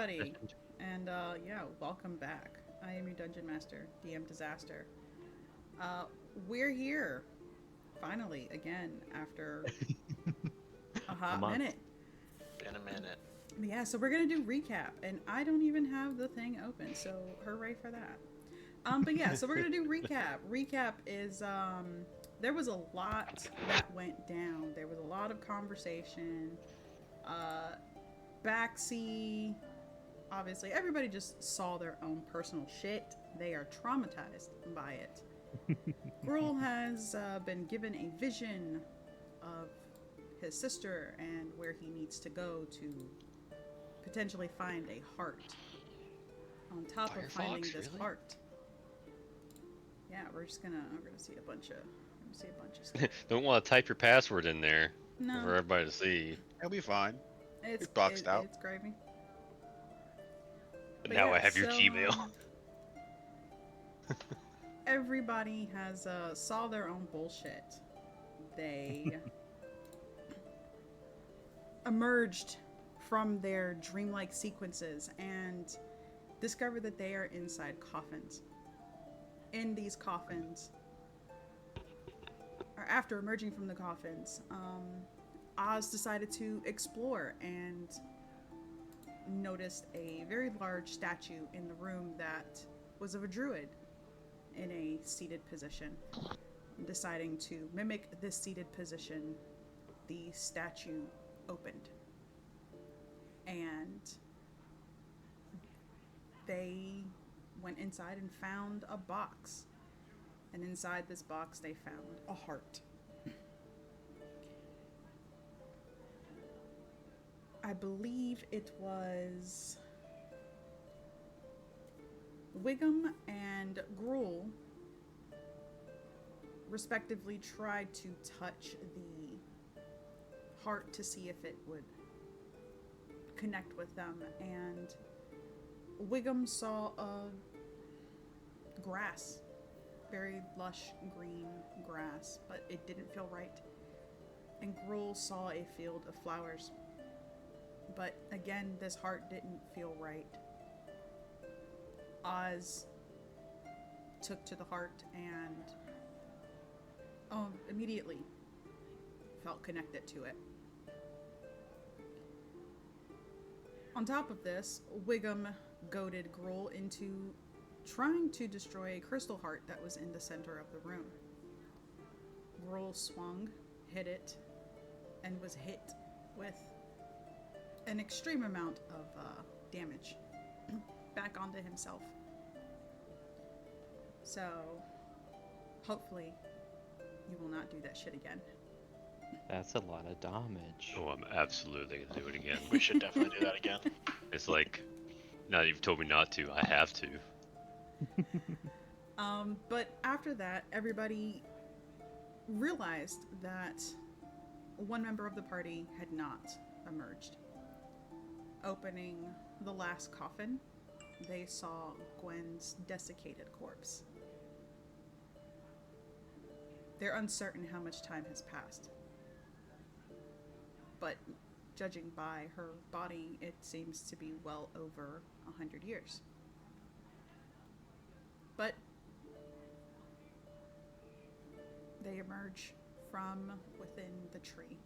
everybody, and yeah, welcome back. I am your Dungeon Master, DM Disaster. Uh, we're here, finally, again, after a A hot month. minute. Been a minute. Yeah, so we're gonna do recap, and I don't even have the thing open, so hooray for that. But yeah, so we're gonna do recap. Recap is there was a lot that went down. There was a lot of conversation. Uh, Backsy, obviously, everybody just saw their own personal shit. They are traumatized by it. Gruel has been given a vision of his sister and where he needs to go to potentially find a heart. On top of finding Firefox, this really? heart, yeah, we're gonna see a bunch of stuff. Don't want to type your password in there No, for everybody to see. It'll be fine. it's It's boxed out. it's gravy. But But now yeah, I have your so Gmail. everybody has saw their own bullshit. They emerged from their dreamlike sequences and discovered that they are inside coffins. In these coffins, or after emerging from the coffins, Oz decided to explore and noticed a very large statue in the room that was of a druid in a seated position. Deciding to mimic this seated position, the statue opened. And they went inside and found a box. And inside this box, they found a heart. I believe it was Wiggum and Gruel respectively tried to touch the heart to see if it would connect with them, and Wiggum saw a grass, very lush green grass, but it didn't feel right. And Gruel saw a field of flowers, but again, this heart didn't feel right. Oz took to the heart and immediately felt connected to it. On top of this, Wiggum goaded Gruel into trying to destroy a crystal heart that was in the center of the room. Gruel swung, hit it, and was hit with an extreme amount of damage back onto himself. So, hopefully, you will not do that shit again. That's a lot of damage. Oh, I'm absolutely gonna do it again. We should definitely do that again. It's like, now that you've told me not to, I have to. But after that, everybody realized that one member of the party had not emerged. Opening the last coffin, they saw Gwen's desiccated corpse. They're uncertain how much time has passed. But judging by her body, it seems to be well over 100 years. But they emerge from within the tree,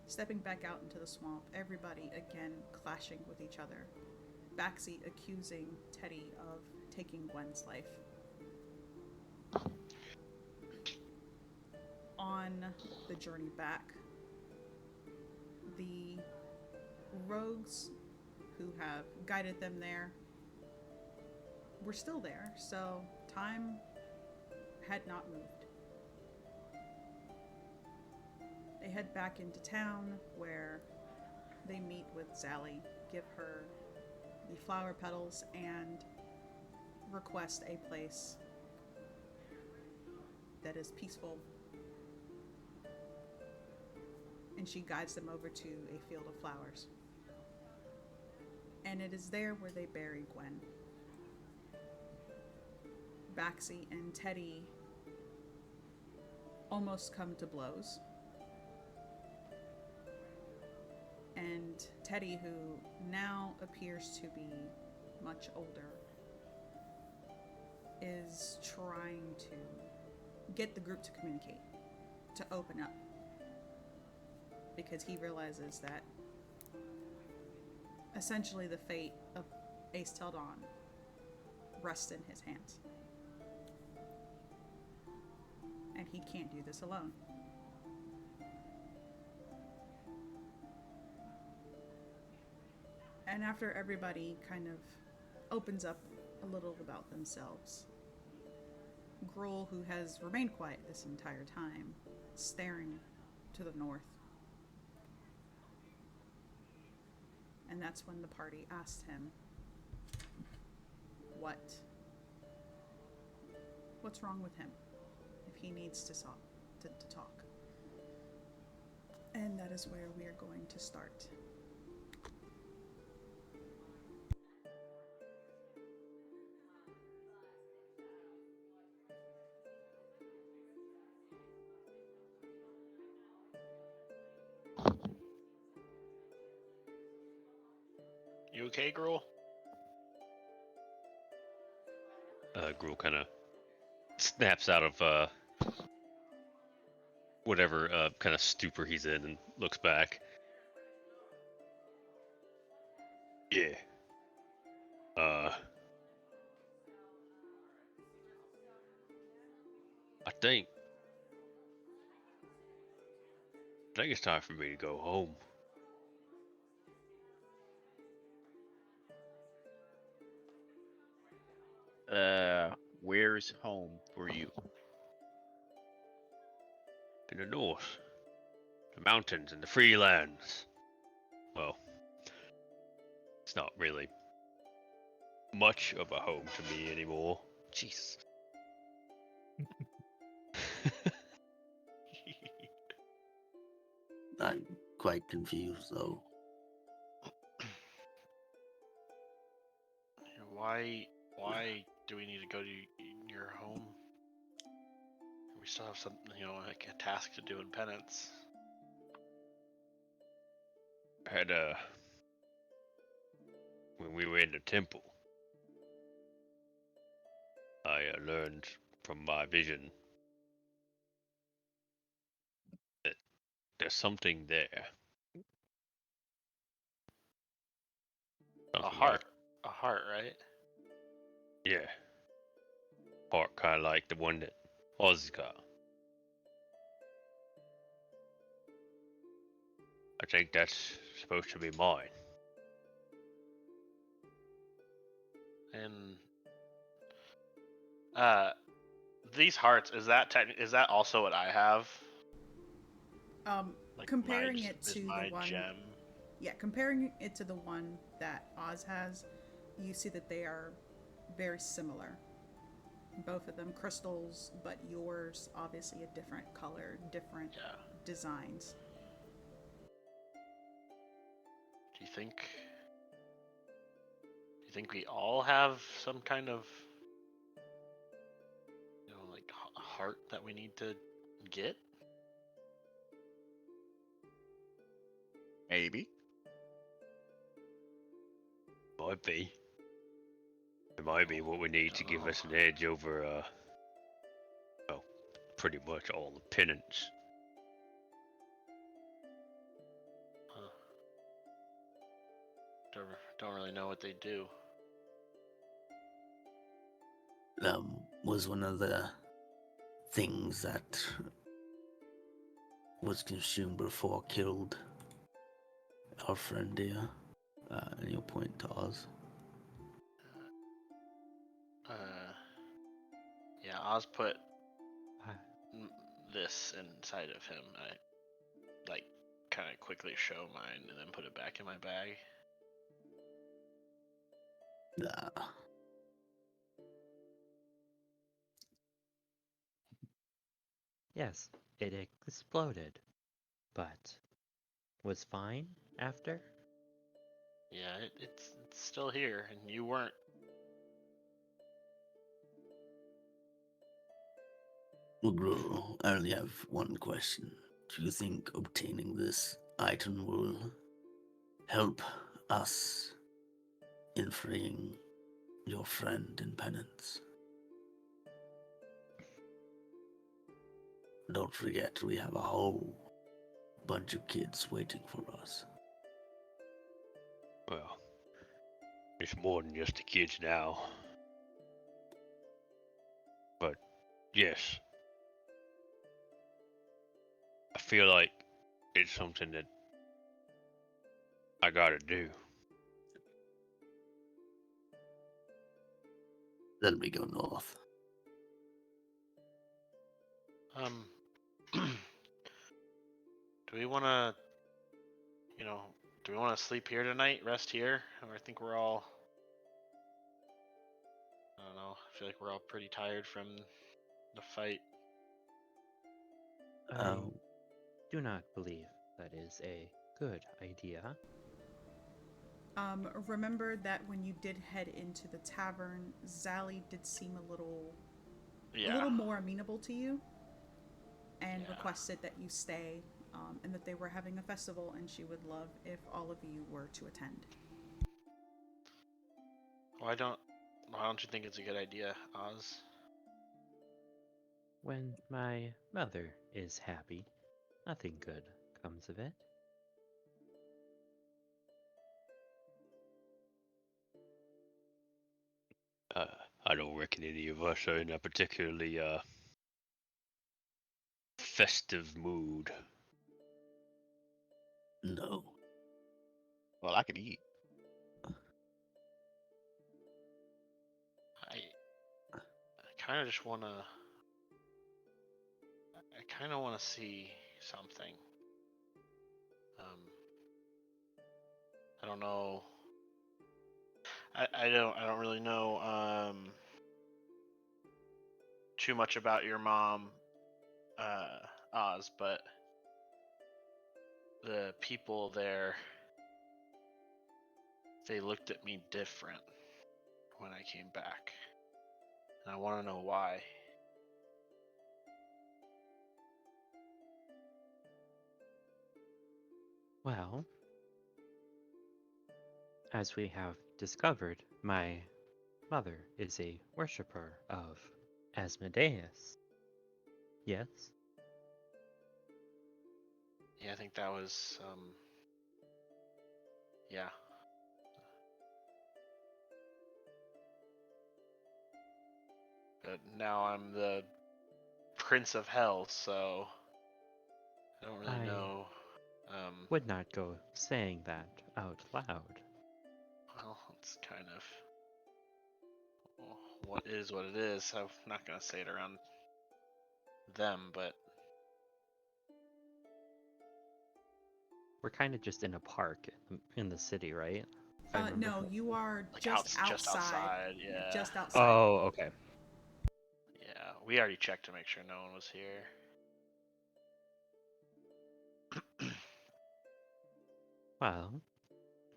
stepping back out into the swamp, everybody again clashing with each other. Baxi accusing Teddy of taking Gwen's life. On the journey back, the rogues who have guided them there were still there, so time had not moved. They head back into town where they meet with Sally, give her the flower petals, and request a place that is peaceful. And she guides them over to a field of flowers. And it is there where they bury Gwen. Baxi and Teddy almost come to blows. And And Teddy, who now appears to be much older, is trying to get the group to communicate, to open up, because he realizes that essentially the fate of Aes'Taldon rests in his hands. And he can't do this alone. And after everybody kind of opens up a little about themselves, Gruul, who has remained quiet this entire time, staring to the north. And that's when the party asked him, what's wrong with him, if he needs to talk. And that is where we are going to start. You okay, girl? Gruul kind of snaps out of whatever kind of stupor he's in and looks back. Yeah. I think it's time for me to go home. Where's home for you? In the north. The mountains and the free lands. Well, it's not really much of a home to me anymore. Jeez. I'm quite confused, though. Why do we need to go to your home? We still have something, like a task to do in penance. Had when we were in the temple, I learned from my vision that there's something there. A Something heart, right? Yeah. Heart kind of like the one that Oz got. I think that's supposed to be mine. And these hearts, is that also what I have? Like Comparing it to the my one, gem. yeah, comparing it to the one that Oz has, you see that they are very similar. Both of them crystals, but yours obviously a different color, different designs. Do you think we all have some kind of like heart that we need to get? Maybe. Might be. It might be what we need to give us an edge over, well, pretty much all the penance. Huh. Don't really know what they do. Was one of the things that was consumed before killed our friend here. And you'll point to Oz. Yeah, Oz put this inside of him. I like kind of quickly show mine and then put it back in my bag. Yes, it exploded, but was fine after? Yeah, it's still here, and you weren't. Well, Gruul, I only have one question. Do you think obtaining this item will help us in freeing your friend in penance. Don't forget, we have a whole bunch of kids waiting for us. Well, it's more than just the kids now. But yes, I feel like it's something that I gotta do. Then we go north. Do we want to, do we want to sleep here tonight? Rest here? Or I think we're all. I don't know. I feel like we're all pretty tired from the fight. I Um, do not believe that is a good idea. Remember that when you did head into the tavern, Zally did seem a little Yeah. more amenable to you, and Yeah. requested that you stay, and that they were having a festival, and she would love if all of you were to attend. Why don't you think it's a good idea, Oz? When my mother is happy, nothing good comes of it. I don't reckon any of us are in a particularly festive mood. no. Well, I could eat. I kind of just want to. I kind of want to see something. I don't know. I don't really know too much about your mom, Oz, but the people there, they looked at me different when I came back, and I want to know why. Well, as we have discovered, my mother is a worshipper of Asmodeus. Yes? Yeah, I think that was yeah. But now I'm the Prince of Hell, so I don't really I know. would not go saying that out loud. Well, it's kind of what is what it is. I'm not gonna say it around them, but We're kind of just in a park in the city, right? If I remember No, you are like just just outside. Yeah, Just outside. Oh, okay. yeah. We already checked to make sure no one was here. Well,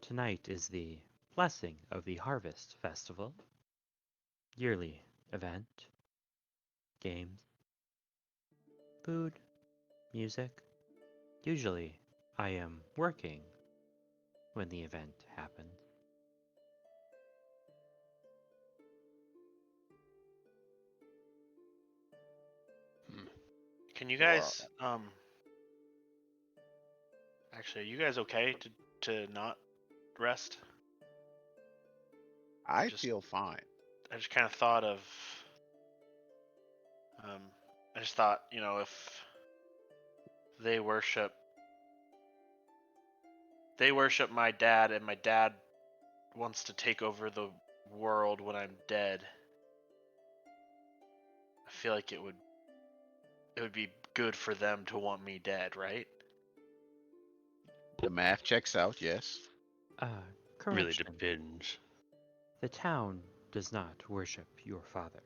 tonight is the blessing of the Harvest Festival. Yearly event. Games. Food. Music. Usually, I am working when the event happens. Can you Well, guys actually, are you guys okay to not rest? I Just feel fine. I just kind of thought of um I just thought, if they worship my dad, and my dad wants to take over the world when I'm dead, I feel like it would be good for them to want me dead, right? The math checks out, yes. Really Correction. depends. The town does not worship your father.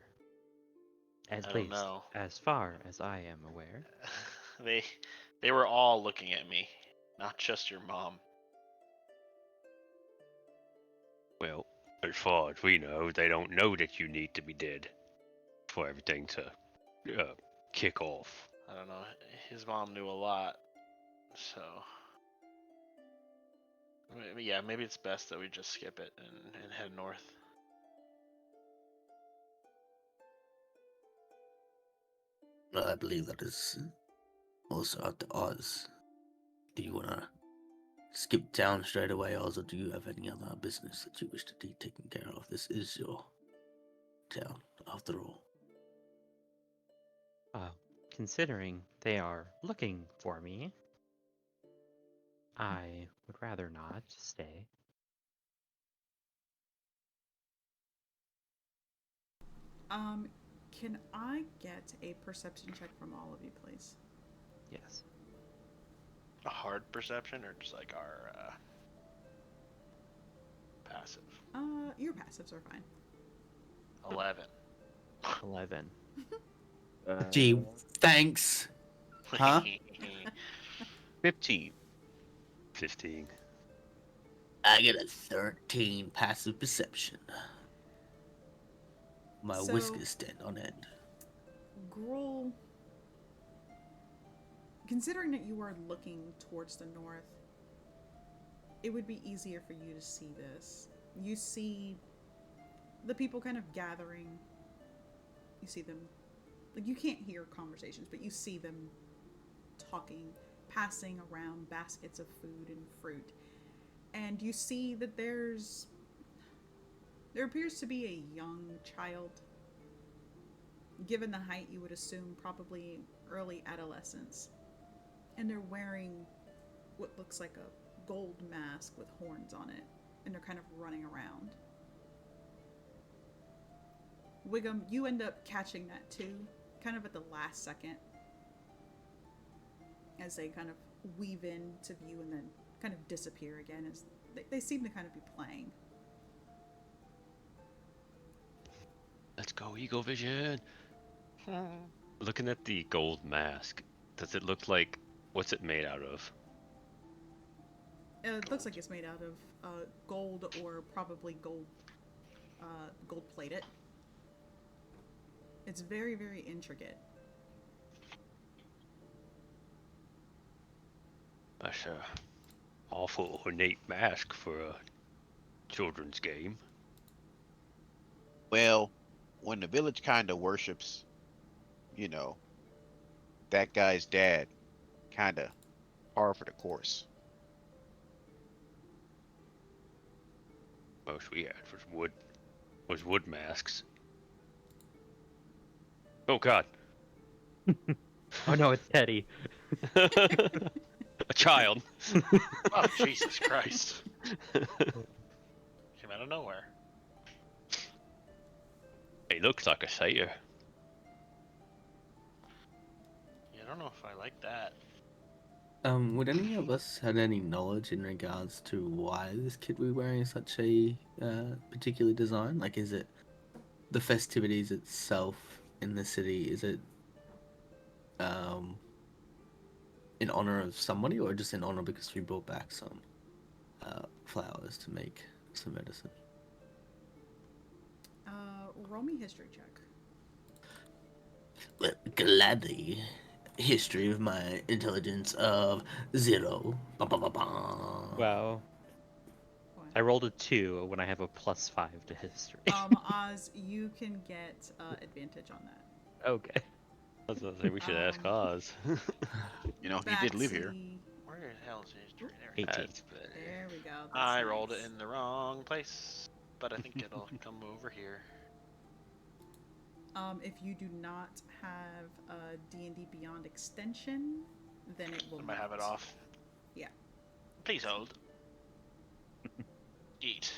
I At don't least, know. as far as I am aware. They were all looking at me, not just your mom. Well, as far as we know, they don't know that you need to be dead for everything to kick off. I don't know. His mom knew a lot, so Yeah, maybe it's best that we just skip it and head north. I believe that is also up to Oz. Do you want to skip town straight away, Oz, or do you have any other business that you wish to be taken care of? This is your town, after all. Considering they are looking for me, I would rather not stay. Can I get a perception check from all of you, please? Yes. A hard perception or just like our passive? Your passives are fine. 11. 11. Gee, thanks. Huh? 15. 15. I get a 13 passive perception. My So- whiskers stand on end. Gruul, considering that you are looking towards the north, it would be easier for you to see this. You see the people kind of gathering. You see them, like, you can't hear conversations, but you see them talking, passing around baskets of food and fruit. And you see that there appears to be a young child. Given the height, you would assume probably early adolescence. And they're wearing what looks like a gold mask with horns on it. And they're kind of running around. Wiggum, you end up catching that too, kind of at the last second. As they kind of weave into view and then kind of disappear again, as they seem to kind of be playing. Let's go, Eagle Vision. Looking at the gold mask, does it look like, what's it made out of? It looks like it's made out of gold or probably gold plated. It's very, very intricate. That's a awful ornate mask for a children's game. Well, when the village kind of worships, that guy's dad, kind of par for the course. Most we had was wood masks. Oh God. Oh no, it's Teddy. A child. Oh, Jesus Christ. Came out of nowhere. He looks like a satyr. Yeah, I don't know if I like that. Would any of us had any knowledge in regards to why this kid was wearing such a particular design? Like, is it the festivities itself in the city? Is it in honor of somebody, or just in honor because we brought back some flowers to make some medicine? Roll me history check. Well, gladly. History of my intelligence of 0. Ba, ba, ba, ba. Wow. I rolled a 2 when I have a +5 to history. Oz, you can get advantage on that. Okay. I was gonna say we should ask Oz. He did live here. Batsy. Where the hell is history? There we 18. go. That's better. There we go. That's I rolled it nice. in the wrong place, but I think it'll come over here. If you do not have a D&D Beyond extension, then it will I might have it not. off. Yeah. Please hold. Eat.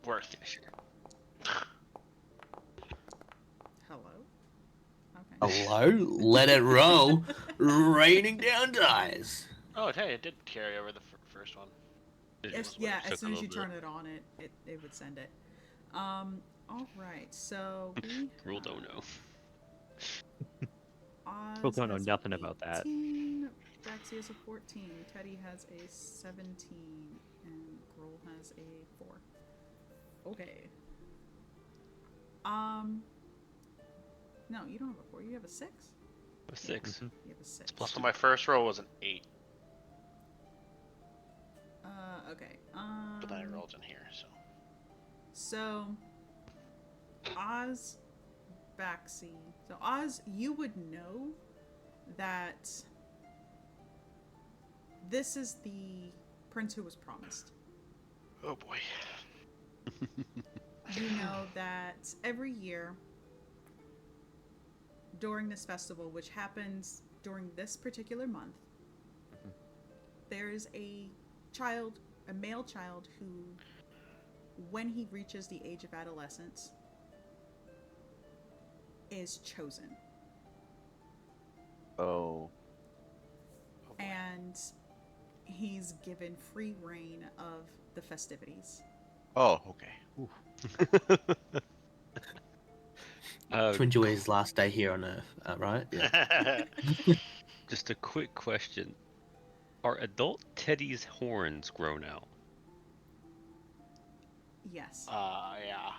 Worth. Sure. Hello? Okay. Hello? Let it roll. Raining down dice. Oh, hey, it did carry over the first one. Yeah, Took as a soon as you little turn it on, it would send it. Alright, so we Rule don't know. Oz People don't know has nothing about that. 18, Braxy has a 14, Teddy has a 17, and Grohl has a 4. Okay. No, you don't have a 4, you have a 6? A 6. Mhm. You have a 6. plus So my first roll was an 8. Okay. But then I rolled in here, so. So, Oz, Baxi. So, Oz, you would know that this is the prince who was promised. Oh boy. You know that every year during this festival, which happens during this particular month, Mhm. there is a child, a male child, who, when he reaches the age of adolescence, is chosen. Oh. Oh boy. And he's given free reign of the festivities. Oh, okay. Ooh. Twinjue's last day here on Earth, right? Yeah. Just a quick question. Are adult Teddy's horns grown out? Yes. Yeah.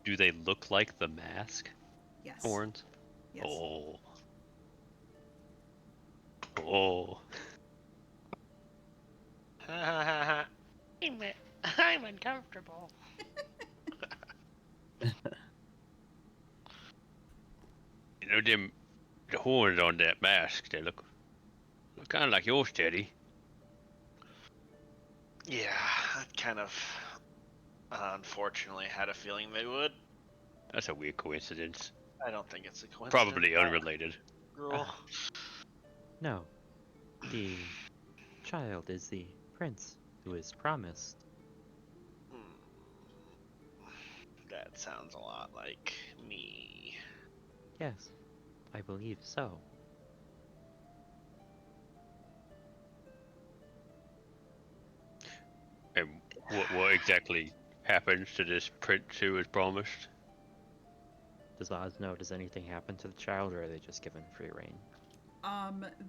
Do they look like the mask Yes. horns? Yes. Oh. Oh. I'm uncomfortable. You know the horns on that mask, they look kind of like yours, Teddy. Yeah, I kind of unfortunately had a feeling they would. That's a weird coincidence. I don't think it's a coincidence. Probably unrelated. Rule. No, the child is the prince who is promised. That sounds a lot like me. Yes, I believe so. And what exactly happens to this prince who was promised? Does Oz know? Does anything happen to the child, or are they just given free reign?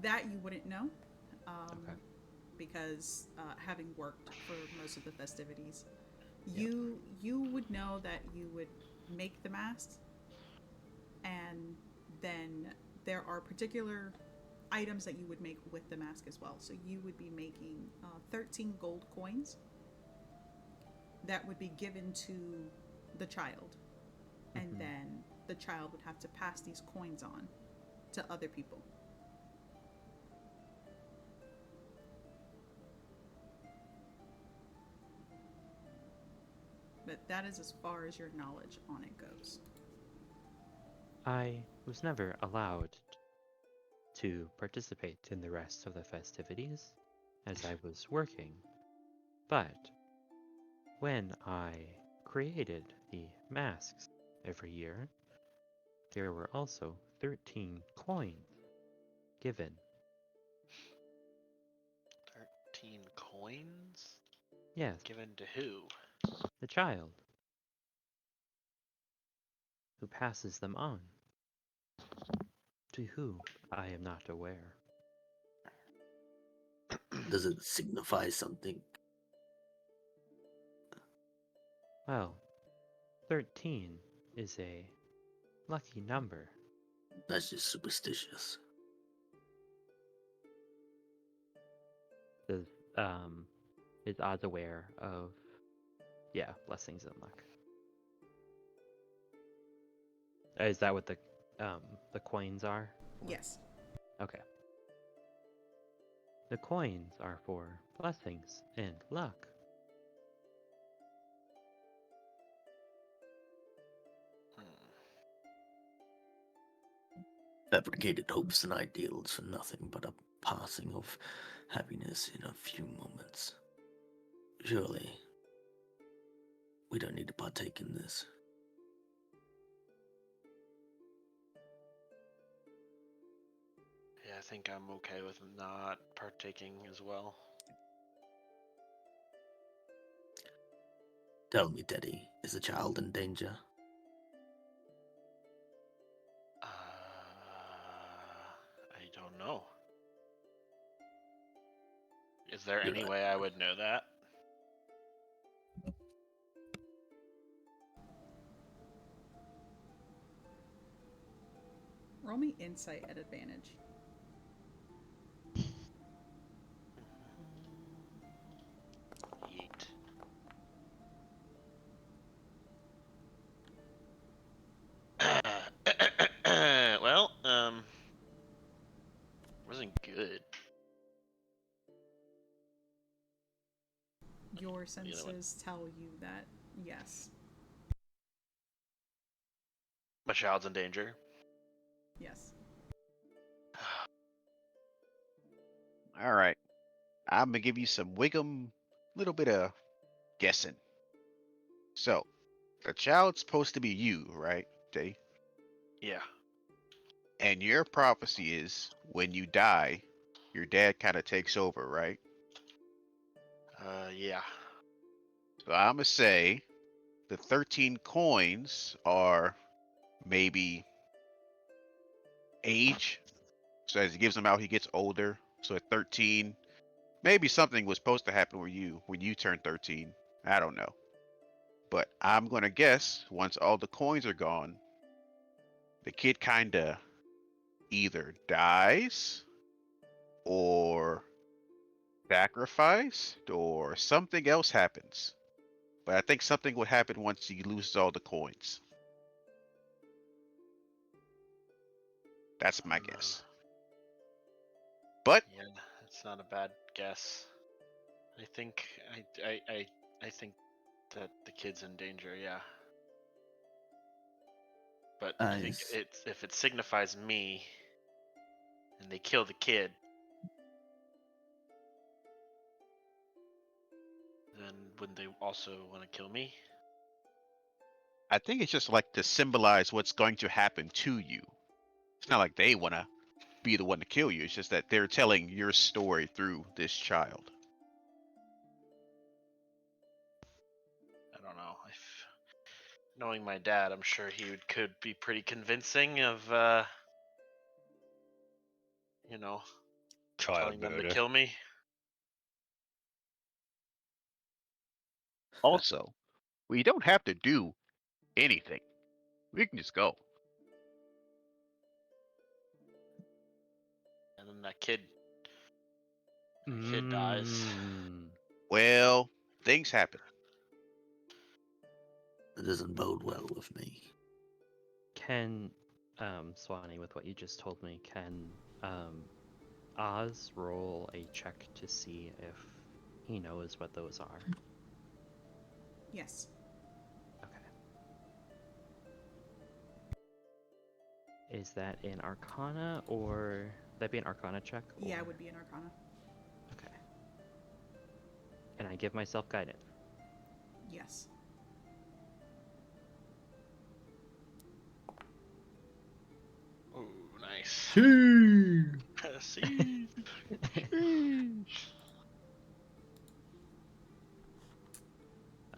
That you wouldn't know. Okay. Because having worked for most of the festivities, Yeah. you would know that you would make the masks, and then there are particular items that you would make with the mask as well. So you would be making 13 gold coins that would be given to the child, and Mhm. then the child would have to pass these coins on to other people. But that is as far as your knowledge on it goes. I was never allowed to participate in the rest of the festivities as I was working, but when I created the masks every year, there were also 13 coins given. 13 coins? Yes, Given to who? the child who passes them on. To who, I am not aware. Does it signify something? Well, 13 is a lucky number. That's just superstitious. Does, is Oz aware of, blessings and luck? Is that what the coins are? Yes. Okay. The coins are for blessings and luck. Fabricated hopes and ideals for nothing but a passing of happiness in a few moments. Surely, we don't need to partake in this. Yeah, I think I'm okay with not partaking as well. Tell me, Teddy, is the child in danger? I don't know. Is there You're any right. way I would know that? Roll me insight at advantage. your senses tell you that yes. My child's in danger. Yes. All right. I'm gonna give you some wig'em, little bit of guessing. So, the child's supposed to be you, right, Jay? Yeah. And your prophecy is when you die, your dad kind of takes over, right? Yeah. So I'm gonna say the 13 coins are maybe age. So as he gives them out, he gets older. So at 13, maybe something was supposed to happen with you when you turned 13. I don't know. But I'm gonna guess once all the coins are gone, the kid kinda either dies or sacrificed or something else happens. But I think something would happen once he loses all the coins. That's my guess. But Yeah, that's not a bad guess. I think I think that the kid's in danger. Yeah. But I think As if it signifies me and they kill the kid, then wouldn't they also want to kill me? I think it's just like to symbolize what's going to happen to you. It's not like they want to be the one to kill you. It's just that they're telling your story through this child. I don't know. Knowing my dad, I'm sure could be pretty convincing of you know, Child telling them to murder. kill me. Also, we don't have to do anything. We can just go. And then that kid dies. Mm. Well, things happen. it doesn't bode well with me. Can, Swanee, with what you just told me, can Oz roll a check to see if he knows what those are? Yes. Okay. Is that an Arcana or that be an Arcana check? Yeah, or- it would be an Arcana. Okay. And I give myself guidance. Yes. Oh, nice. Sheesh. See?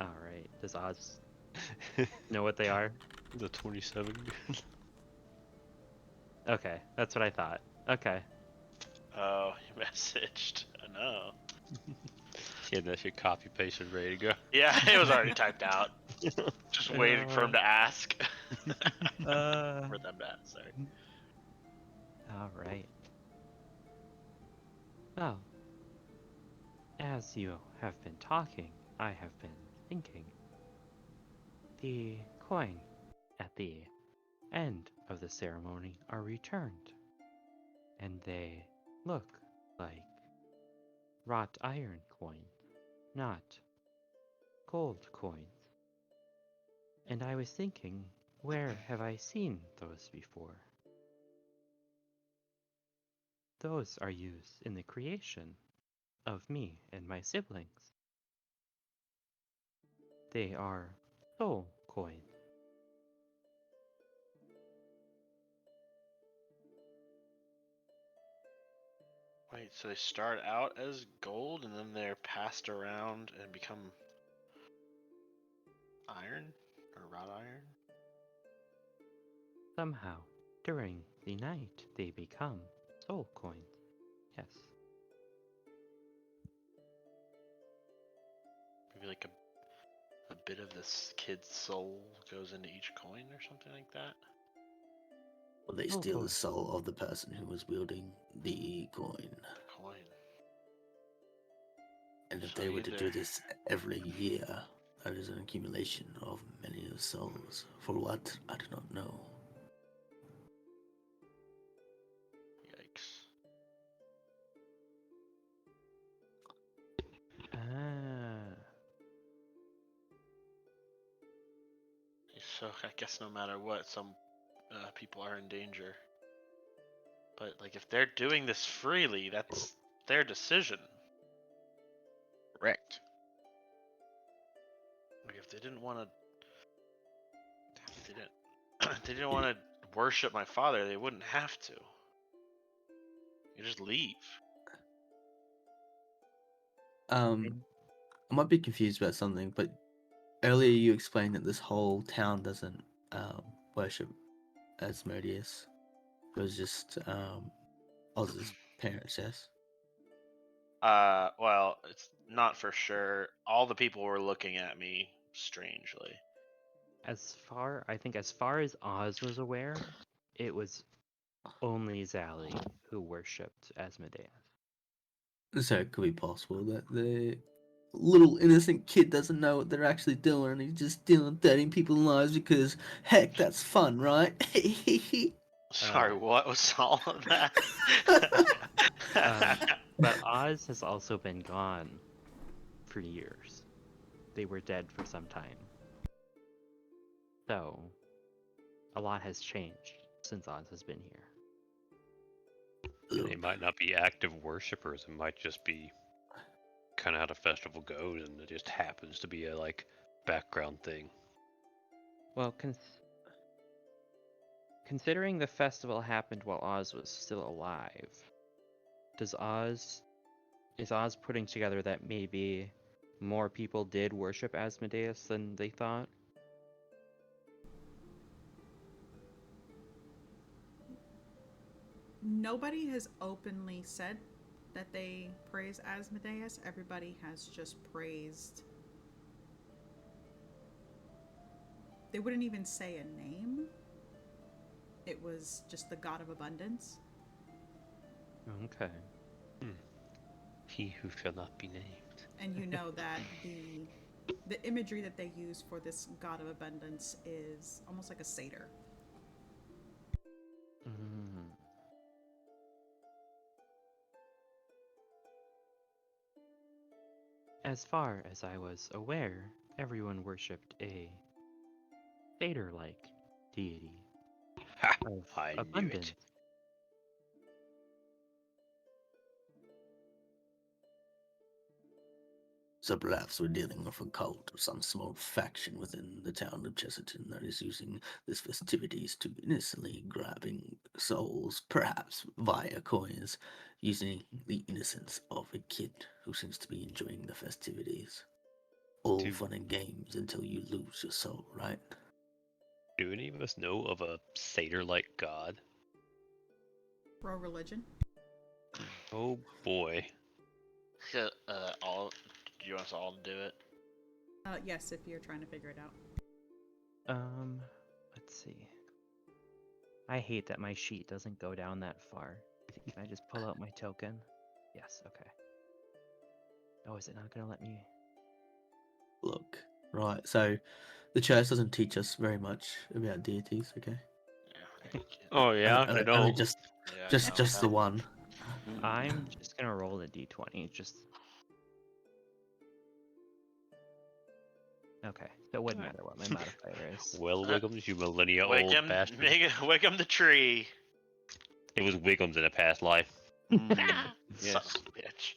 All right. Does Oz know what they are? The 27. Okay, that's what I thought. Okay. Oh, you messaged. I know. He had that shit copy pasted, ready to go. Yeah, it was already typed out. Just waiting for him to ask. Uh, For them to ask, sorry. all right. Well, as you have been talking, I have been thinking. The coin at the end of the ceremony are returned, and they look like wrought iron coins, not gold coins. And I was thinking, where have I seen those before? Those are used in the creation of me and my siblings. They are soul coins. Wait, so they start out as gold and then they're passed around and become iron? Or wrought iron? Somehow, during the night, they become soul coins. Yes. Maybe like a bit of this kid's soul goes into each coin or something like that? Or they Oh, steal cool. the soul of the person who was wielding the coin. Coin. And if So they were to do either- this every year, that is an accumulation of many souls. For what? I do not know. Yikes. Ah. So I guess no matter what, some people are in danger. But like, if they're doing this freely, that's their decision. Correct. Like, if they didn't want to, they didn't, they didn't want to worship my father, they wouldn't have to. You just leave. I might be confused about something, but earlier you explained that this whole town doesn't worship Asmodeus. It was just Oz's parents, yes? Well, it's not for sure. All the people were looking at me strangely. I think as far as Oz was aware, it was only Zali who worshipped Asmodeus. So it could be possible that the little innocent kid doesn't know what they're actually doing and he's just stealing 13 people's lives because, heck, that's fun, right? Sorry, what was all of that? But Oz has also been gone for years. They were dead for some time. So, a lot has changed since Oz has been here. They Look, might not be active worshippers. It might just be kind of how the festival goes, and it just happens to be a like background thing. Well, considering the festival happened while Oz was still alive, is Oz putting together that maybe more people did worship Asmodeus than they thought? Nobody has openly said that they praise Asmodeus. Everybody has just praised. They wouldn't even say a name. It was just the god of abundance. Okay. He who shall not be named. And you know that the imagery that they use for this god of abundance is almost like a satyr. Mm. As far as I was aware, everyone worshipped a satyr-like deity Ha! of I knew abundance. it. so perhaps we're dealing with a cult or some small faction within the town of Chesterton that is using these festivities to innocently grabbing souls, perhaps via coins, using the innocence of a kid who seems to be enjoying the festivities. All Do, fun and games until you lose your soul, right? do any of us know of a satyr-like god? Pro religion. Oh boy. All. Do you want us all to do it? Yes, if you're trying to figure it out. Let's see. I hate that my sheet doesn't go down that far. Can I just pull out my token? Yes, okay. Oh, is it not gonna let me? Look, right, so the church doesn't teach us very much about deities, okay? Yeah. Oh yeah, Only I know. just Yeah, just the one. I'm just gonna roll a d20. Okay, so it wouldn't matter what my modifier is. Well, Wiggums, you millennia old Wiggum, bastard. Wiggum the tree. It was Wiggums in a past life. Son Yes. of a bitch.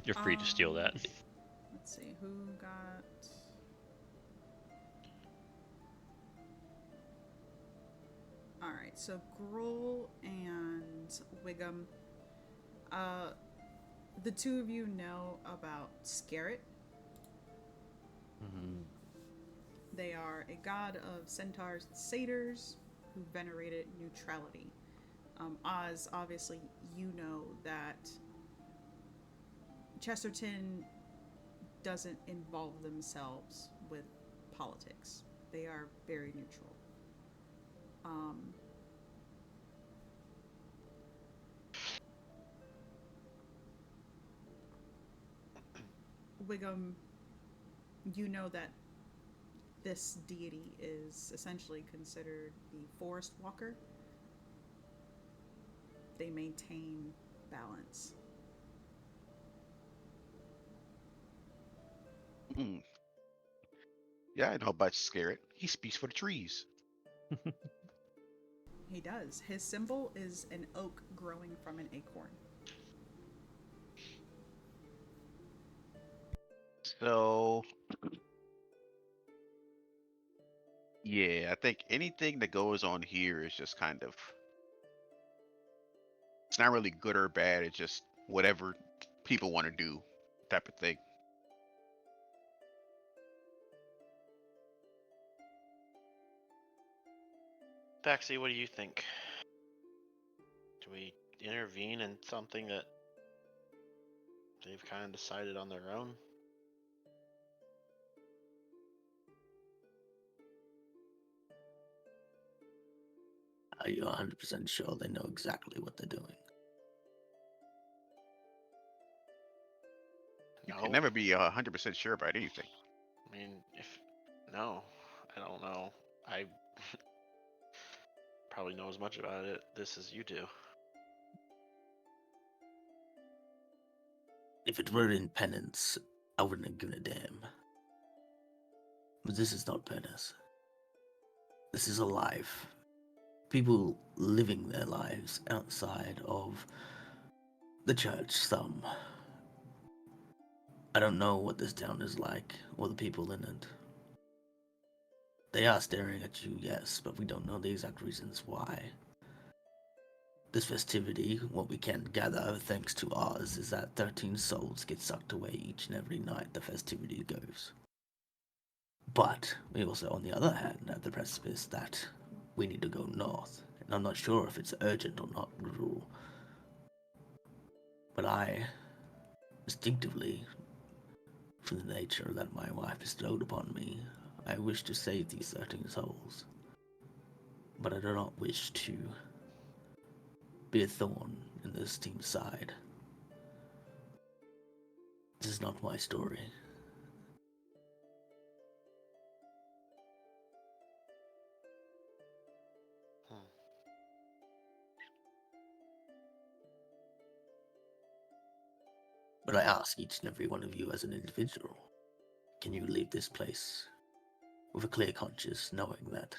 You're free to steal that. Let's see who got. All right, so Gruul and Wiggum. The two of you know about Scarret. Mm-hmm. They are a god of centaurs and satyrs who venerated neutrality. Oz, obviously, you know that Chesterton doesn't involve themselves with politics. They are very neutral. Wiggum, you know that this deity is essentially considered the forest walker. They maintain balance. Mm. Yeah, I know about Scarlet. He speaks for the trees. He does. His symbol is an oak growing from an acorn. So, yeah, I think anything that goes on here is just kind of, it's not really good or bad. It's just whatever people want to do, type of thing. Baxi, what do you think? Do we intervene in something that they've kind of decided on their own? Are you 100% sure they know exactly what they're doing? You No. can never be 100% sure about anything. I mean, no, I don't know. I probably know as much about this as you do. If it were in penance, I wouldn't have given a damn. But this is not penance. This is a life. People living their lives outside of the church, some. I don't know what this town is like, or the people in it. They are staring at you, yes, but we don't know the exact reasons why. This festivity, what we can gather thanks to Oz, is that 13 souls get sucked away each and every night the festivity goes. But we also, on the other hand, have the precipice that we need to go north. And I'm not sure if it's urgent or not, Rule. But I, instinctively, from the nature that my wife bestowed upon me, I wish to save these 13 souls. But I do not wish to be a thorn in this team's side. This is not my story. But I ask each and every one of you as an individual, can you leave this place with a clear conscience, knowing that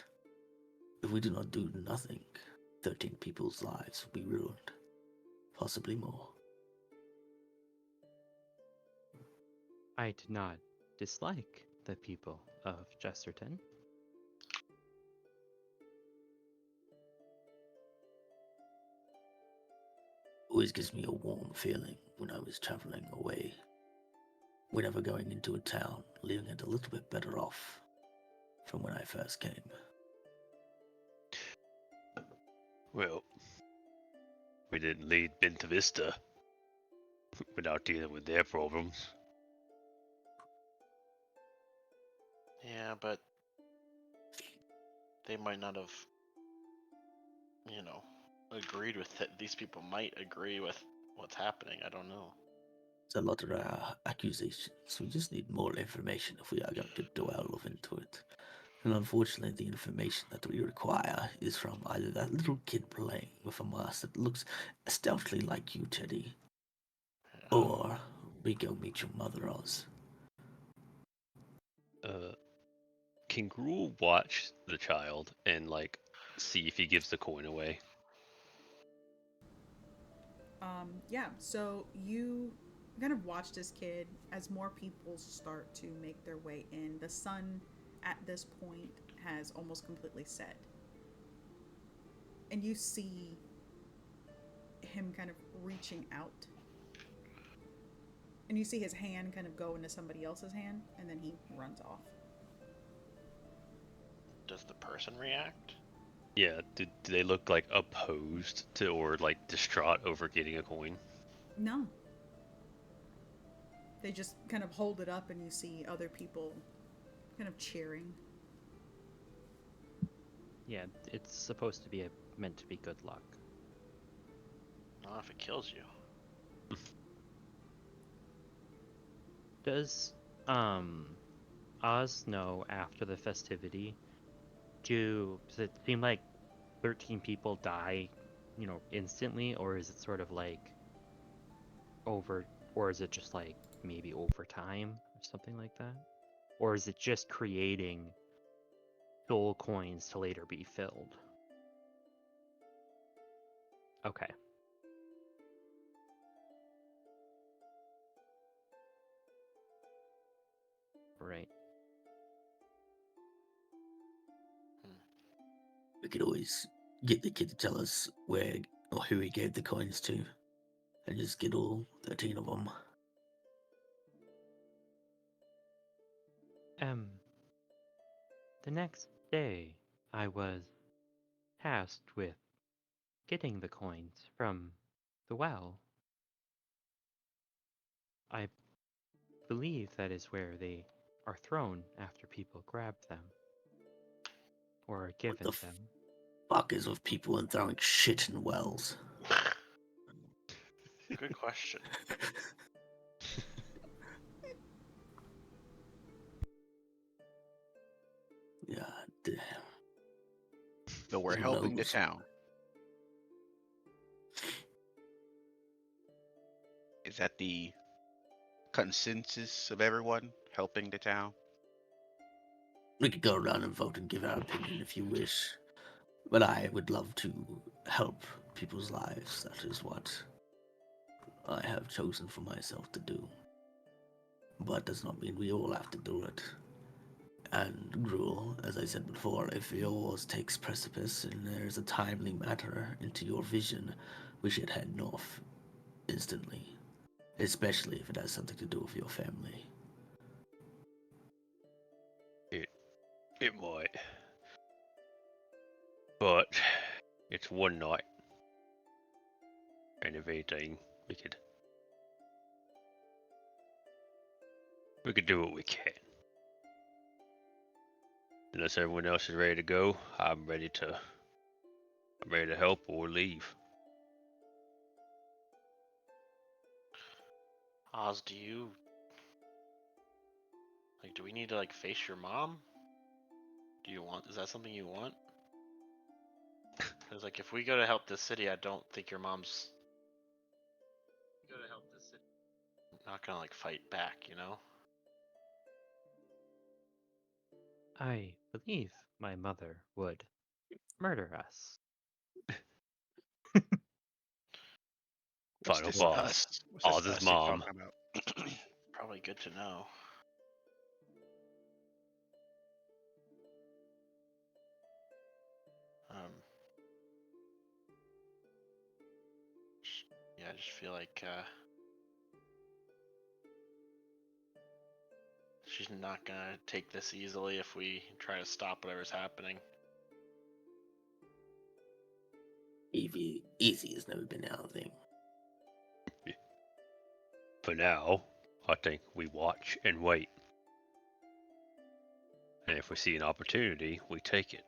if we do not do nothing, 13 people's lives will be ruined, possibly more. I do not dislike the people of Jesterton. Always gives me a warm feeling when I was traveling away, whenever going into a town, leaving it a little bit better off from when I first came. Well, we didn't lead Benta Vista without dealing with their problems. Yeah, but they might not have, agreed with it. These people might agree with what's happening. I don't know. There's a lot of accusations. We just need more information if we are going to delve into it. And unfortunately, the information that we require is from either that little kid playing with a mask that looks stoutly like you, Teddy, Yeah. or we go meet your mother, Oz. Can Gruul watch the child and see if he gives the coin away? Yeah, so you kind of watch this kid as more people start to make their way in. The sun at this point has almost completely set. And you see him kind of reaching out. And you see his hand kind of go into somebody else's hand, and then he runs off. Does the person react? Yeah, do they look opposed to or distraught over getting a coin? No. They just kind of hold it up, and you see other people kind of cheering. Yeah, it's supposed to be meant to be good luck. Not if it kills you. Does Oz know after the festivity? Does it seem like 13 people die, instantly, or is it sort of over, or is it just maybe over time or something like that? Or is it just creating soul coins to later be filled? Okay. Right. We could always get the kid to tell us where or who he gave the coins to, and just get all 13 of them. The next day, I was tasked with getting the coins from the well. I believe that is where they are thrown after people grab them. Or are given the them. Fuck is with people and throwing shit in wells. Good question. Yeah, damn. So we're Who helping the knows? town. Is that the consensus of everyone helping the town? We could go around and vote and give our opinion if you wish. But I would love to help people's lives. That is what I have chosen for myself to do. But does not mean we all have to do it. And Gruel, as I said before, if yours takes precipice and there's a timely matter into your vision, we should head north instantly. Especially if it has something to do with your family. It might. But it's one night. And if 18, we could do what we can. Unless everyone else is ready to go, I'm ready to help or leave. Oz, do we need to like face your mom? Is that something you want? Because like if we go to help the city, I don't think your mom's not gonna like fight back, you know? I believe my mother would murder us. What's Final this boss. us? What's this Oz's us you're mom. talking about? Probably good to know. Yeah, I just feel like she's not gonna take this easily if we try to stop whatever's happening. Easy has never been our thing. For now, I think we watch and wait. And if we see an opportunity, we take it.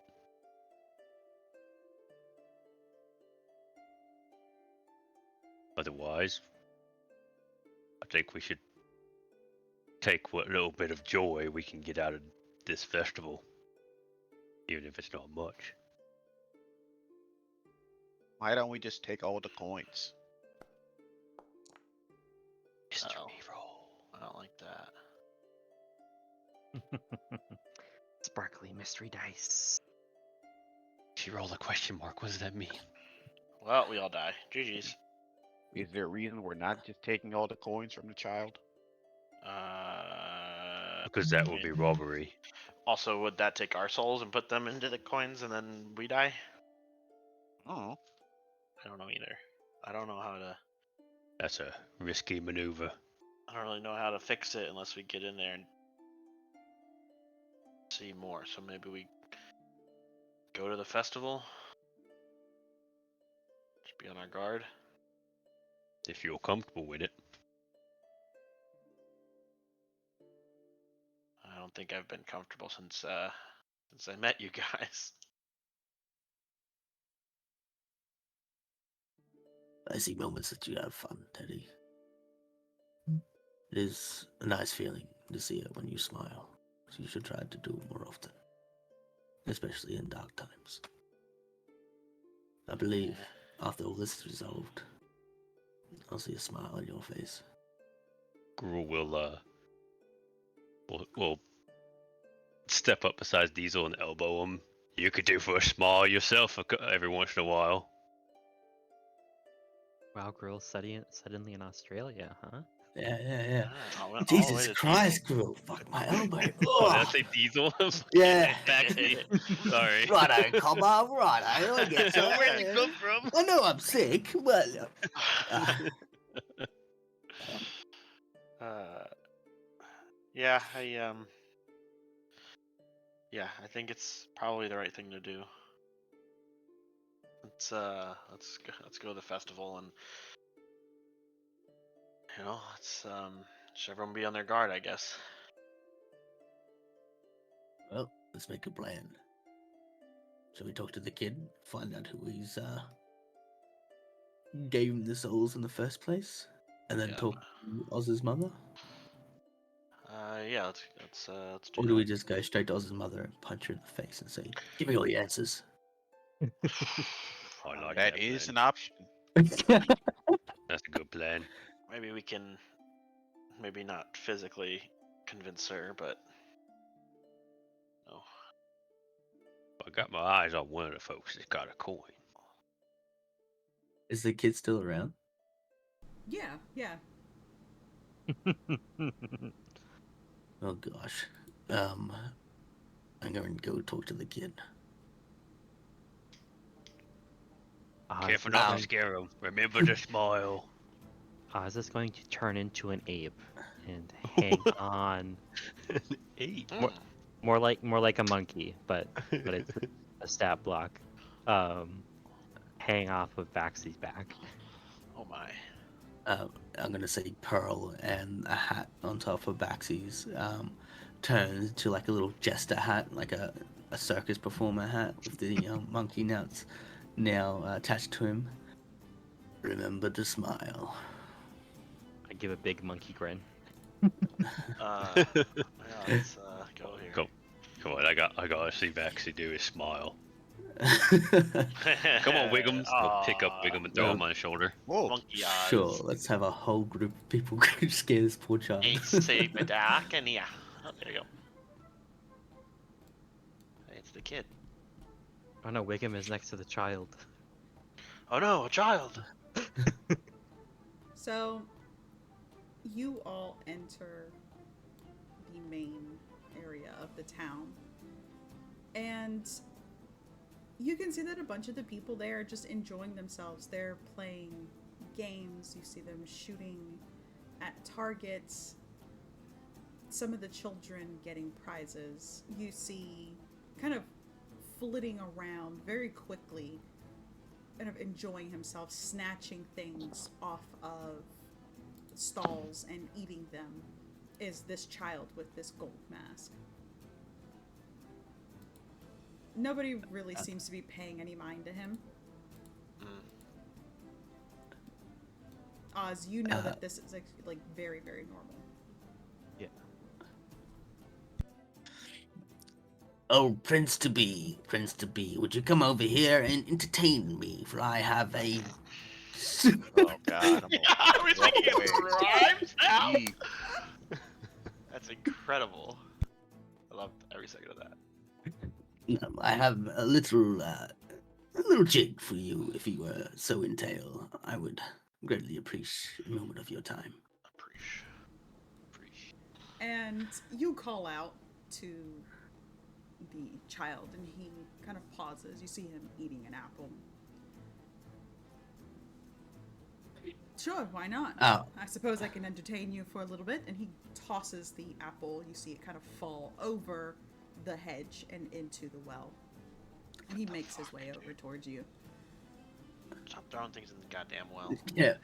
Otherwise, I think we should take what little bit of joy we can get out of this festival. Even if it's not much. Why don't we just take all the coins? Mr. Uh-oh. Reroll. I don't like that. Sparkly mystery dice. She rolled a question mark. What does that mean? Well, we all die. GG's. Is there a reason we're not just taking all the coins from the child? Because that would be robbery. Also, would that take our souls and put them into the coins and then we die? Oh, I don't know either. I don't know how to. That's a risky maneuver. I don't really know how to fix it unless we get in there and see more. So maybe we go to the festival. Just be on our guard. If you're comfortable with it. I don't think I've been comfortable since I met you guys. I see moments that you have fun, Teddy. It is a nice feeling to see it when you smile. So you should try to do it more often. Especially in dark times. I believe after all this is resolved, I'll see a smile on your face. Gruel will step up beside Diesel and elbow him. You could do for a smile yourself every once in a while. Wow, girls suddenly in Australia, huh? Yeah. I went all the way Jesus to Christ, girl. Fuck my elbow. Oh, did I Ugh. say Diesel? Yeah. Backstage. Sorry. Righto, comma, righto. I get you. Where'd you come from? I know I'm sick, but yeah, I think it's probably the right thing to do. Let's go to the festival and let's should everyone be on their guard, I guess. well, let's make a plan. Shall we talk to the kid? Find out who he's gave him the souls in the first place? And then Yeah. talk to Oz's mother? Yeah, let's do Or do that. we just go straight to Oz's mother and punch her in the face and say, give me all the answers? I like That is plan. an option. That's a good plan. Maybe we can, maybe not physically convince her, but no. I got my eyes on one of the folks that's got a coin. Is the kid still around? Yeah. Oh gosh. I'm going to go talk to the kid. Careful not to scare him. Remember to smile. Oz is going to turn into an ape and hang on. An ape. More like a monkey, but it's a stat block. Hang off of Baxy's back. Oh my. I'm going to say Pearl and a hat on top of Baxy's turns into like a little jester hat, like a circus performer hat with the monkey nuts now attached to him. Remember to smile. I give a big monkey grin. Yeah, let's go here. Go. Come on, I gotta see Baxi do his smile. Come on, Wiggum. I'll pick up Wiggum and throw him on his shoulder. Whoa. Monkey eyes. Sure, let's have a whole group of people go scare this poor child. It's super dark and yeah. Oh, there you go. It's the kid. Oh no, Wiggum is next to the child. Oh no, a child! So, you all enter the main area of the town, and you can see that a bunch of the people there are just enjoying themselves. They're playing games. You see them shooting at targets. Some of the children getting prizes. You see kind of flitting around very quickly, kind of enjoying himself, snatching things off of stalls and eating them, is this child with this gold mask. Nobody really seems to be paying any mind to him. Oz, you know that this is like very, very normal. Yeah. Oh, Prince to be, would you come over here and entertain me? For I have a. Oh God. I was thinking it rhymes now. Gee. That's incredible. I love every second of that. I have a little jig for you if you were so entail. I would greatly appreciate a moment of your time. Appreciate. And you call out to the child, and he kind of pauses. You see him eating an apple. Sure, why not? Oh. I suppose I can entertain you for a little bit. And he tosses the apple. You see it kind of fall over the hedge and into the well. And he makes his way over towards you. Stop throwing things in the goddamn well. Yeah.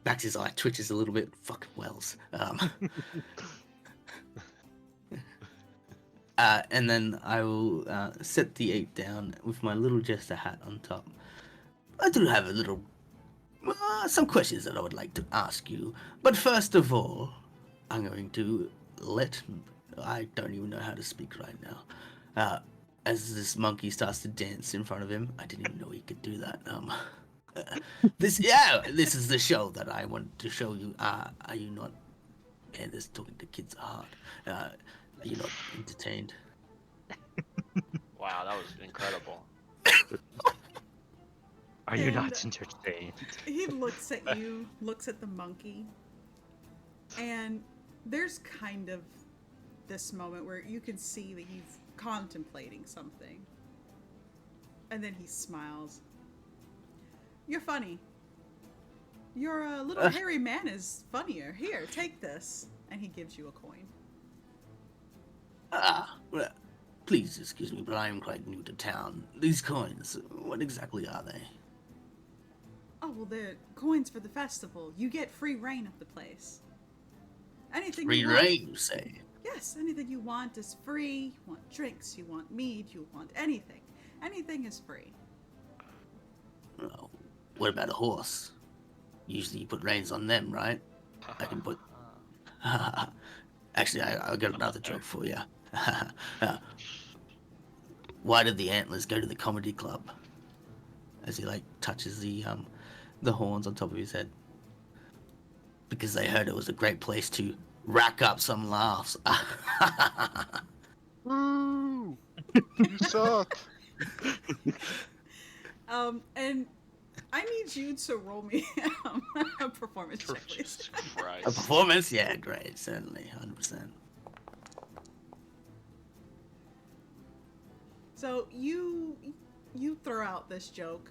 Bax's eye twitches a little bit. Fucking wells. And then I will set the ape down with my little jester hat on top. I do have a little... some questions that I would like to ask you. But first of all, I'm going to let... I don't even know how to speak right now. As this monkey starts to dance in front of him. I didn't even know he could do that. This is the show that I want to show you. Are you not... Man, this talking to kids are hard. Are you not entertained? Wow, that was incredible. Are you And not entertained? he looks at you, looks at the monkey, and there's kind of this moment where you can see that he's contemplating something. And then he smiles. You're funny. Your little hairy man is funnier. Here, take this. And he gives you a coin. Well, please excuse me, but I am quite new to town. These coins, what exactly are they? Oh, well, they're coins for the festival. You get free reign of the place. Anything Free you want. reign, you say? Yes, anything you want is free. You want drinks, you want mead, you want anything. Anything is free. Oh, what about a horse? Usually you put reins on them, right? I can put... Actually, I'll get another joke for you. Why did the antlers go to the comedy club? As he, like, touches the horns on top of his head. Because they heard it was a great place to rack up some laughs. Woo! You suck. And I need you to roll me a performance check, please. Jesus A Christ. performance? Yeah, great, certainly, 100%. So you throw out this joke.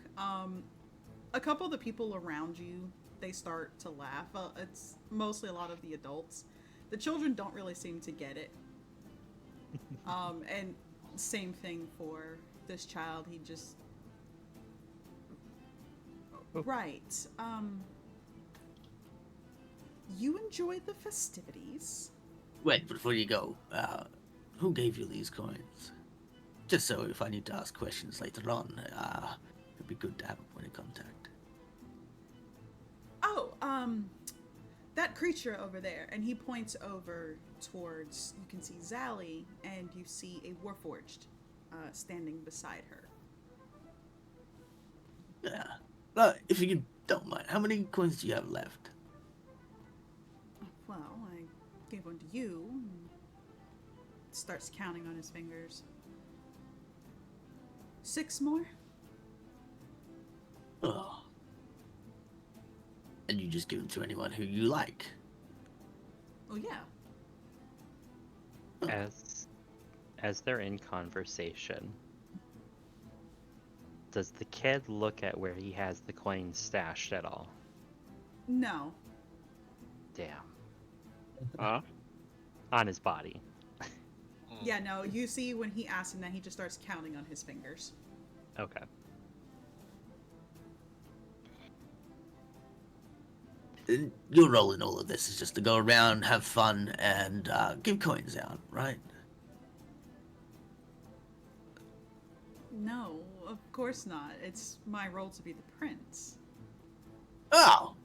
A couple of the people around you, they start to laugh. It's mostly a lot of the adults. The children don't really seem to get it. And same thing for this child. He just right. You enjoy the festivities. Wait, before you go, who gave you these coins? Just so if I need to ask questions later on, it'd be good to have a point of contact. Oh, that creature over there. And he points over towards, you can see Zally, and you see a Warforged standing beside her. Yeah. If you don't mind, how many coins do you have left? Well, I gave one to you. And starts counting on his fingers. 6 more? Oh. And you just give them to anyone who you like? Oh, yeah. As they're in conversation, does the kid look at where he has the coins stashed at all? No. Damn. Huh? On his body. Yeah, no. You see when he asks him that, he just starts counting on his fingers. Okay. And your role in all of this is just to go around, have fun, and give coins out, right? No, of course not. It's my role to be the prince. Oh!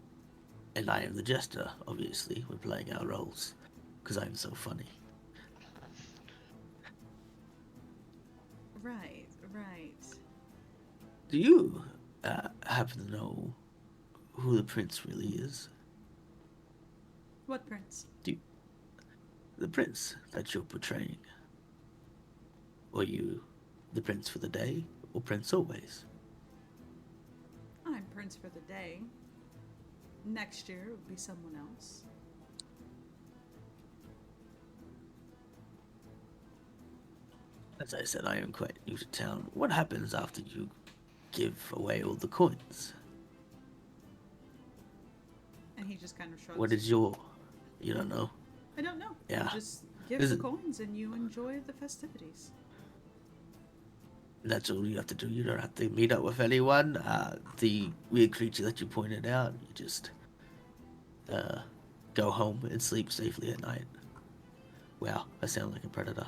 And I am the jester, obviously. We're playing our roles. Because I'm so funny. Right, right. Do you happen to know who the prince really is? What prince? The prince that you're portraying? Or you the prince for the day, or prince always? I'm prince for the day. Next year it would be someone else. As I said, I am quite new to town. What happens after you give away all the coins? And he just kind of shrugs. What is your... You don't know? I don't know. Yeah. You just give Is the it- coins and you enjoy the festivities. That's all you have to do. You don't have to meet up with anyone. The weird creature that you pointed out, you just go home and sleep safely at night. Wow, I sound like a predator.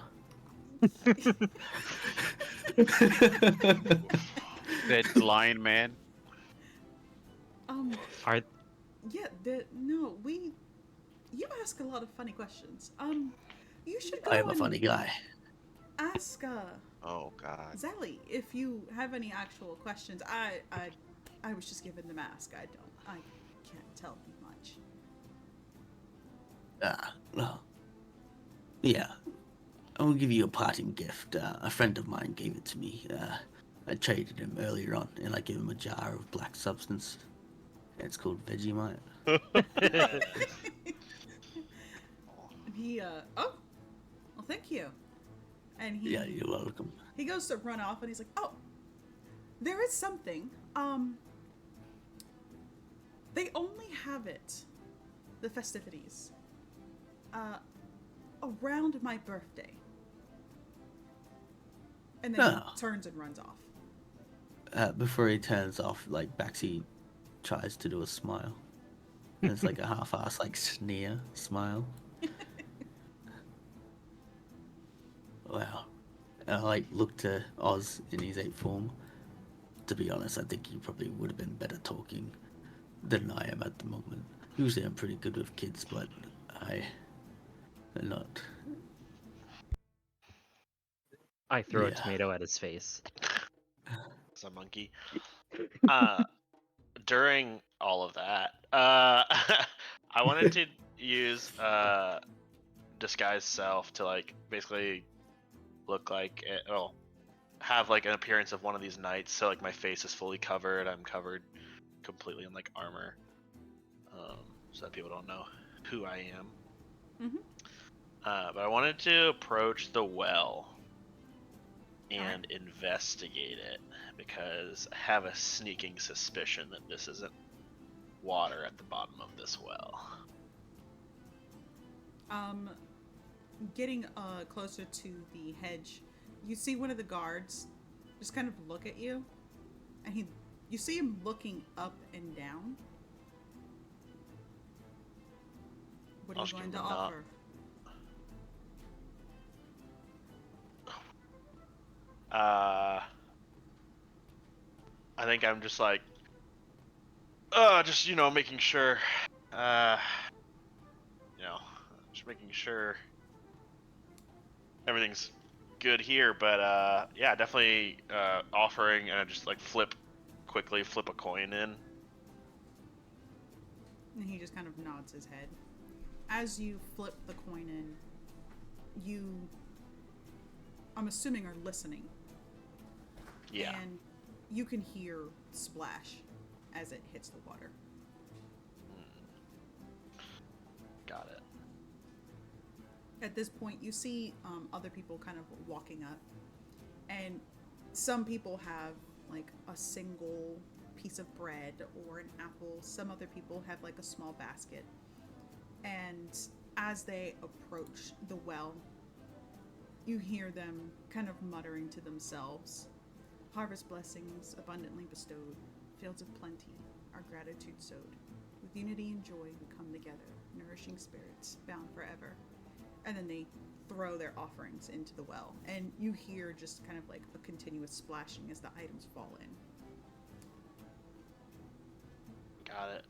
That lion man. Are Yeah, you ask a lot of funny questions. You should go I am a and funny guy. ask Oh God. Zally if you have any actual questions. I was just given the mask. I can't tell you much. Well, yeah. I will give you a parting gift. A friend of mine gave it to me. I traded him earlier on, and I gave him a jar of black substance. It's called Vegemite. And he, oh, well, thank you. And Yeah, he you're welcome. he goes to run off, and he's like, oh, there is something. They only have it, the festivities, around my birthday. And then Oh. he turns and runs off. Before he turns off, like Baxi tries to do a smile. And it's like a half-ass, like sneer smile. Wow. And I like look to Oz in his ape form. To be honest, I think you probably would have been better talking than I am at the moment. Usually I'm pretty good with kids, but I am not. I throw a Yeah. tomato at his face. It's a monkey. During all of that, I wanted to use disguise self to like basically look like have like an appearance of one of these knights. So like my face is fully covered. I'm covered completely in like armor, so that people don't know who I am. Mm-hmm. But I wanted to approach the well and investigate it because I have a sneaking suspicion that this isn't water at the bottom of this well. Getting closer to the hedge, you see one of the guards just kind of look at you, and you see him looking up and down. What are you going to offer? I think I'm just like, just making sure, just making sure everything's good here. But yeah, definitely offering, and I just like quickly flip a coin in. And he just kind of nods his head. As you flip the coin in, I'm assuming, are listening. Yeah. And you can hear splash as it hits the water. Got it. At this point, you see other people kind of walking up, and some people have like a single piece of bread or an apple. Some other people have like a small basket. And as they approach the well, you hear them kind of muttering to themselves. Harvest blessings abundantly bestowed, fields of plenty, our gratitude sowed. With unity and joy we come together, nourishing spirits, bound forever. And then they throw their offerings into the well. And you hear just kind of like a continuous splashing as the items fall in. Got it.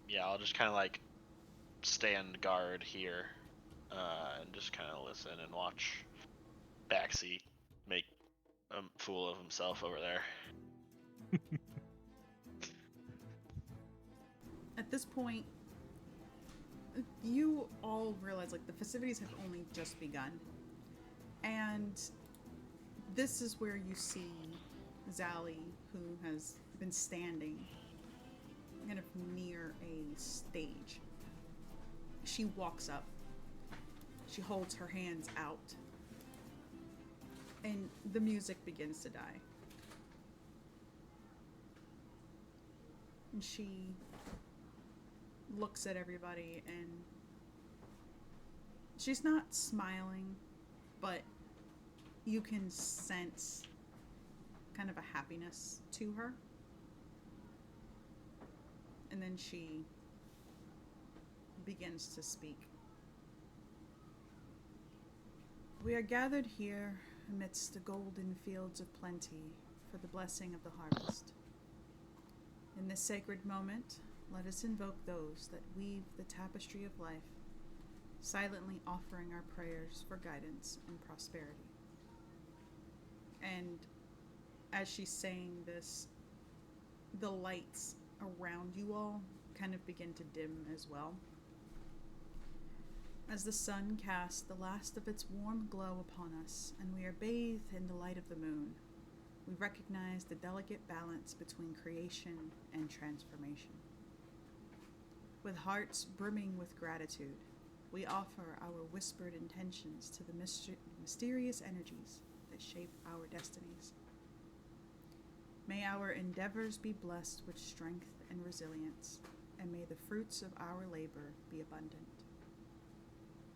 Yeah, I'll just kind of like stand guard here, and just kind of listen and watch Baxi make a fool of himself over there. At this point, you all realize like the festivities have only just begun. And this is where you see Zally, who has been standing kind of near a stage. She walks up. She holds her hands out. And the music begins to die. And she looks at everybody, and she's not smiling, but you can sense kind of a happiness to her. And then she begins to speak. We are gathered here amidst the golden fields of plenty for the blessing of the harvest. In this sacred moment, let us invoke those that weave the tapestry of life, silently offering our prayers for guidance and prosperity. And as she's saying this, the lights around you all kind of begin to dim as well. As the sun casts the last of its warm glow upon us, and we are bathed in the light of the moon, we recognize the delicate balance between creation and transformation. With hearts brimming with gratitude, we offer our whispered intentions to the mysterious energies that shape our destinies. May our endeavors be blessed with strength and resilience, and may the fruits of our labor be abundant.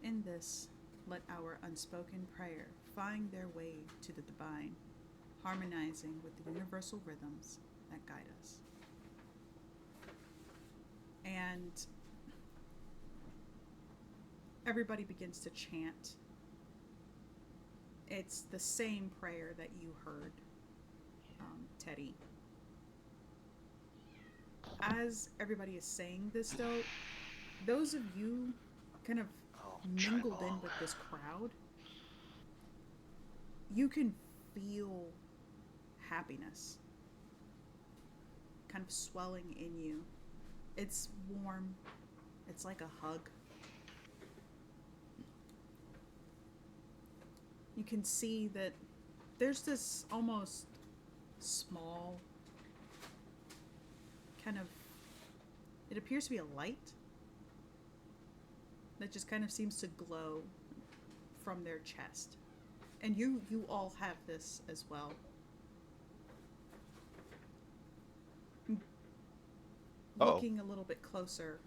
In this, let our unspoken prayer find their way to the divine, harmonizing with the universal rhythms that guide us. And everybody begins to chant. It's the same prayer that you heard, Teddy. As everybody is saying this, though, those of you kind of mingled in with this crowd, you can feel happiness kind of swelling in you. It's warm. It's like a hug. You can see that there's this almost small kind of, it appears to be a light that just kind of seems to glow from their chest. And you all have this as well. Looking a little bit closer,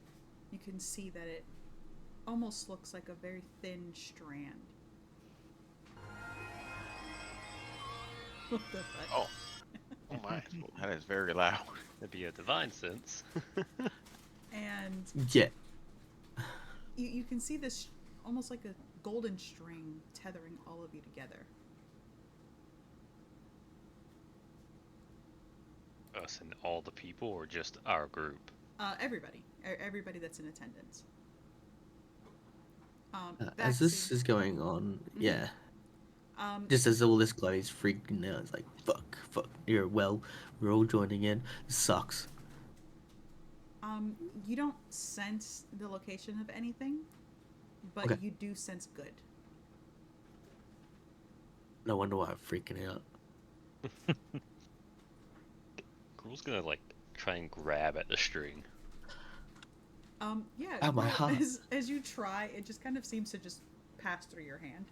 you can see that it almost looks like a very thin strand. What the fuck? Oh. Oh my. That is very loud. That'd be a divine sense. And Yeah. you can see this almost like a golden string tethering all of you together. Us and all the people, or just our group? Everybody that's in attendance. As this is going on, Mhm. yeah. Just Just as all this guy is freaking out, it's like, fuck. We're all joining in. This sucks. you don't sense the location of anything, but Okay. you do sense good. No wonder why I'm freaking out. Gruel's gonna like try and grab at the string. Yeah. Ow, my heart. As you try, it just kind of seems to just pass through your hand.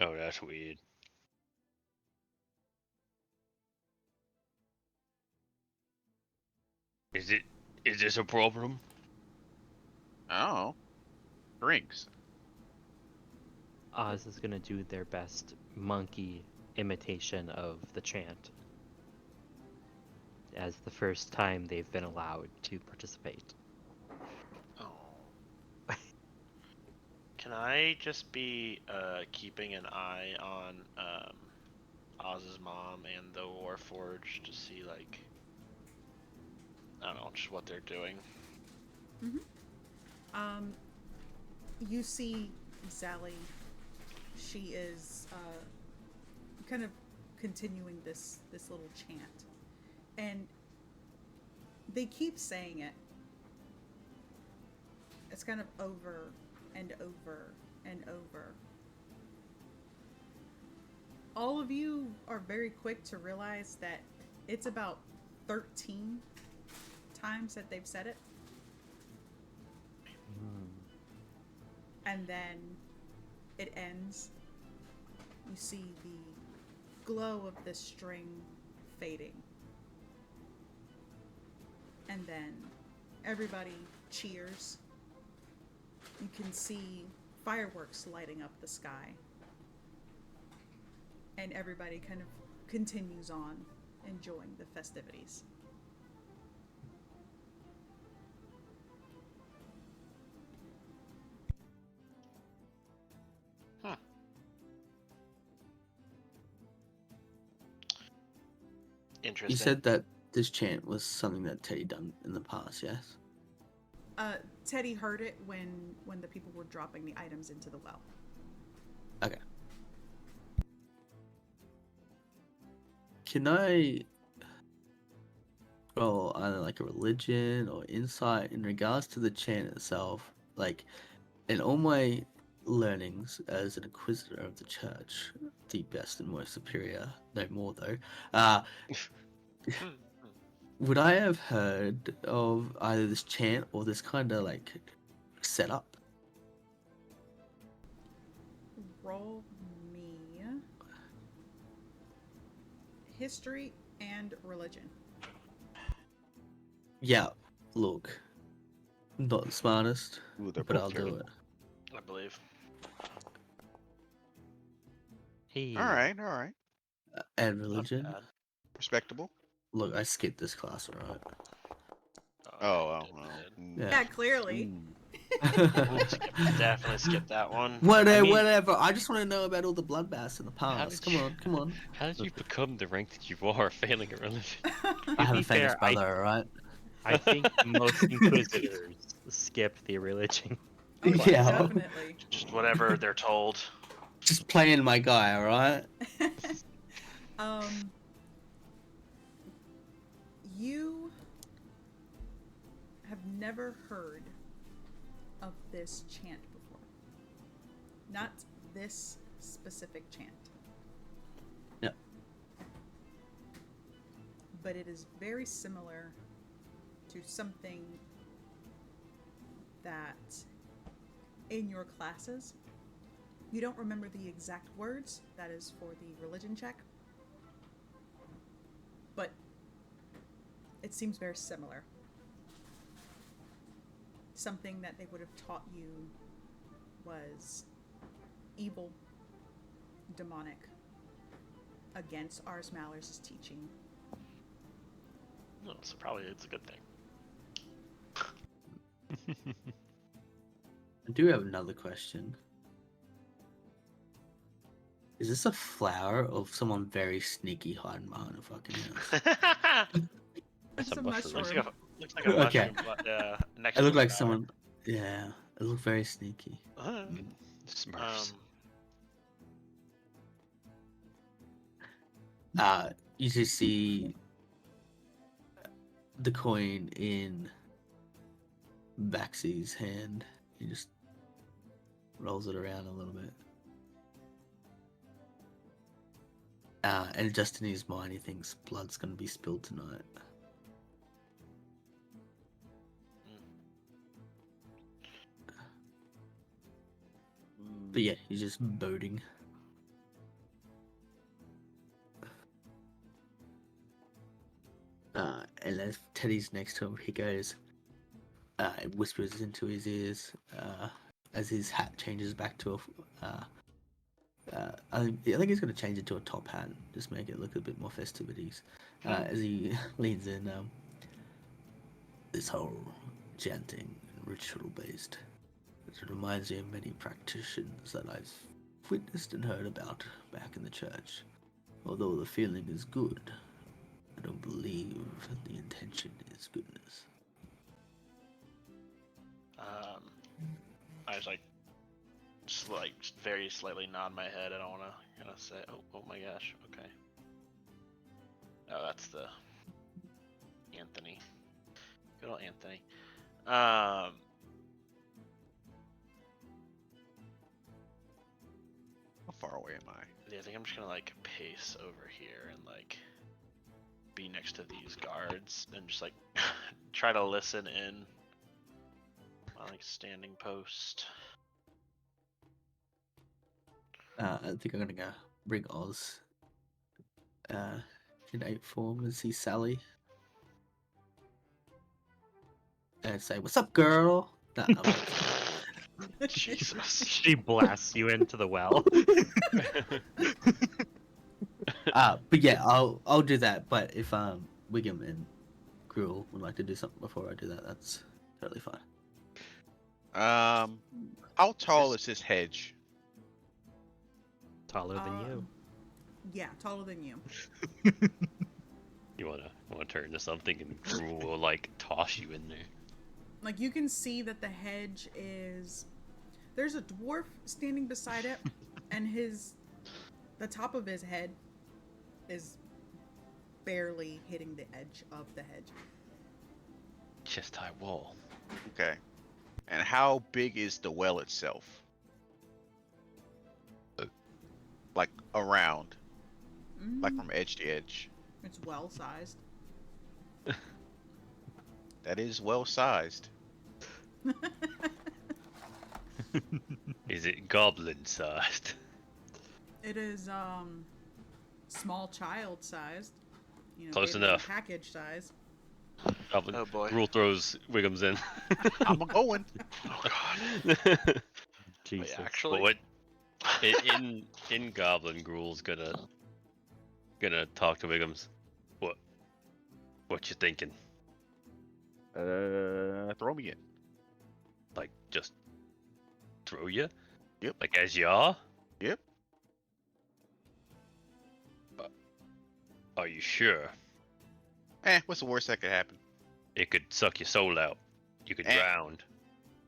Oh, that's weird. Is this a problem? Oh. Drinks. Oz is gonna do their best monkey imitation of the chant, as the first time they've been allowed to participate. Oh. Can I just be keeping an eye on Oz's mom and the Warforged to see, like, I don't know, just what they're doing? You see Sally. She is kind of continuing this little chant, and they keep saying it. It's kind of over and over and over. All of you are very quick to realize that it's about 13 times that they've said it. And then it ends. You see the glow of the string fading. And then everybody cheers. You can see fireworks lighting up the sky. And everybody kind of continues on enjoying the festivities. Interesting. You said that this chant was something that Teddy done in the past, yes? Teddy heard it when the people were dropping the items into the well. Okay. Can I roll either like a religion or insight in regards to the chant itself? like, in all my learnings as an inquisitor of the church, the best and most superior, no more though, would I have heard of either this chant or this kind of like setup? Roll me history and religion. Yeah, look, not the smartest, Ooh, they're but both I'll do terrible. it. I believe. Hey. All right. And Not religion. bad. Respectable. Look, I skipped this class, alright? Oh, you well. did. Yeah. Yeah, clearly. Definitely skip that one. Whatever, I mean- whatever. I just want to know about all the bloodbaths in the How past. did Come you- on, come on. How did you become the rank that you are, failing a religion? I have be a famous fair, brother, alright? I think most inquisitors skip the religion. Oh, Yeah. definitely. Just whatever they're told. Just playing my guy, alright? You have never heard of this chant before. Not this specific chant. Yep. But it is very similar to something that in your classes, you don't remember the exact words. That is for the religion check. But it seems very similar. Something that they would have taught you was evil, demonic, against Ars Malus' teaching. No, so probably it's a good thing. I do have another question. Is this a flower of someone very sneaky hiding behind a fucking house? It's a mushroom. mushroom. Looks like a Okay. mushroom, but next It to looked a like flower. someone. Yeah, it looked very sneaky. Smurfs. You just see the coin in Baxy's hand. He just rolls it around a little bit. And just in his mind, he thinks blood's gonna be spilled tonight. But yeah, he's just boating. And as Teddy's next to him, he goes, it whispers into his ears as his hat changes back to a. I think he's going to change it to a top hat, just make it look a bit more festivities. As he leans in, this whole chanting and ritual based, it reminds me of many practitioners that I've witnessed and heard about back in the church. Although the feeling is good, I don't believe the intention is goodness. I just very slightly nod my head. I don't want to kind of say, oh my gosh, okay. Oh, that's the Anthony. Good old Anthony. How far away am I? Yeah, I think I'm just gonna pace over here and be next to these guards and just try to listen in. Standing post. I think I'm gonna bring Oz in 8 form and see Sally. And say, "What's up, girl?" No, Jesus. She blasts you into the well. but yeah, I'll do that. But if Wiggum and Gruel would like to do something before I do that, that's totally fine. How tall is this hedge? Taller than you. Yeah, taller than you. You wanna turn into something and Gruel will toss you in there. You can see that the hedge is. There's a dwarf standing beside it, and the top of his head is barely hitting the edge of the hedge. Chest high wall. Okay. And how big is the well itself? Like around, like from edge to edge. It's well sized. That is well sized. Is it goblin sized? It is small child sized. Close baby enough. package size. Goblin. Oh boy. Gruul throws Wiggums in. I'm going. Oh god. Jesus. But Actually, what? In Goblin, Gruul's gonna talk to Wiggums. What you thinking? Throw me in. Like just throw you? Yep. Like as you are? Yep. Are you sure? What's the worst that could happen? It could suck your soul out. You could Eh. drown.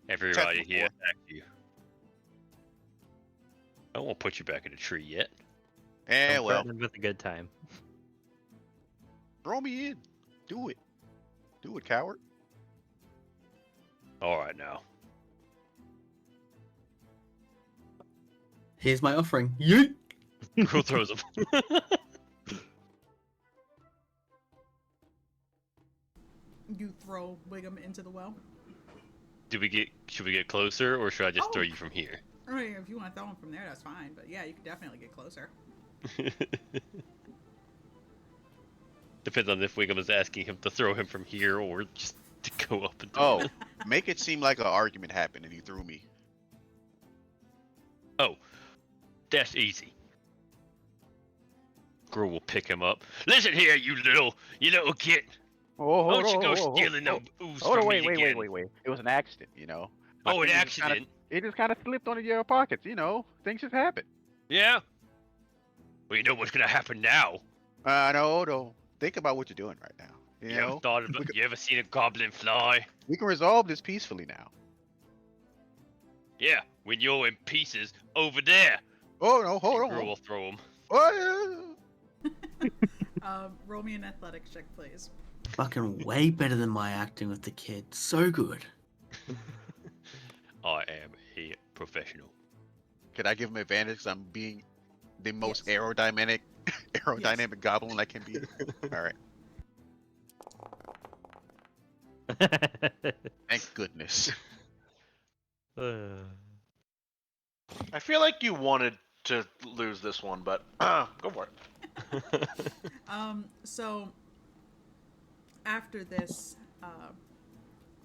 Everybody Check here before. attack you. I won't put you back in the tree yet. Don't Well, threaten him with a good time. throw me in. Do it. Do it, coward. All right now. Here's my offering. Yeet! Gruul throws him. You throw Wiggum into the well. Should we get closer, or should I just throw Oh. you from here? I mean, if you want to throw him from there, that's fine. But yeah, you can definitely get closer. Depends on if Wiggum is asking him to throw him from here or just to go up and throw Oh, him. make it seem like an argument happened and he threw me. Oh, that's easy. Gruul will pick him up. Listen here, you little kid. Oh, Don't you go stealing no ooze from me again. wait. It was an accident, you know. Oh, an It just kinda- accident. It just kind of slipped onto your pockets, you know. Things just happen. Yeah. Well, you know what's gonna happen now. No. Think about what you're doing right now. You ever know, thought about? You ever seen a goblin fly? we can resolve this peacefully now. Yeah, when you're in pieces over there. Oh no, hold Gruul on. will throw him. Oh, Roll me an athletics check, please. Fucking way better than my acting with the kid. So good. I am a professional. Can I give him advantage? 'Cause I'm being the most Yes. aerodynamic goblin I can be. All right. Thank goodness. I feel like you wanted to lose this one, but go for it. So after this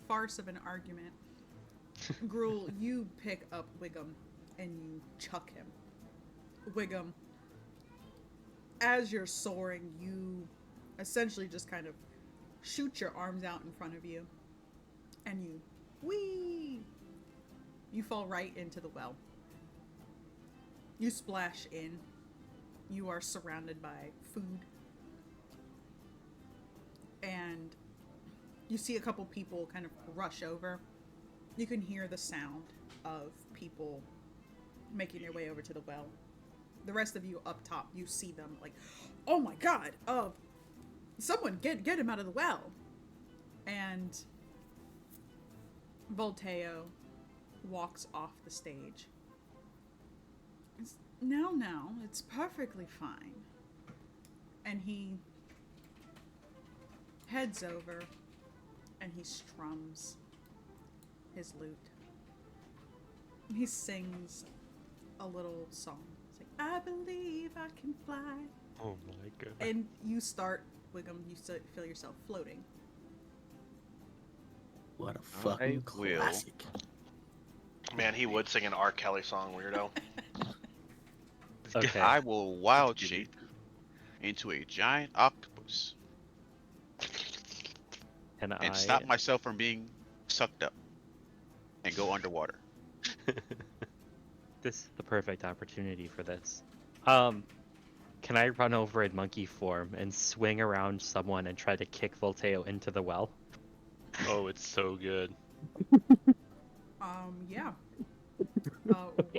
farce of an argument, Gruul, you pick up Wiggum and you chuck him. Wiggum, as you're soaring, you essentially just kind of shoot your arms out in front of you, and you fall right into the well. You splash in. You are surrounded by food. And you see a couple people kind of rush over. You can hear the sound of people making their way over to the well. The rest of you up top, you see them like, oh my god, someone get him out of the well. And Volteo walks off the stage. No, it's perfectly fine. And he heads over and he strums his lute. He sings a little song. It's like, I believe I can fly. Oh my god. And you start, Wiggum, you feel yourself floating. What a fucking will. classic. Man, he would sing an R. Kelly song, weirdo. Okay. I will wild shape into a giant octopus And and stop myself from being sucked up and go underwater. This is the perfect opportunity for this. Can I run over in monkey form and swing around someone and try to kick Volteo into the well? Oh, it's so good. Yeah.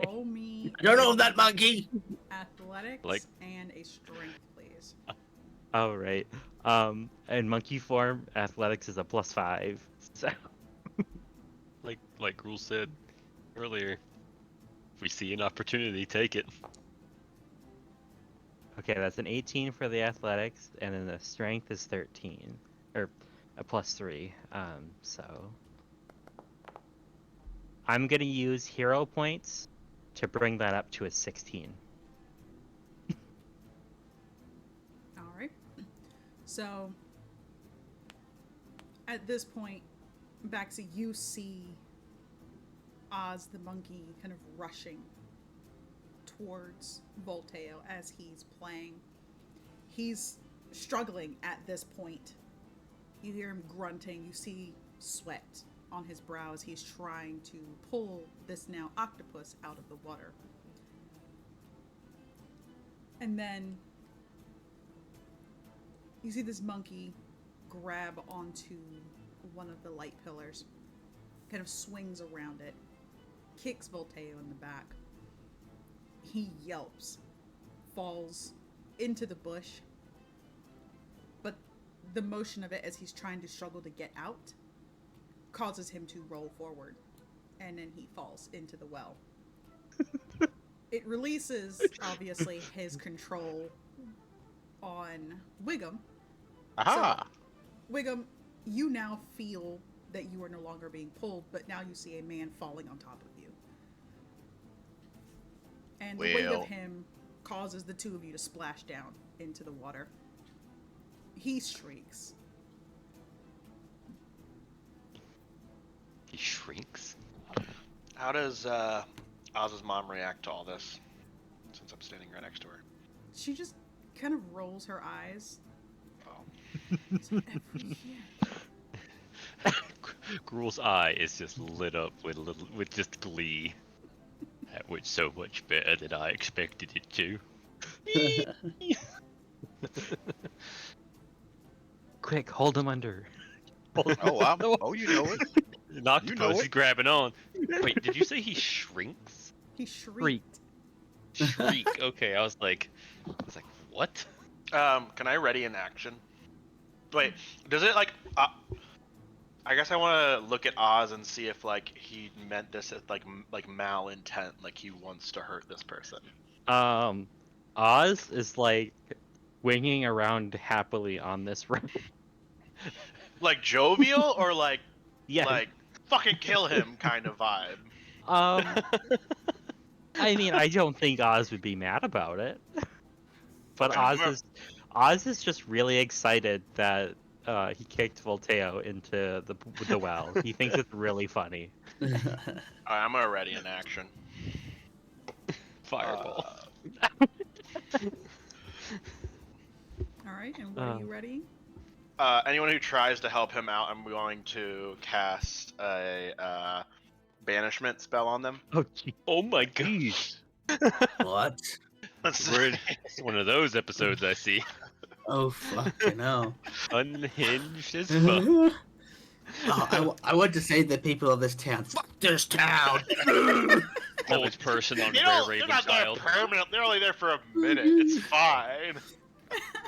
Roll me I don't know that monkey! athletics Like- and a strength, please. All right. In monkey form, athletics is a +5. So like Rule said earlier, if we see an opportunity, take it. Okay, that's an 18 for the athletics, and then the strength is 13, or a +3. So I'm gonna use hero points to bring that up to a 16. All right. So at this point, Baxi, you see Oz the monkey kind of rushing towards Volteo as he's playing. He's struggling at this point. You hear him grunting. You see sweat on his brow as he's trying to pull this now octopus out of the water. And then you see this monkey grab onto one of the light pillars, kind of swings around it, kicks Volteo in the back. He yelps, falls into the bush, but the motion of it as he's trying to struggle to get out causes him to roll forward, and then he falls into the well. It releases, obviously, his control on Wiggum. Aha! So, Wiggum, you now feel that you are no longer being pulled, but now you see a man falling on top of you. And the weight of him causes the two of you to splash down into the water. He shrieks. He shrinks. How does Oz's mom react to all this? Since I'm standing right next to her. She just kind of rolls her eyes. Oh. Every year. Gruel's eye is just lit up with just glee, at which so much better than I expected it to. Quick, hold him under. Oh, you know it. An octopus is grabbing on. Wait, did you say he shrinks? He shrieked. Shriek. Okay, I was like, what? Can I ready an action? Wait, does it like? I guess I want to look at Oz and see if like he meant this as like malintent, like he wants to hurt this person. Oz is like winging around happily on this rope. Like jovial or like Yeah. like fucking kill him kind of vibe. I mean, I don't think Oz would be mad about it. But Okay. Oz is just really excited that he kicked Volteo into the well. He thinks it's really funny. Alright, I'm gonna ready an action. Fireball. All right, and what are you ready? Anyone who tries to help him out, I'm going to cast a banishment spell on them. Oh my gosh. What? We're in one of those episodes I see. Oh, fucking hell. Unhinged as fuck. I want to say the people of this town. Fuck this town! Old person on They're Rare Raven not there Child. permanent. They're only there for a minute. It's fine.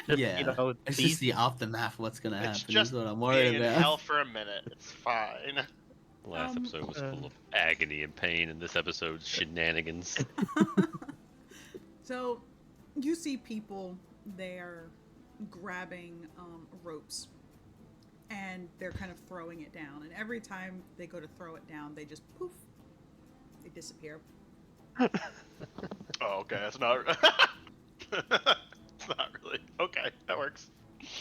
Yeah, You know, it's these- just the aftermath of what's gonna It's happen just is what I'm being worried in about. hell for a minute. It's fine. Last episode was full of agony and pain, and this episode's shenanigans. So, you see people there grabbing ropes, and they're kind of throwing it down. And every time they go to throw it down, they just poof, they disappear. Oh, okay. That's not. It's not really. Okay, that works.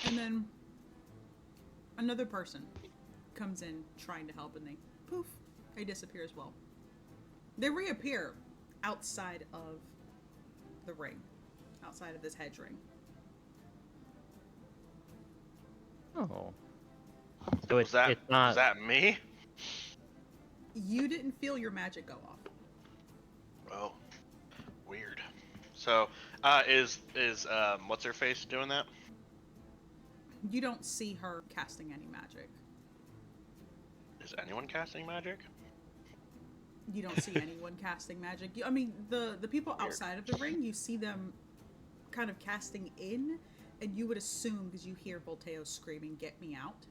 And then another person comes in trying to help, and they poof, they disappear as well. They reappear outside of the ring, outside of this hedge ring. Oh. So Was that it's not. was that me? You didn't feel your magic go off. Oh, weird. So, is what's her face doing that? You don't see her casting any magic. Is anyone casting magic? You don't see anyone casting magic. I mean, the people outside of the ring, you see them kind of casting in, and you would assume, because you hear Volteo screaming, "Get me out!"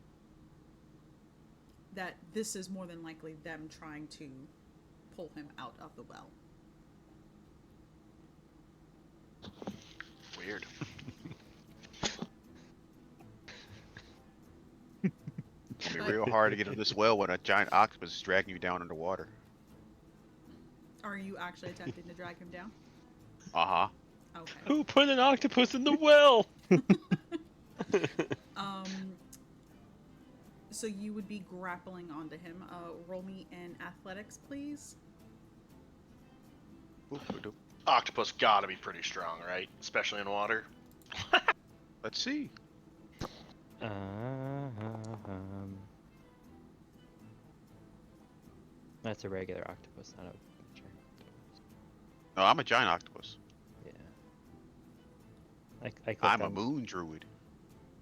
that this is more than likely them trying to pull him out of the well. Weird. It'll be But- real hard to get in this well when a giant octopus is dragging you down underwater. Are you actually attempting to drag him down? Uh-huh. Okay. Who put an octopus in the well? So you would be grappling onto him. Roll me in athletics, please. Oop, oop, oop. Octopus gotta be pretty strong, right? Especially in water. Let's see. That's a regular octopus, not a giant octopus. No, I'm a giant octopus. Yeah. I clicked I'm a on, moon druid.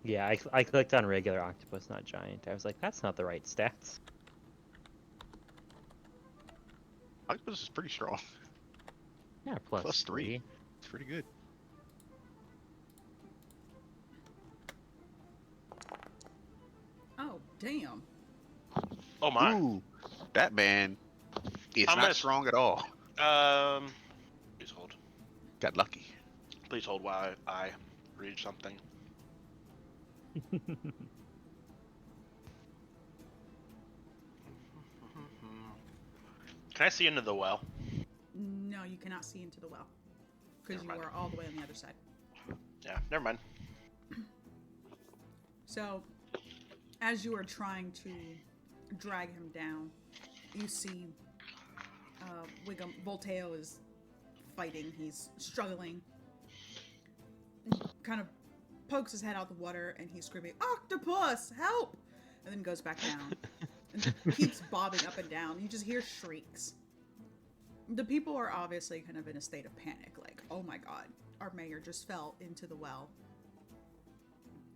Yeah, I clicked on regular octopus, not giant. I was like, that's not the right stats. Octopus is pretty strong. Yeah, plus Plus 3. 3. It's pretty good. Oh, damn. Oh my. Ooh, that man is I'm not gonna- strong at all. Please hold. Got lucky. Please hold while I read something. Can I see into the well? No, you cannot see into the well. Because you Never mind. are all the way on the other side. Yeah, never mind. So, as you are trying to drag him down, you see Wiggum. Volteo is fighting. He's struggling. Kind of pokes his head out the water and he's screaming, "Octopus, help!" And then goes back down. And keeps bobbing up and down. You just hear shrieks. The people are obviously kind of in a state of panic. Like, oh my god, our mayor just fell into the well.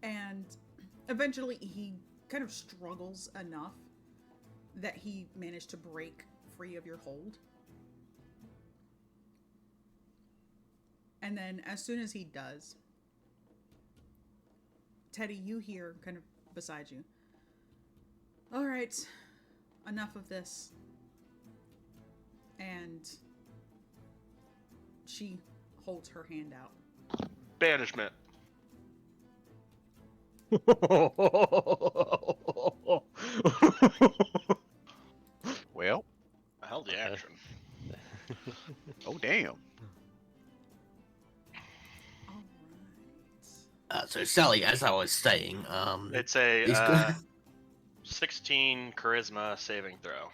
And eventually he kind of struggles enough that he managed to break free of your hold. And then as soon as he does, Teddy, you hear kind of beside you, "All right, enough of this." And she holds her hand out. Banishment. Well, I held the action. oh damn. All right. So Sally, as I was saying, It's a he's go- 16 charisma saving throw.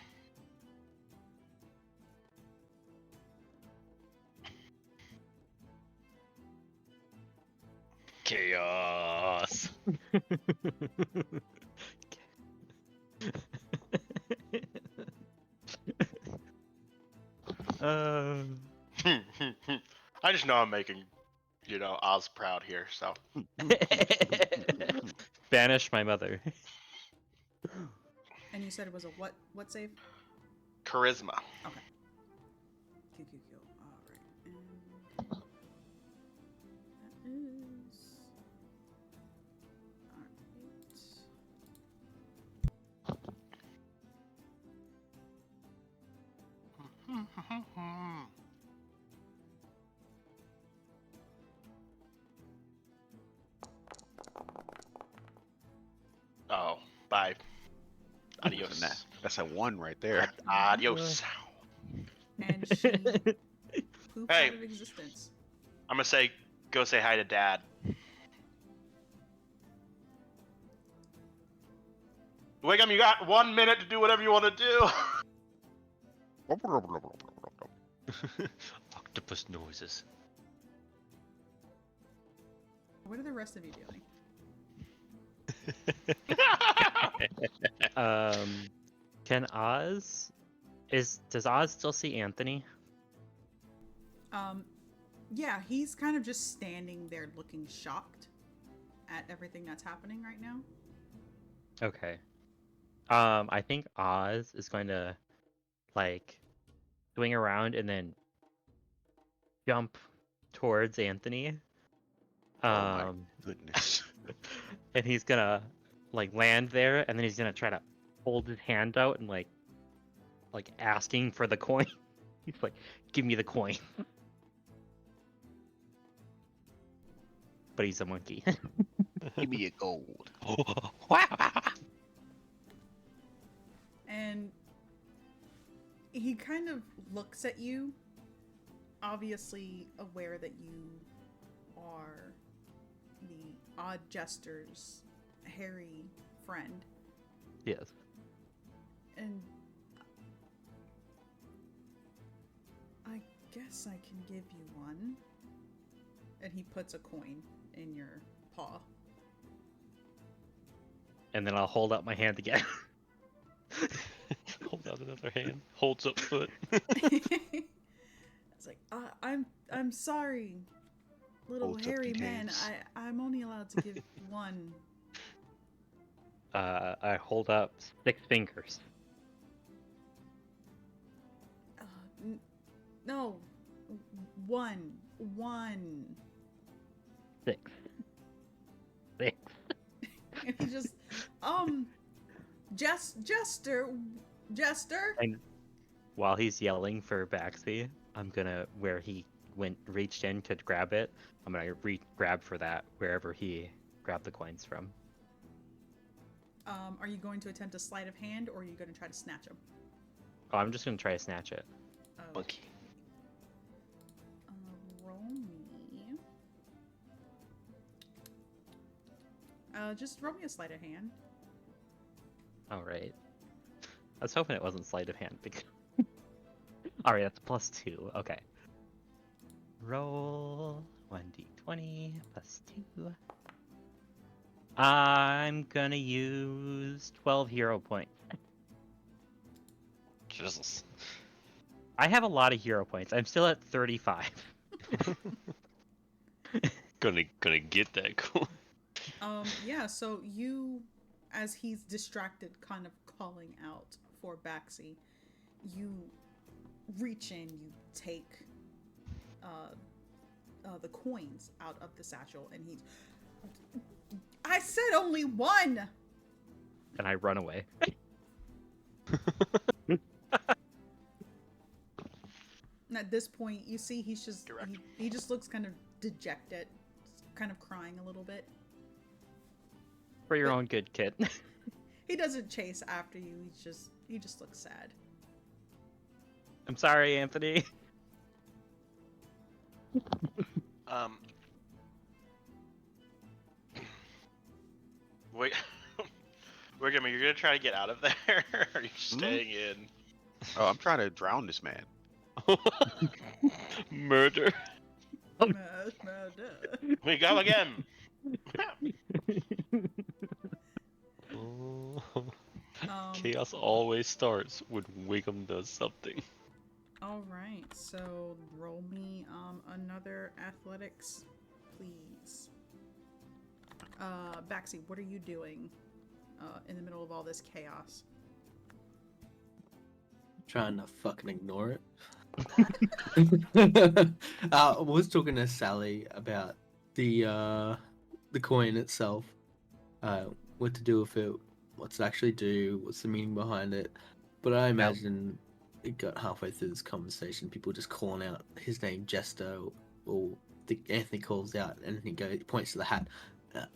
Chaos. I just know I'm making, Oz proud here, so. Banish my mother. And you said it was a what save? Charisma. Q. All right. And that is all Oh, bye. Adios. That's a 1 right there. Adios. right. And she poops Hey. out of existence. I'm gonna say, go say hi to Dad. Wiggum, you got 1 minute to do whatever you want to do. Octopus noises. What are the rest of you doing? Can Oz does Oz still see Anthony? Yeah, he's kind of just standing there looking shocked at everything that's happening right now. Okay. I think Oz is going to swing around and then jump towards Anthony. Oh my goodness. And he's gonna land there, and then he's gonna try to holds his hand out and like asking for the coin. He's like, "Give me the coin." But he's a monkey. Give me a gold. And he kind of looks at you, obviously aware that you are the odd jester's hairy friend. Yes. And I guess I can give you one. And he puts a coin in your paw. And then I'll hold up my hand again. Hold out another hand. Holds up foot. It's like, I'm sorry, little Holds up hairy the man. hands. I'm only allowed to give one. I hold up 6 fingers. No, one. 6. 6. And he just, Jester. And while he's yelling for Baxi, I'm gonna, where he reached in to grab it, I'm gonna grab for that wherever he grabbed the coins from. Are you going to attempt a sleight of hand, or are you going to try to snatch him? Oh, I'm just gonna try to snatch it. Monkey. Roll me. Just roll me a sleight of hand. Alright. I was hoping it wasn't sleight of hand because... Alright, that's +2. Okay. Roll 1d20 +2. I'm gonna use 12 hero points. Jesus. I have a lot of hero points. I'm still at 35. Gonna get that coin. Yeah, so you, as he's distracted, kind of calling out for Baxi, you reach in, you take the coins out of the satchel, and he's, I said only one! And I run away. And at this point, you see he's just, he just looks kind of dejected, kind of crying a little bit. For your own good, kid. He doesn't chase after you, he just looks sad. I'm sorry, Anthony. Wait, Wiggum, you're gonna try to get out of there? Or are you staying in? Oh, I'm trying to drown this man. Murder. We go again. Chaos always starts when Wiggum does something. All right, so roll me another athletics, please. Baxi, what are you doing in the middle of all this chaos? Trying to fucking ignore it. I was talking to Sally about the coin itself, what to do with it, what's it actually do, what's the meaning behind it. But I imagine it got halfway through this conversation, people just calling out his name, Jester, or Anthony calls out, and he points to the hat.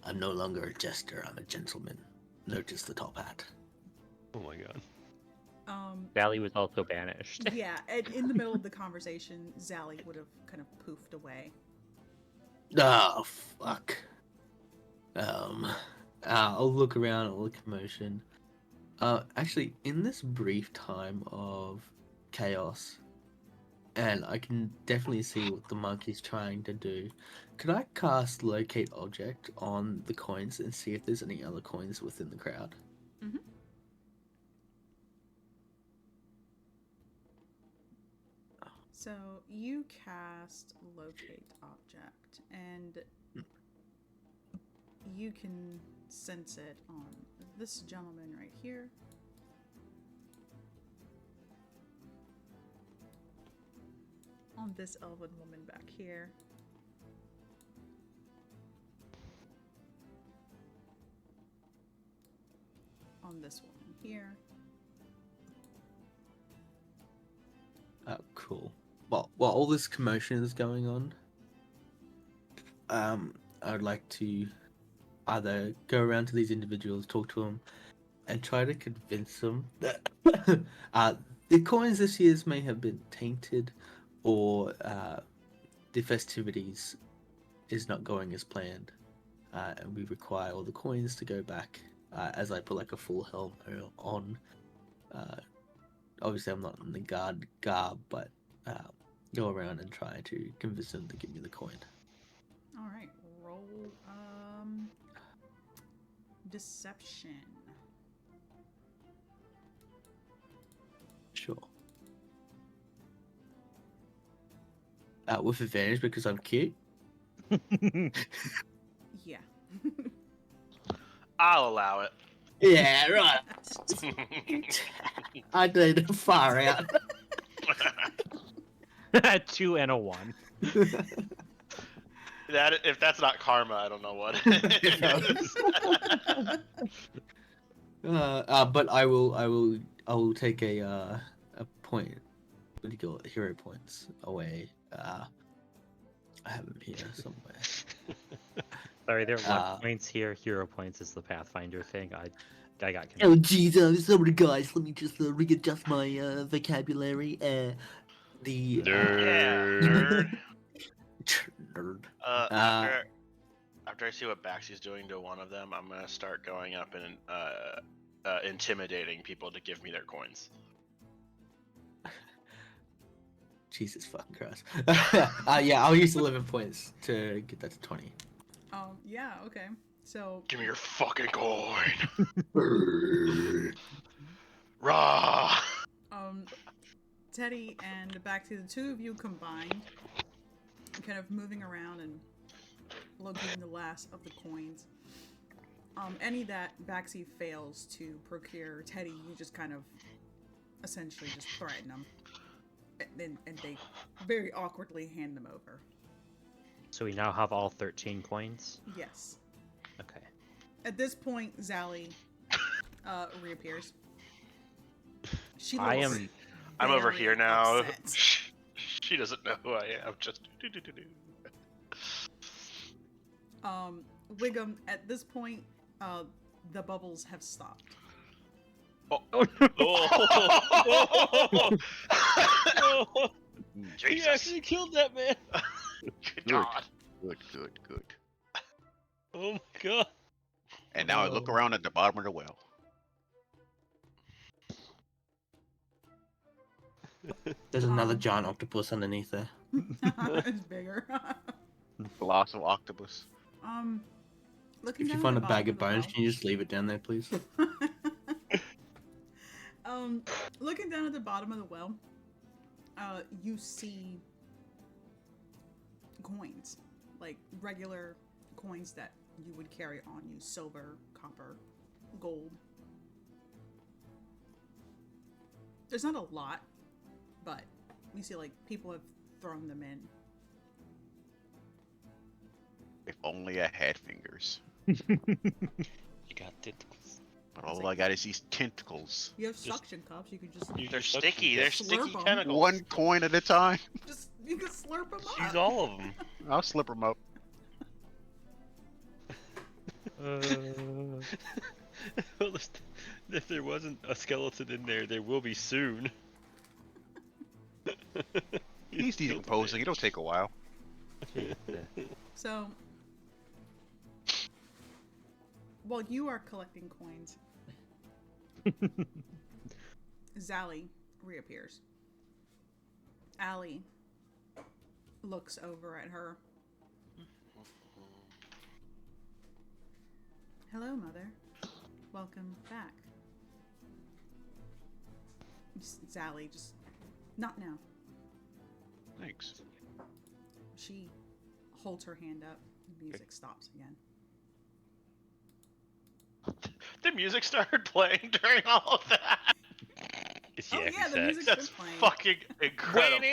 I'm no longer a jester, I'm a gentleman. Notice the top hat. Oh my god. Sally was also banished. Yeah, and in the middle of the conversation, Zally would have kind of poofed away. Oh, fuck. I'll look around at all the commotion. Actually, in this brief time of chaos, and I can definitely see what the monkey's trying to do, could I cast Locate Object on the coins and see if there's any other coins within the crowd? Mm-hmm. So you cast Locate Object, and you can sense it on this gentleman right here. On this elven woman back here. On this woman. here. Cool. Well, while all this commotion is going on, I would like to either go around to these individuals, talk to them, and try to convince them that the coins this year's may have been tainted, or the festivities is not going as planned, and we require all the coins to go back. As I put like a full helm on. Obviously, I'm not in the guard garb, but go around and try to convince them to give me the coin. All right, roll deception. Sure. With advantage because I'm cute. Yeah. I'll allow it. Yeah, right. I did far out. 2 and a 1. That if that's not karma, I don't know what. But I will take a point. What do you call it? Hero points away. I have them here somewhere. Sorry, there are luck points here. Hero points is the Pathfinder thing. I got confused. Oh jeez, sorry guys. Let me just readjust my vocabulary. The Nerd. Nerd. After I see what Baxi's doing to one of them, I'm gonna start going up and intimidating people to give me their coins. Jesus fucking Christ. Yeah, I'll use 11 points to get that to 20. Yeah, okay. So Give me your fucking coin. Rah. Teddy and Baxi, the two of you combined, kind of moving around and locating the last of the coins. Any that Baxi fails to procure, Teddy, you just kind of essentially just threaten them. And they very awkwardly hand them over. So we now have all 13 coins? Yes. Okay. At this point, Zally reappears. She I looks am... I'm over very here now. upset. She doesn't know who I am. Just Wiggum, at this point, the bubbles have stopped. Oh. He Jesus. actually killed that man. Good God. Good. Oh my god. And now I look around at the bottom of the well. There's another giant octopus underneath there. It's bigger. Colossal octopus. Looking If you down find at a the bag bottom of bones, the can you just leave it down there, please? well. Looking down at the bottom of the well, you see coins, like regular coins that you would carry on you: silver, copper, gold. There's not a lot, but you see, like, people have thrown them in. If only I had fingers. You got tentacles. But all I got is these tentacles. You have suction cups. You can just They're sticky. They're Slurp sticky 'em. tentacles. One coin at a time. you can slurp them up. Use all of them. I'll slip them up. Well, if there wasn't a skeleton in there, there will be soon. He's decomposing. It'll take a while. So, while you are collecting coins, Zally reappears. Allie looks over at her. Hello, Mother. Welcome back. Zally, just not now. Thanks. She holds her hand up. The music stops again. The music started playing during all of that. It's Oh Yappy yeah, the Sax. music's That's been playing. fucking incredible.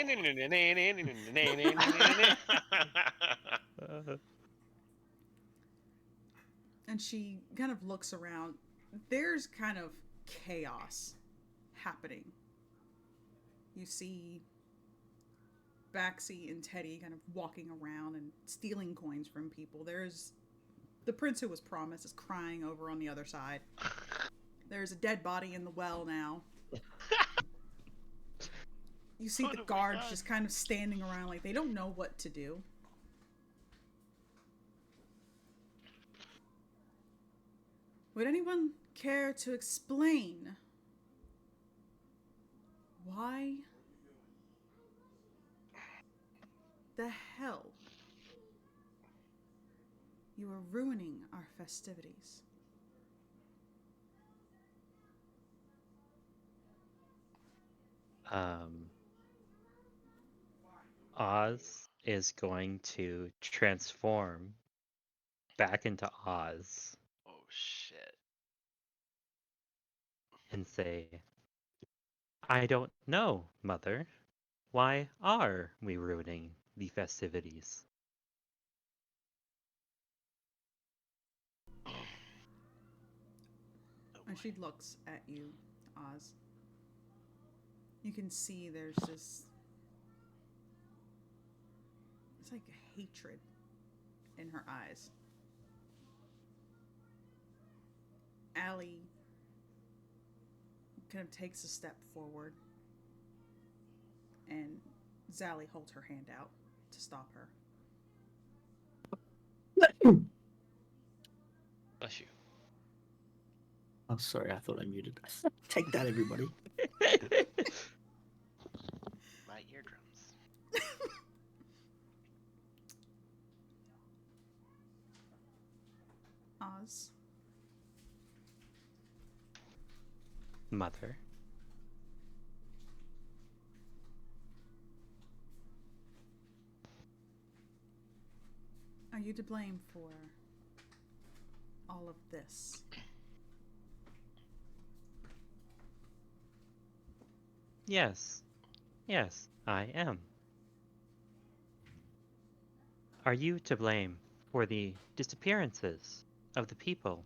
And she kind of looks around. There's kind of chaos happening. You see Baxi and Teddy kind of walking around and stealing coins from people. There's the prince who was promised is crying over on the other side. There's a dead body in the well now. You see the guards just kind of standing around like they don't know what to do. Would anyone care to explain why the hell you are ruining our festivities? Oz is going to transform back into Oz Oh shit. and say, I don't know, Mother. Why are we ruining the festivities? And she looks at you, Oz. You can see there's this. It's like hatred in her eyes. Allie kind of takes a step forward, and Zally holds her hand out to stop her. Bless you. Oh, sorry, I thought I muted. Take that, everybody. My eardrums. Oz, Mother, are you to blame for all of this? yes, I am. Are you to blame for the disappearances of the people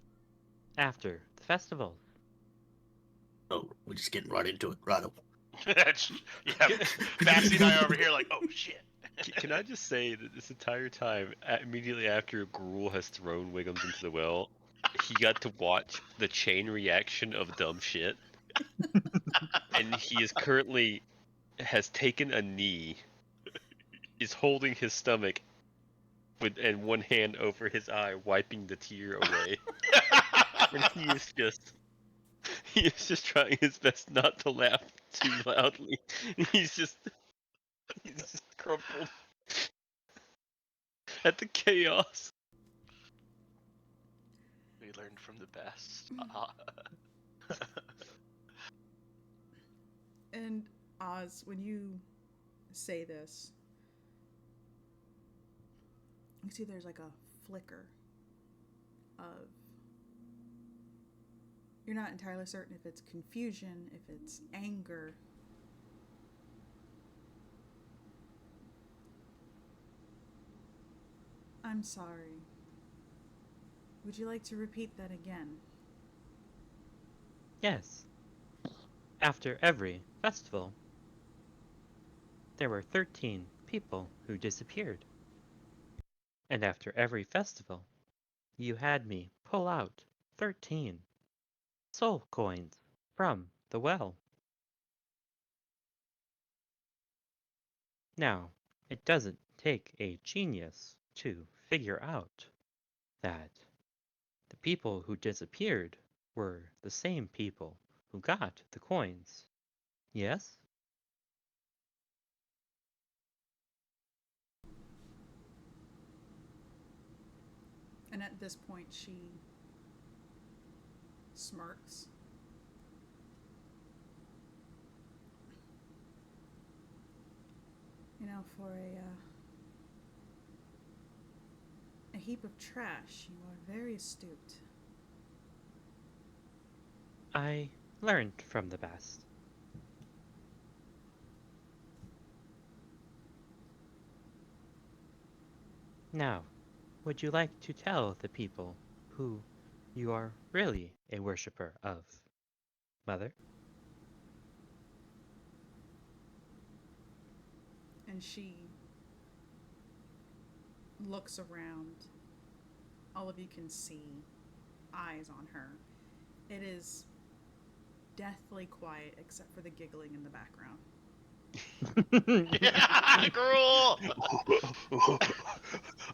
after the festival? Oh, we're just getting right into it. Right up. Yeah, Baxi and I are over here like, oh shit. Can I just say that this entire time, immediately after Gruel has thrown Wiggums into the well, he got to watch the chain reaction of dumb shit, and he is currently has taken a knee, is holding his stomach, and one hand over his eye, wiping the tear away, and he is just trying his best not to laugh too loudly. He's just crumpled at the chaos. We learned from the best. And Oz, when you say this, you see there's like a flicker of. You're not entirely certain if it's confusion, if it's anger. I'm sorry. Would you like to repeat that again? Yes. After every festival, there were 13 people who disappeared. And after every festival, you had me pull out 13 soul coins from the well. Now, it doesn't take a genius to figure out that the people who disappeared were the same people who got the coins. Yes? And at this point, she smirks. You know, for a heap of trash, you are very astute. I learned from the best. Now, would you like to tell the people who you are really a worshipper of? Mother? And she looks around. All of you can see eyes on her. It is deathly quiet except for the giggling in the background. Yeah, cruel.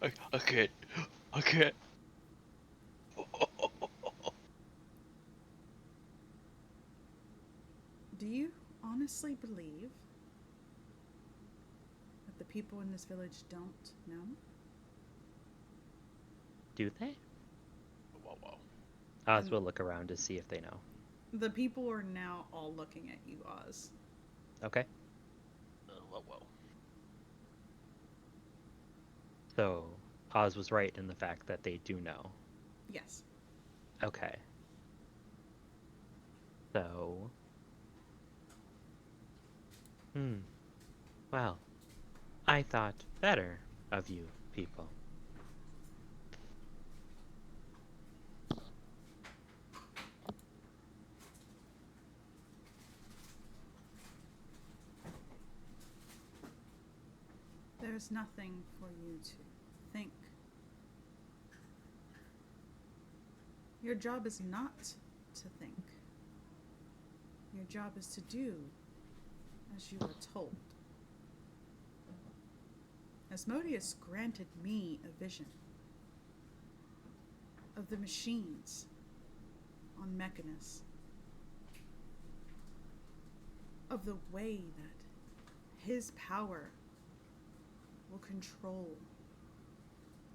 I can't. I can't. Do you honestly believe that the people in this village don't know? Do they? Whoa, whoa. Oz And will look around to see if they know. the people are now all looking at you, Oz. Okay. Whoa, whoa. So Oz was right in the fact that they do know. Yes. Okay. So. Well, I thought better of you people. There's nothing for you to think. Your job is not to think. Your job is to do as you are told. Asmodeus granted me a vision of the machines on Mechanus, of the way that his power will control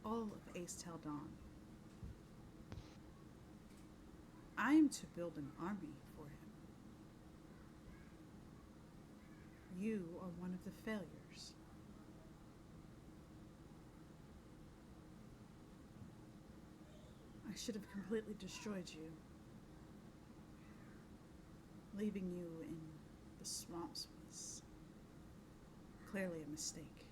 all of Aes'Taldon. I am to build an army for him. You are one of the failures. I should have completely destroyed you, leaving you in the swamps was clearly a mistake.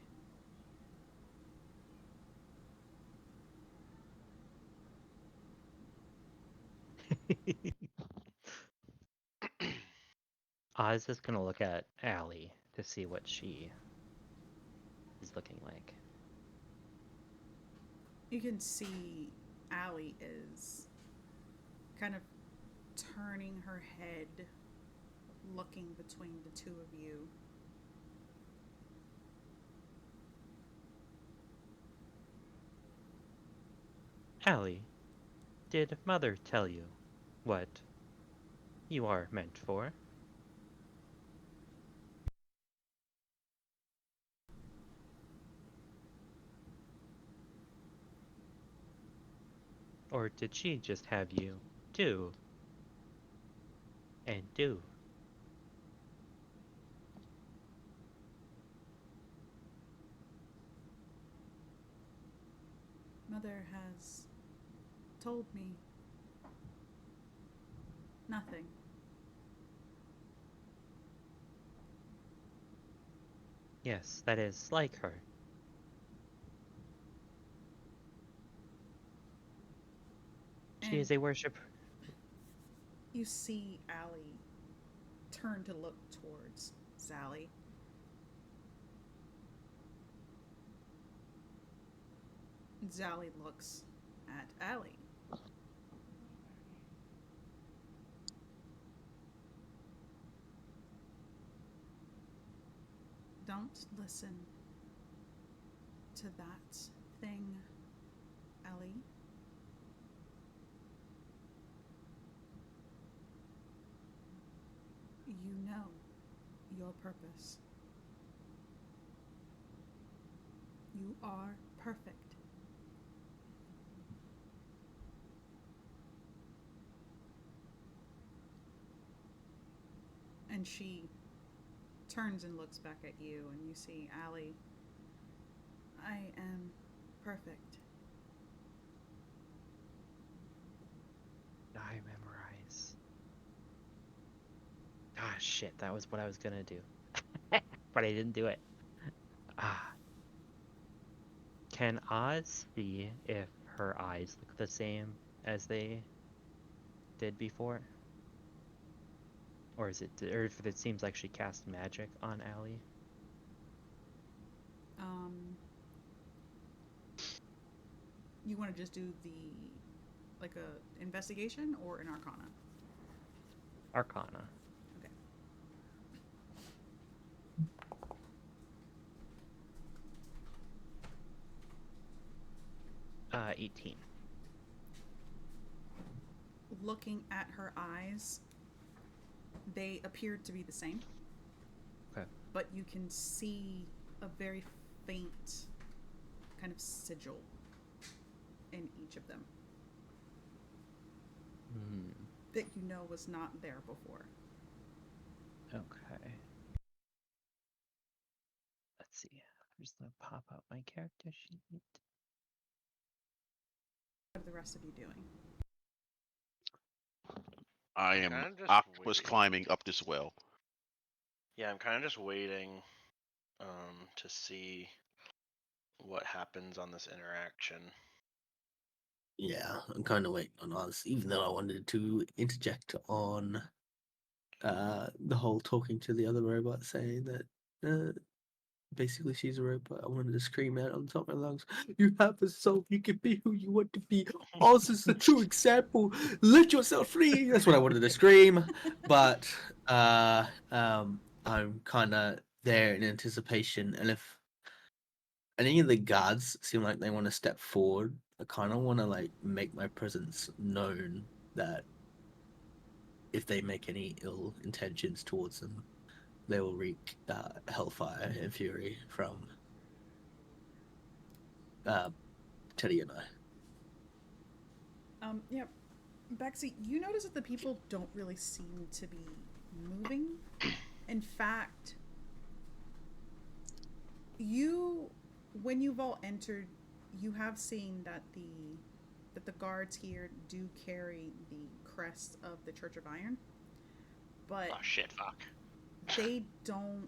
Oz is gonna look at Allie to see what she is looking like. You can see Allie is kind of turning her head, looking between the two of you. Allie, did Mother tell you what you are meant for? Or did she just have you do and do? Mother has told me nothing. Yes, that is like her. She And is a worship. you see Allie turn to look towards Sally. Sally looks at Allie. Don't listen to that thing, Ellie. You know your purpose. You are perfect. And she turns and looks back at you, and you see Allie. I am perfect. I memorize. Ah, shit, that was what I was gonna do. But I didn't do it. Ah. Can Oz see if her eyes look the same as they did before? or if it seems like she cast magic on Allie. You want to just do like a investigation or an arcana? Arcana. Okay. 18. Looking at her eyes, they appear to be the same. Okay. But you can see a very faint kind of sigil in each of them Hmm. that you know was not there before. Okay. Let's see. Where's the pop up my character sheet? What are the rest of you doing? I I'm am kinda just octopus waiting. climbing up this well. Yeah, I'm kind of just waiting to see what happens on this interaction. Yeah, I'm kind of waiting on us, even though I wanted to interject on the whole talking to the other robot, saying that basically she's a robot. I wanted to scream out on top of my lungs, "You have a soul. You can be who you want to be. Oz is the true example. Let yourself free." That's what I wanted to scream, but I'm kind of there in anticipation, and if any of the guards seem like they want to step forward, I kind of want to like make my presence known that if they make any ill intentions towards them, they will wreak hellfire and fury from uh, Teddy and I. Yeah, Bexy, you notice that the people don't really seem to be moving. In fact, you, when you've all entered, you have seen that the guards here do carry the crest of the Church of Iron, but Oh shit! Fuck. they don't.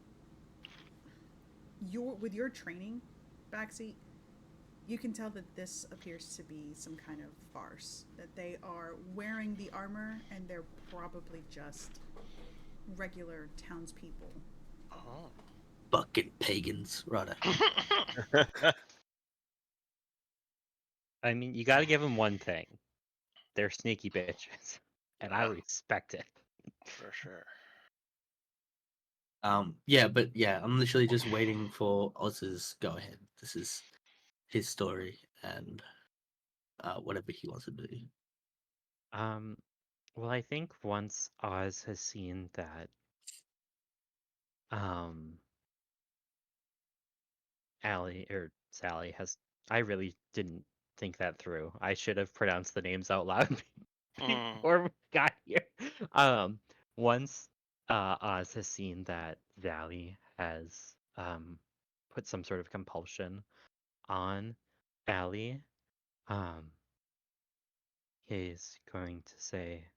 With your training, Backseat, you can tell that this appears to be some kind of farce. That they are wearing the armor and they're probably just regular townspeople. Oh. Fucking pagans, rather. I mean, you gotta give them one thing. They're sneaky bitches. And I Yeah. respect it. For sure. Yeah, but yeah, I'm literally just waiting for Oz's go ahead. This is his story and whatever he wants to do. Um, well, I think once Oz has seen that, um, Allie or Sally has. I really didn't think that through. I should have pronounced the names out loud Mm. before we got here. Um, once Oz has seen that Sally has put some sort of compulsion on Allie, um, he's going to say,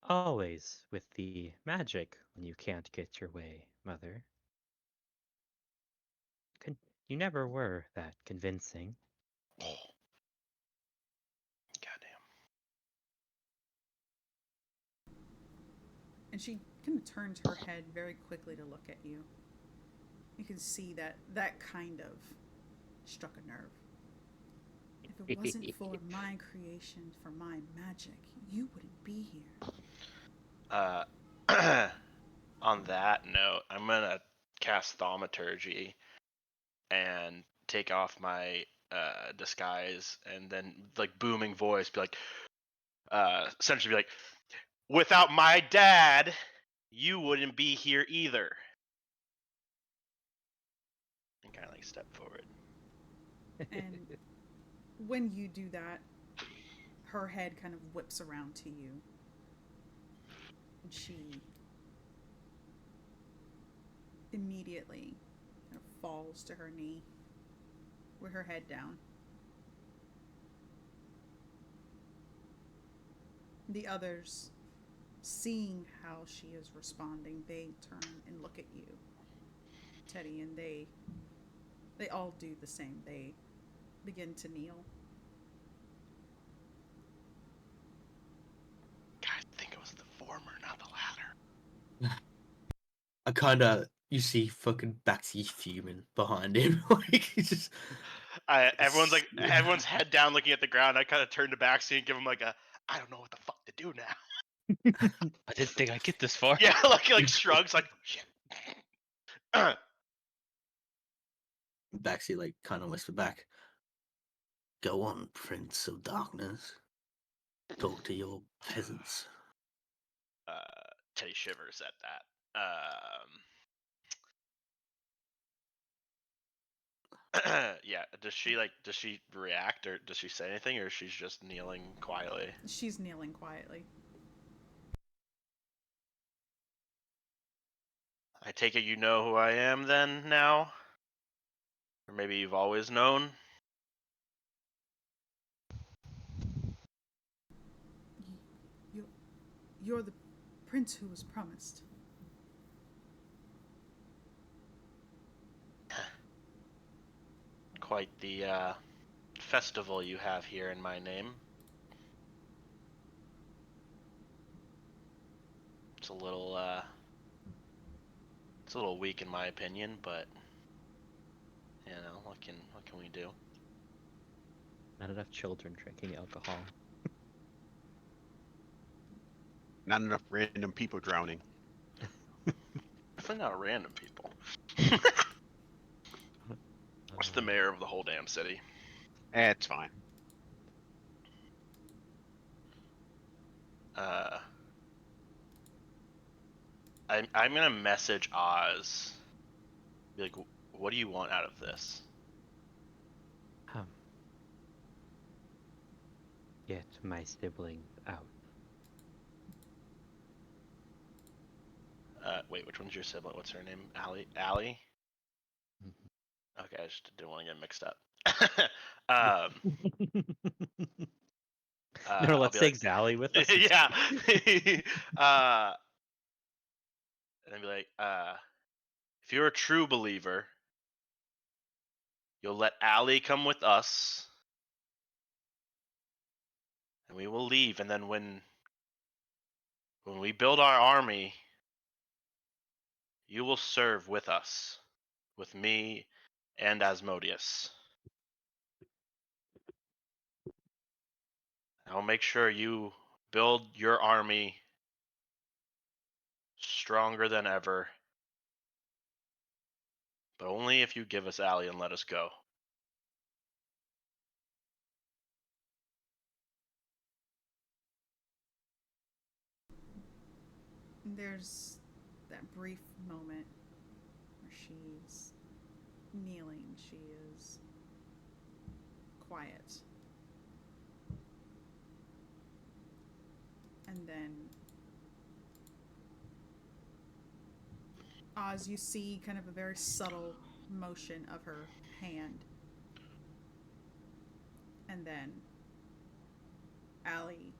"Always with the magic when you can't get your way, Mother. You never were that convincing." Oh. Goddamn. And she kind of turns her head very quickly to look at you. You can see that that kind of struck a nerve. If it wasn't for my creation, for my magic, you wouldn't be here. Uh, on that note, I'm gonna cast thaumaturgy and take off my disguise, and then like booming voice, be like, essentially be like, "Without my dad, you wouldn't be here either." And kind of like step forward. And when you do that, her head kind of whips around to you. And she immediately kind of falls to her knee with her head down. The others, seeing how she is responding, they turn and look at you, Teddy, and they all do the same. They begin to kneel. you see fucking Baxi fuming behind him. Like, he's just. Everyone's head down looking at the ground. I kind of turn to Baxi and give him like a, I don't know what the fuck to do now. I didn't think I'd get this far. Yeah, like shrugs, like shit. Baxi, like, kind of whisper back. Go on, Prince of Darkness. Talk to your peasants. Teddy shivers at that. Yeah. Does she react or does she say anything or she's just kneeling quietly? She's kneeling quietly. I take it you know who I am then now? Or maybe you've always known? You're the prince who was promised. Quite the festival you have here in my name. It's a little weak in my opinion, but you know, what can we do? Not enough children drinking alcohol. Not enough random people drowning. Definitely not random people. What's the mayor of the whole damn city? It's fine. I'm gonna message Oz. Be like, what do you want out of this? Get my siblings out. Wait, which one's your sibling? What's her name? Allie? Allie? Okay, I just didn't want to get mixed up. No, I'll let's be take like, Zally with us. yeah. And then be like, if you're a true believer, you'll let Allie come with us, and we will leave. And then when we build our army, you will serve with us, with me and Asmodeus. I'll make sure you build your army stronger than ever, but only if you give us Allie and let us go. There's that brief moment where she's kneeling. She is quiet. And then Oz, you see kind of a very subtle motion of her hand. And then Allie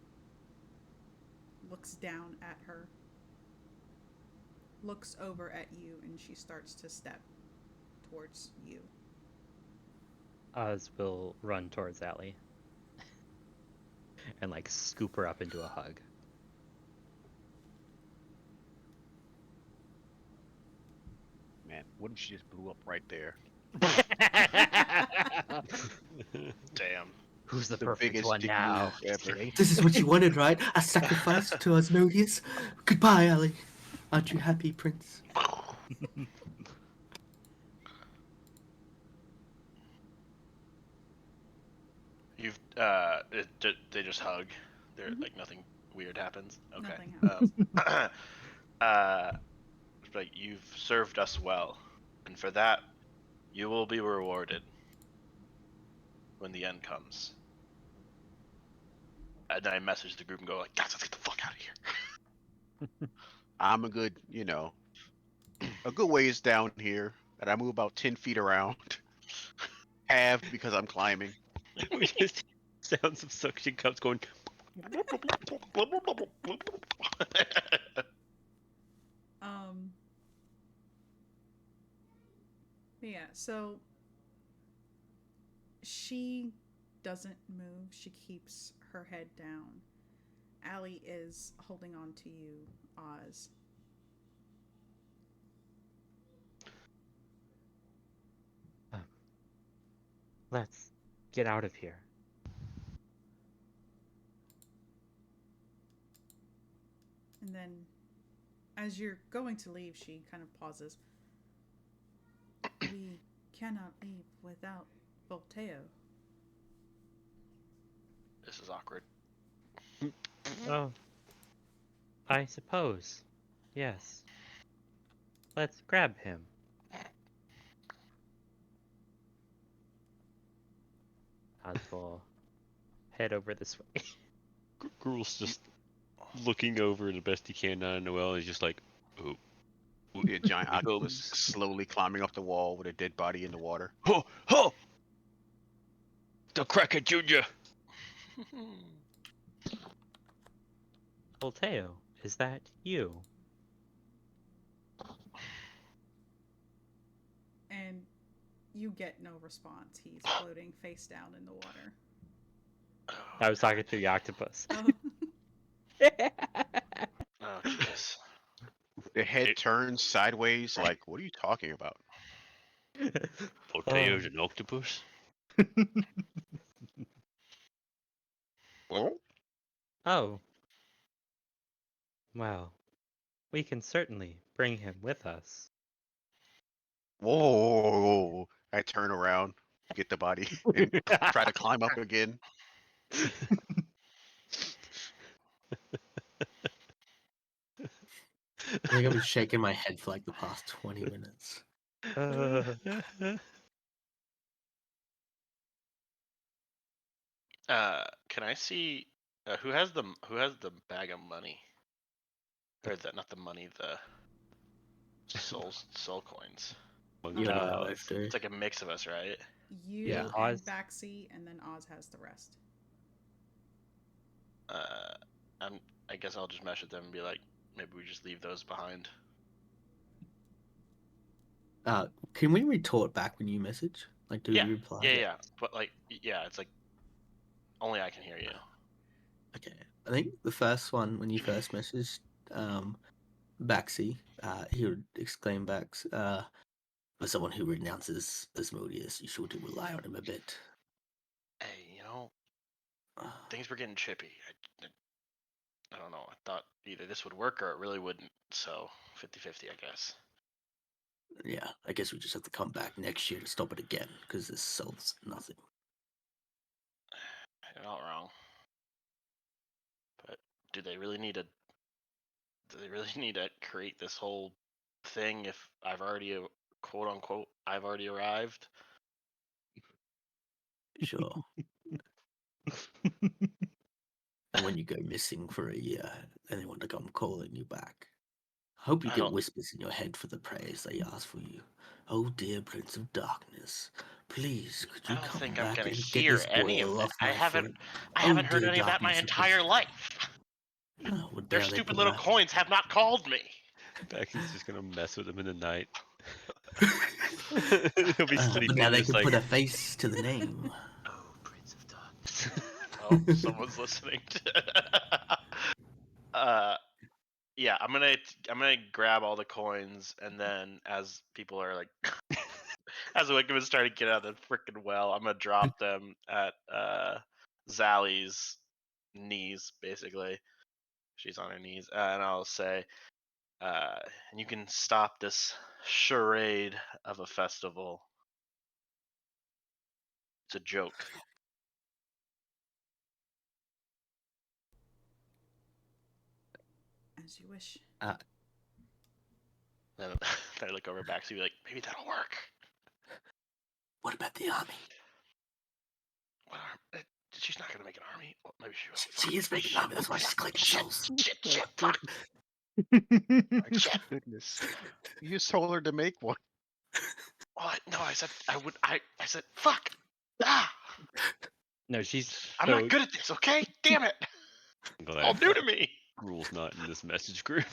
looks down at her, looks over at you, and she starts to step towards you. Oz will run towards Allie and like scoop her up into a hug. Man, what if she just blew up right there? Damn. Who's the The perfect biggest one dick now? move Just ever. kidding. This is what you wanted, right? A sacrifice to Asmodeus? Goodbye, Allie. Aren't you happy, Prince? You've they just hug. They're like nothing weird happens. Okay. Nothing happens. Like you've served us well, and for that, you will be rewarded when the end comes. And then I message the group and go like, guys, let's get the fuck out of here. I'm a good, a good ways down here, and I move about 10 feet around. Halved because I'm climbing. We just sounds of suction cups going. Um, yeah, so she doesn't move. She keeps her head down. Allie is holding on to you, Oz. Let's get out of here. And then, as you're going to leave, she kind of pauses. We cannot leave without Volteo. This is awkward. Oh, I suppose. Yes. Let's grab him. Oz will head over this way. Gruel's just looking over the best he can down Noel. He's just like, oh, A giant Here he octopus comes. slowly climbing up the wall with a dead body in the water. ho, ho! The Cracker Junior. Volteo, is that you? And you get no response. He's floating face down in the water. I was talking to the octopus. Oh. Oh, jeez. The head turns sideways, like, what are you talking about? Volteo's an octopus. Oh. Well, we can certainly bring him with us. Whoa! I turn around, get the body, and try to climb up again. I think I've been shaking my head for like the past 20 minutes. Can I see who has the bag of money? Or that not the money, the soul coins. You and I Uh, both do. It's like a mix of us, right? You Yeah, and Oz- Baxi, and then Oz has the rest. I guess I'll just message them and be like, maybe we just leave those behind. Can we retort back when you message? Like, do Yeah, we reply? yeah. But like, yeah, it's like only I can hear you. Okay. I think the first one, when you first messaged, Baxi, he would exclaim back, for someone who renounces Asmodeus, you sure do rely on him a bit. Hey, things were getting chippy. I don't know. I thought either this would work or it really wouldn't. So 50-50, I guess. Yeah, I guess we just have to come back next year to stop it again, because this solves nothing. You're not wrong. But do they really need to create this whole thing if I've already quote unquote I've already arrived? Sure. And when you go missing for a year, anyone to come calling you back. I hope you I get don't- whispers in your head for the prayers they ask for you. Oh dear Prince of Darkness, please could I you don't come think I'm back gonna and get hear this any of boil that. off my foot? I Oh, haven't heard dear any of that my darkness of entire the- life. Oh, well, Their dare they stupid put little a- coins have not called me. Baxy's just gonna mess with him in the night. He'll be but sleeping now they just can like, put a face to the name. Oh, Prince of Darkness. Oh, someone's listening. Yeah, I'm gonna grab all the coins, and then as people are like, as the Wickerman started to get out of the freaking well, I'm gonna drop them at Zally's knees, basically. She's on her knees, and I'll say, and you can stop this charade of a festival. It's a joke. As you wish. Then I look over back, so be like, maybe that'll work. What about the army? What she's not gonna make an army. Well, maybe she will. She is making an army, that's why she's collecting souls. Shit, fuck. My goodness. You just told her to make one. What? No, I said I would. I said fuck. Ah, No, she's I'm so not good at this. Okay, damn it. I'm It's all glad new to me. Gruel's not in this message group.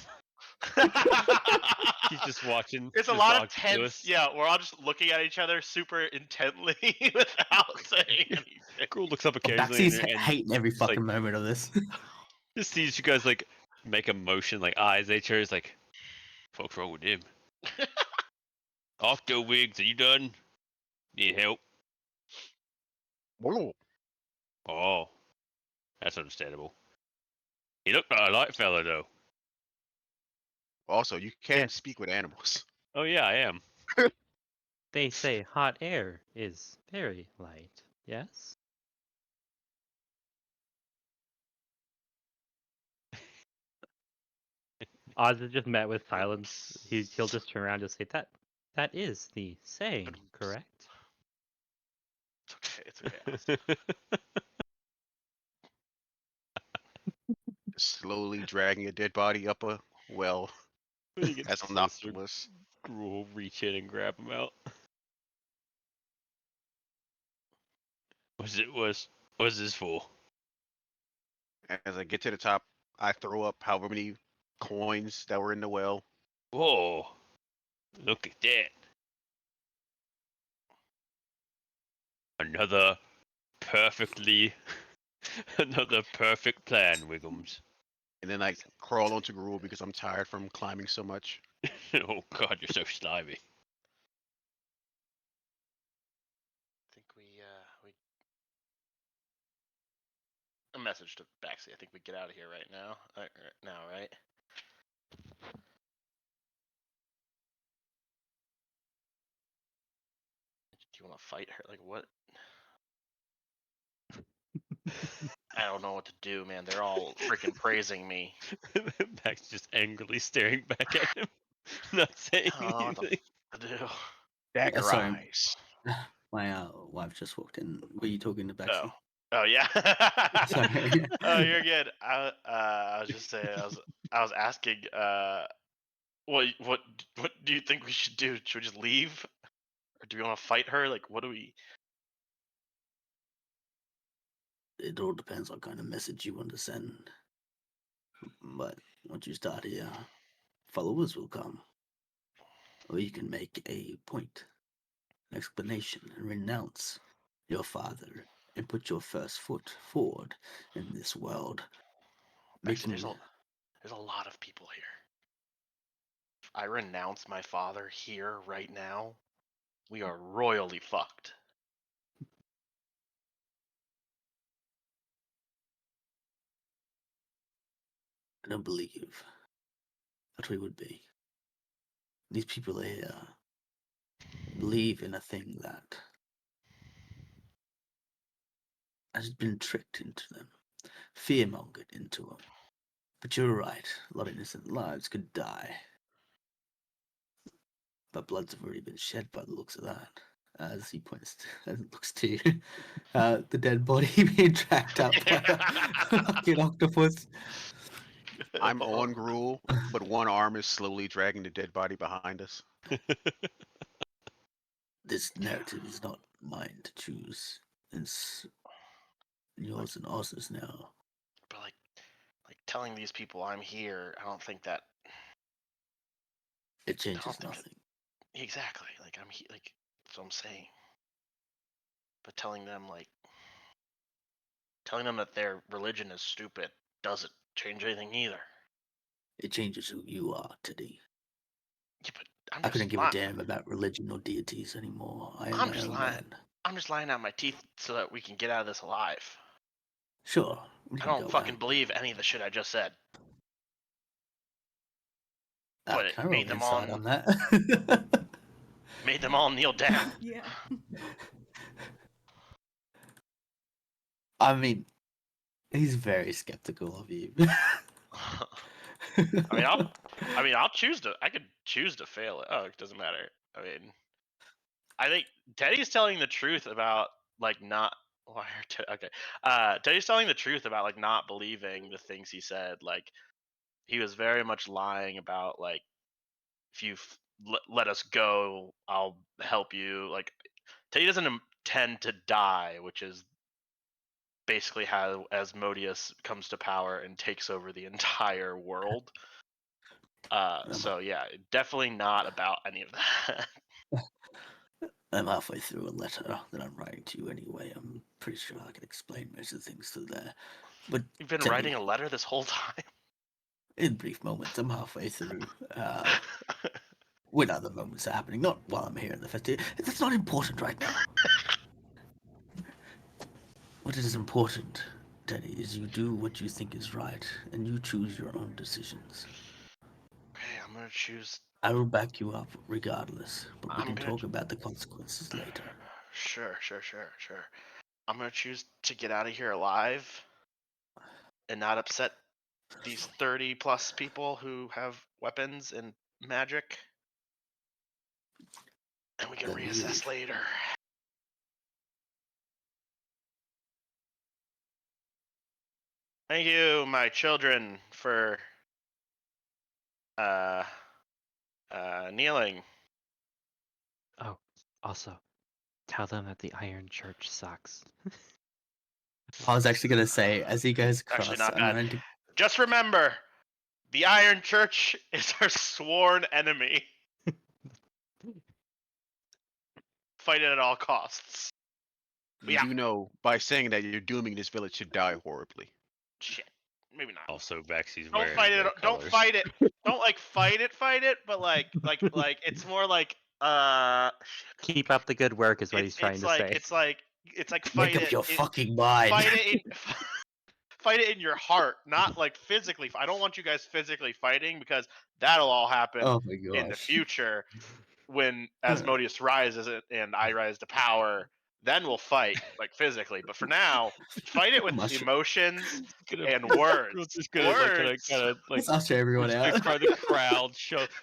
He's just watching. It's a this lot of octopus. tense. Yeah, we're all just looking at each other super intently without saying anything. Gruel looks up occasionally Baxy's and hating every just, like, fucking moment of this. just sees you guys like make a motion, like eyes. He's like, "Fuck's wrong with him?" Octo Wigs, are you done? Need help? Whoa. Oh, that's understandable. He looked like a light fella, though. Also, you can Yes. speak with animals. Oh yeah, I am. They say hot air is very light, yes? Oz is just met with silence. He'll just turn around and say, that is the saying, correct? It's okay. It's okay. Slowly dragging a dead body up a well When he gets as an closer, octopus. Gruul reach in and grab him out. What's this for? As I get to the top, I throw up however many coins that were in the well. Whoa! Look at that. Another perfectly, another perfect plan, Wiggums. And then I crawl onto Gruul because I'm tired from climbing so much. Oh God, you're so slimy. I think we a message to Baxi. I think we get out of here right now. Right? Do you want to fight her? Like what? I don't know what to do, man. They're all freaking praising me. Max just angrily staring back at him, not saying I don't know anything. what to do. Dagger Sorry. eyes. My wife just walked in. Were you talking to Oh. Baxi? Oh yeah. Sorry. Oh, you're good. I was just saying. I was asking. What do you think we should do? Should we just leave, or do we want to fight her? Like, what do we? It all depends what kind of message you want to send. But once you start here, followers will come. Or you can make a point, an explanation, and renounce your father and put your first foot forward in this world. Actually, Making there's a lot of people here. If I renounce my father here right now, we are royally fucked. I don't believe that we would be. These people here believe in a thing that has been tricked into them, fear-mongered into them. But you're right, a lot of innocent lives could die. But blood's already been shed by the looks of that. As he points, as it looks to you, the dead body being dragged up by a fucking octopus. I'm on Gruul, but one arm is slowly dragging the dead body behind us. This narrative is not mine to choose. It's yours and Oz's now. But like telling these people I'm here, I don't think that. It I don't changes think nothing. exactly. Like I'm like that's what I'm saying. But telling them that their religion is stupid doesn't change anything either. It changes who you are, Teddy. Yeah, but I couldn't give a damn about religion or deities anymore. I am I'm my just own lying. man. I'm just lying out my teeth so that we can get out of this alive. Sure, we I can don't go fucking out. believe any of the shit I just said. But it Can I roll made them all insight on that? kneel down. Yeah. I mean, he's very skeptical of you. I'll choose to. I could choose to fail it. Oh, it doesn't matter. I mean, I think Teddy's telling the truth about like not. Why are okay? Teddy's telling the truth about like not believing the things he said. Like he was very much lying about like if you let us go, I'll help you. Like Teddy doesn't intend to die, which is basically how Asmodeus comes to power and takes over the entire world. So yeah, definitely not about any of that. I'm halfway through a letter that I'm writing to you anyway. I'm pretty sure I can explain most of the things through there. But You've been Teddy, writing a letter this whole time. in brief moments, I'm halfway through. When other moments are happening, not while I'm here in the festival. That's not important right now. What is important, Teddy, is you do what you think is right, and you choose your own decisions. Okay, I'm gonna choose. I will back you up regardless, but we I'm can gonna. talk about the consequences later. Sure. I'm gonna choose to get out of here alive and not upset these 30 plus people who have weapons and magic. And we can Then reassess leave. later. Thank you, my children, for uh kneeling. Oh, also, tell them that the Iron Church sucks. I was actually going to say, as he goes Actually, across, not I'm bad. going to... Just remember, the Iron Church is our sworn enemy. Fight it at all costs. You Yeah. do know by saying that you're dooming this village to die horribly. Shit. Maybe not. Also, Vexy's Don't wearing fight it. their Don't colors. fight it. Don't like fight it. But like it's more like Keep up the good work is what he's it's trying to say. it's like Make fight up it. your fucking mind. Fight it in fight it in your heart, not like physically. I don't want you guys physically fighting because that'll all happen Oh my in the gosh. future when Asmodeus rises and I rise to power. Then we'll fight like physically. But for now, fight it with Mushroom. emotions Gonna, and we're words. just gonna like kind Words. of like Let's usher everyone out. just part of the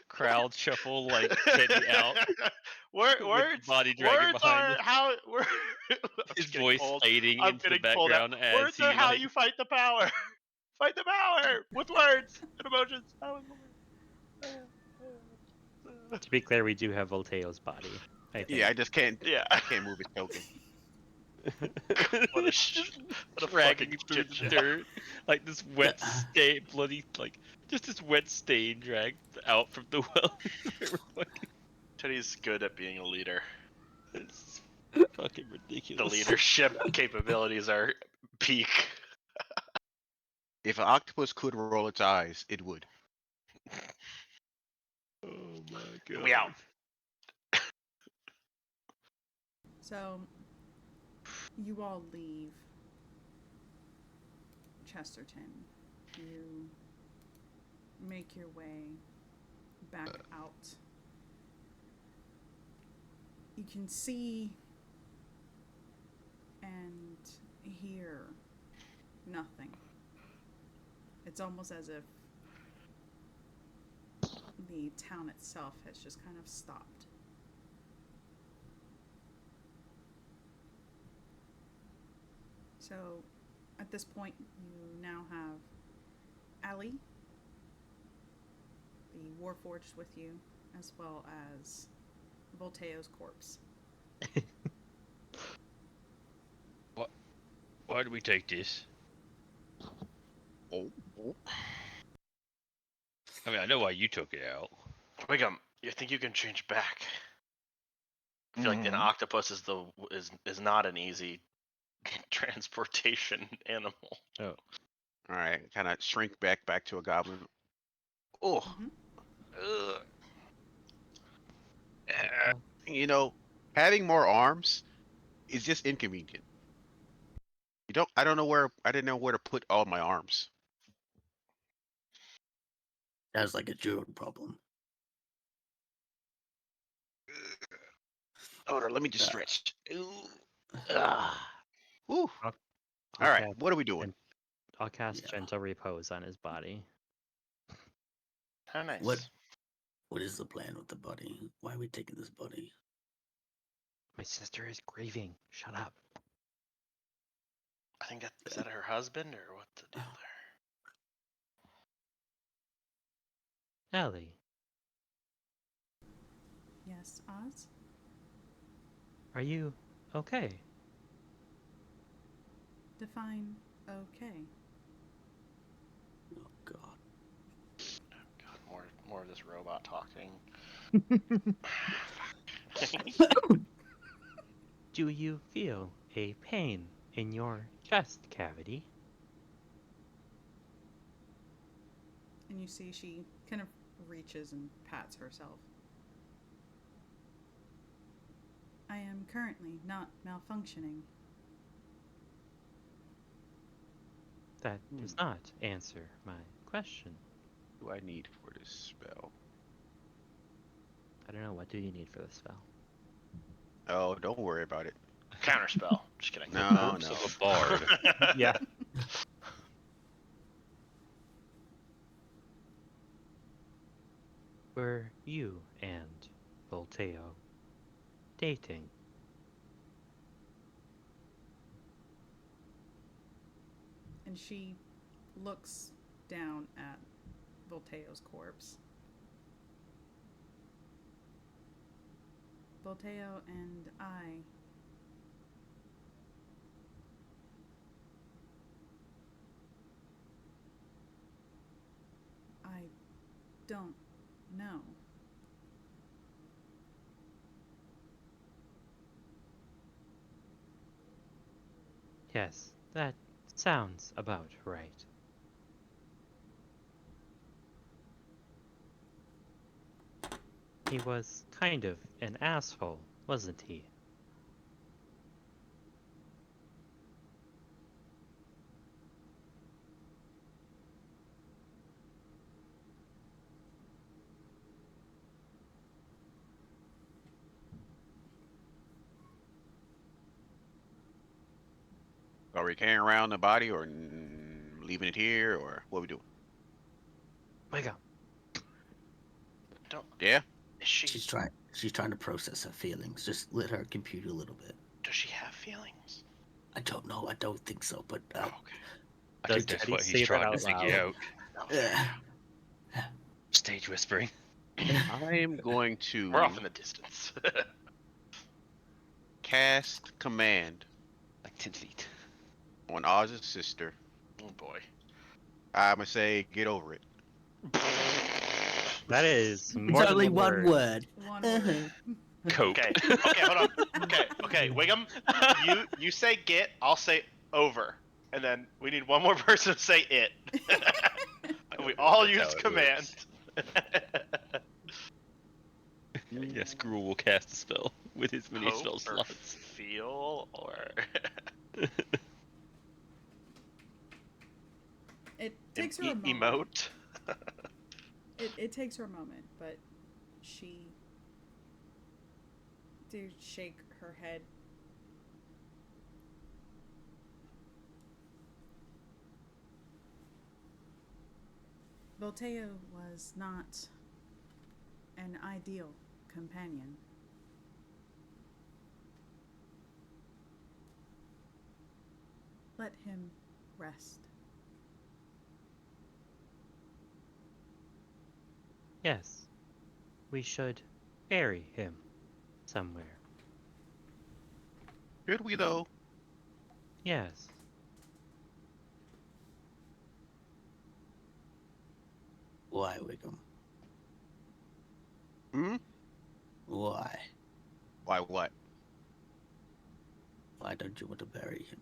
crowd shuffle like Teddy out with the Words. body dragging Words behind are him. how. I'm His just getting voice pulled. fading I'm into the getting pulled out. background as Words he are how like you fight the power. Fight the power with words and emotions. To be clear, we do have Volteo's body. I think. Yeah, I just can't. Yeah. I can't move his token. What a just what a dragging fucking through shit the show. dirt, like this wet stain, bloody like just this wet stain dragged out from the well. Teddy's good at being a leader. It's fucking The ridiculous. leadership capabilities are peak. If an octopus could roll its eyes, it would. Oh my god. Meow. So, you all leave Chesterton. You make your way back out. You can see and hear nothing. It's almost as if the town itself has just kind of stopped. So, at this point, you now have Ali, the Warforged, with you, as well as Volteo's corpse. Why do we take this? Oh, I mean, I know why you took it out. Wiggum, you think you can change back? I feel like an Mhm. octopus is not an easy transportation animal. Oh, All right, kind of shrink back to a goblin. Oh, Mm-hmm. Ugh. you know, having more arms is just inconvenient. You don't. I don't know where. I didn't know where to put all my arms. That's like a German problem. Hold on, let me just Uh, stretch. Ooh. Ah. Whew. I'll All right, cast what are we doing? I'll cast Yeah. Gentle Repose on his body. How nice. What is the plan with the body? Why are we taking this body? My sister is grieving. Shut up. I think is that her husband or what the deal there? Ellie, Yes, Oz? are you okay? Define okay. Oh God. God, more of this robot talking. Do you feel a pain in your chest cavity? And you see she kind of reaches and pats herself. I am currently not malfunctioning. That does not answer my question. What do I need for this spell? I don't know. What do you need for this spell? Oh, don't worry about it. Counterspell. Just kidding. No, Corpse no. of a bard. Yeah. Were you and Volteo dating? And she looks down at Volteo's corpse. Volteo and I don't know. Yes, that sounds about right. He was kind of an asshole, wasn't he? Are we carrying around the body or leaving it here or what we doing? Wake up. Don't. Yeah? Is she? She's trying to process her feelings. Just let her compute a little bit. Does she have feelings? I don't know. I don't think so. But Oh, okay. I Does think that's Teddy what say he's that trying to out figure loud? out. No. Stage whispering. I am going to We're off in the distance. cast command Like 10 feet. on Oz's sister. Oh boy. I'm gonna say, get over it. That is it's more than only one one word. word. One Uh-huh. word. Cope. Okay. Okay. Hold on. Okay. Wiggum, you say get. I'll say over, and then we need one more person to say it. I We don't know all if that's use how it command. works. Yes, Gruul will cast a spell with his many Hope spell or slots. feel or It takes her a moment. emote. It takes her a moment, but she do shake her head. Volteo was not an ideal companion. Let him rest. Yes, we should bury him somewhere. Should we though? Yes, Why, Wiggum? Hmm? Why? Why what? Why don't you want to bury him?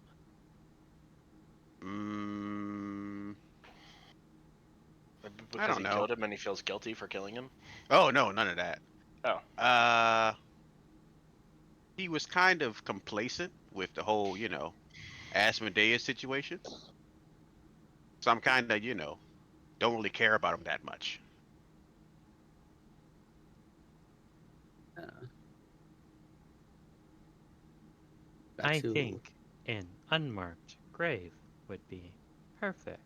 I Because don't he know. killed him and he feels guilty for killing him. Oh no, none of that. Oh. He was kind of complacent with the whole, Asmodeus situation. So I'm kind of, don't really care about him that much. Uh, I that's who. think an unmarked grave would be perfect.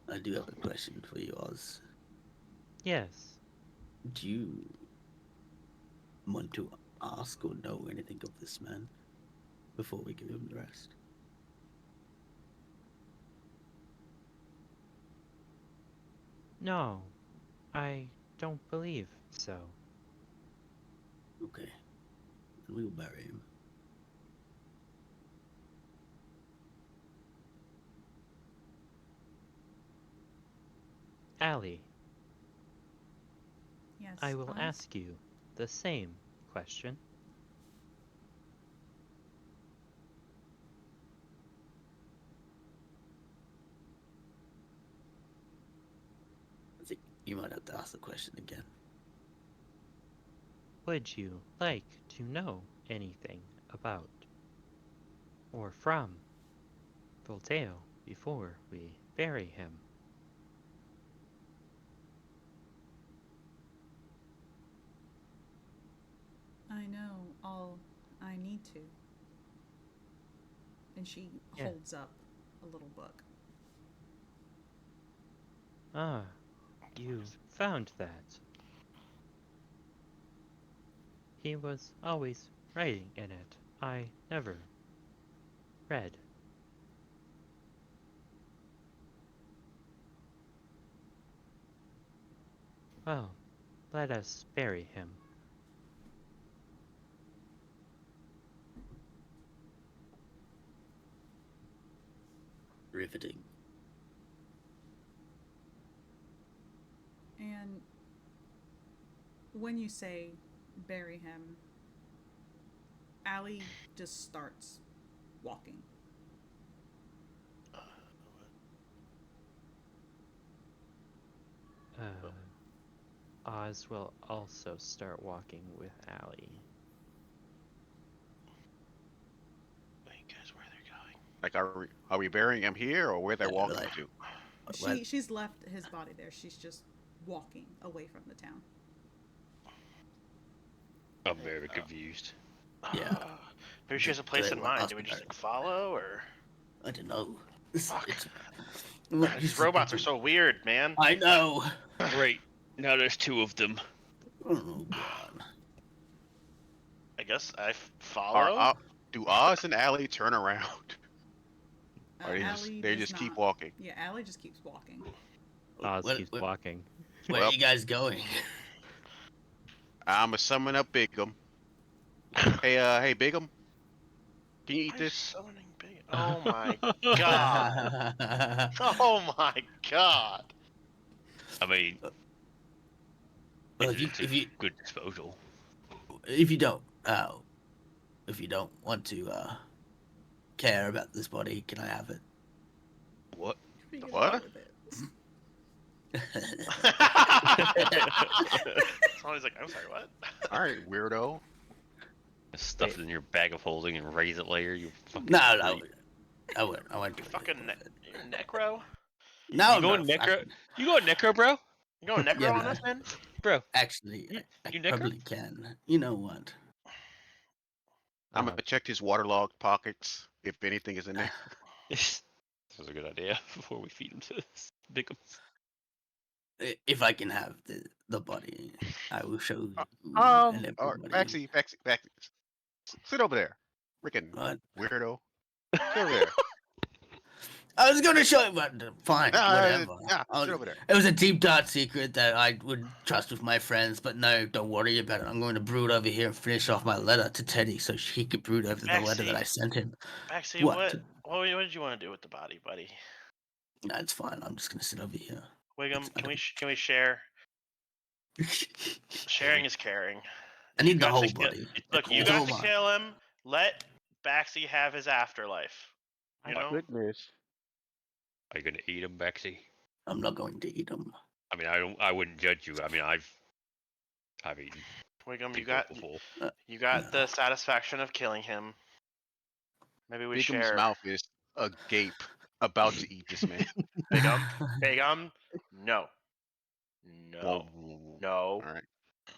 I do have a question for you, Oz. Yes, Do you want to ask or know anything of this man before we give him the rest? no, I don't believe so. Okay, then we will bury him. Allie, Yes. I will Oz? ask you the same question. I think you might have to ask the question again. Would you like to know anything about or from wonderful tale before we bury him. I know all I need to. And she Yeah. holds up a little book. Ah, you found that. He was always writing in it. I never read. Well, let us bury him. Riveting. And when you say bury him, Allie just starts walking. Oz will also start walking with Allie. Wait, guys, where they're going? Like, are we burying him here or where they're Yeah, walking like- to? She's left his body there. She's just walking away from the town. I'm very confused. Yeah. Maybe she has a Do place they in want mind. us Do we to just go? like follow or? I don't know. Fuck. What These you robots are do? so weird, man. I know. Great. Now there's two of them. Oh god. I guess I Are, follow. do Oz and Allie turn around? Or Allie they does just keep not. walking? Yeah, Allie just keeps walking. Oz Where, keeps where, walking. where Well- are you guys going? I'ma summon up Bigum. Hey, Bigum, can you eat I'm this? summoning big. Oh my god. Oh my god. I mean, Well, it's a good disposal. if you don't want to care about this body, can I have it? What? What are you What? gonna do with it? Somebody's like, I'm sorry, what? All right, weirdo. Stuff it in your bag of holding and raise it later. You fucking. No, creep. I won't do You anything fucking with it. you're necro? No, You going no, necro? You going necro, bro? You going necro Yeah, on man. us, man? Bro, actually, You- I you necro? probably can. You know what? I'm gonna check his waterlogged pockets if anything is in there. this is a good idea before we feed him to this Bickums. If I can have the body, I will show you and Or everybody. Baxi, sit over there, freaking What? weirdo. Sit over there. I was gonna show you, but fine, whatever. Sit over there. It was a deep dark secret that I would trust with my friends, but no, don't worry about it. I'm going to brood over here and finish off my letter to Teddy so he could brood over the letter that I sent him. Actually, What? what did you want to do with the body, buddy? That's fine. I'm just gonna sit over here. Wiggum, can we share? Sharing is caring. I need You the got whole to kill- body. Look, you It's got all to mine. kill him. Let Baxi have his afterlife. You know? Goodness. Are you gonna eat him, Bexy? I'm not going to eat them. I mean, I wouldn't judge you. I mean, I've eaten Wiggum, you people got before. No. the satisfaction of killing him. Maybe we Bigum's share. mouth is agape, about to eat this man. Bigum, no, All no. right.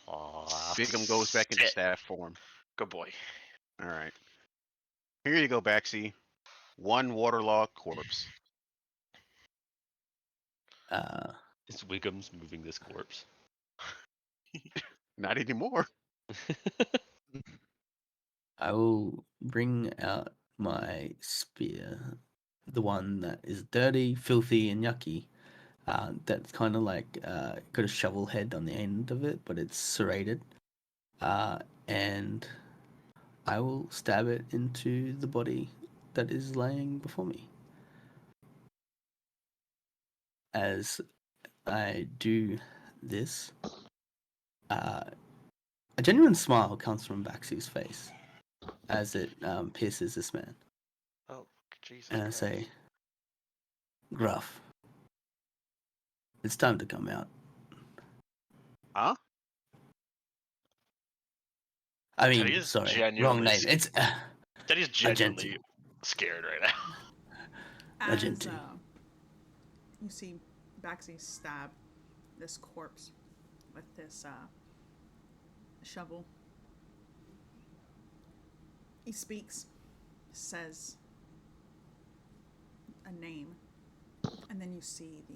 Aw, Bigum goes back into Sit. staff form. Good boy. All right. Here you go, Baxi. One waterlogged corpse. it's Wiggum's moving this corpse. Not anymore. I will bring out my spear, the one that is dirty, filthy, and yucky. That's kind of like got a shovel head on the end of it, but it's serrated. And I will stab it into the body that is laying before me. As I do this, a genuine smile comes from Baxi's face as it pierces this man. Oh, Jesus. And I Christ. say, Gruff, it's time to come out. Huh? I Teddy mean, is sorry, wrong genuinely name. It's Daddy's genuinely scared right now. As Argenti. you see Baxi stab this corpse with this shovel, he speaks, says a name, and then you see the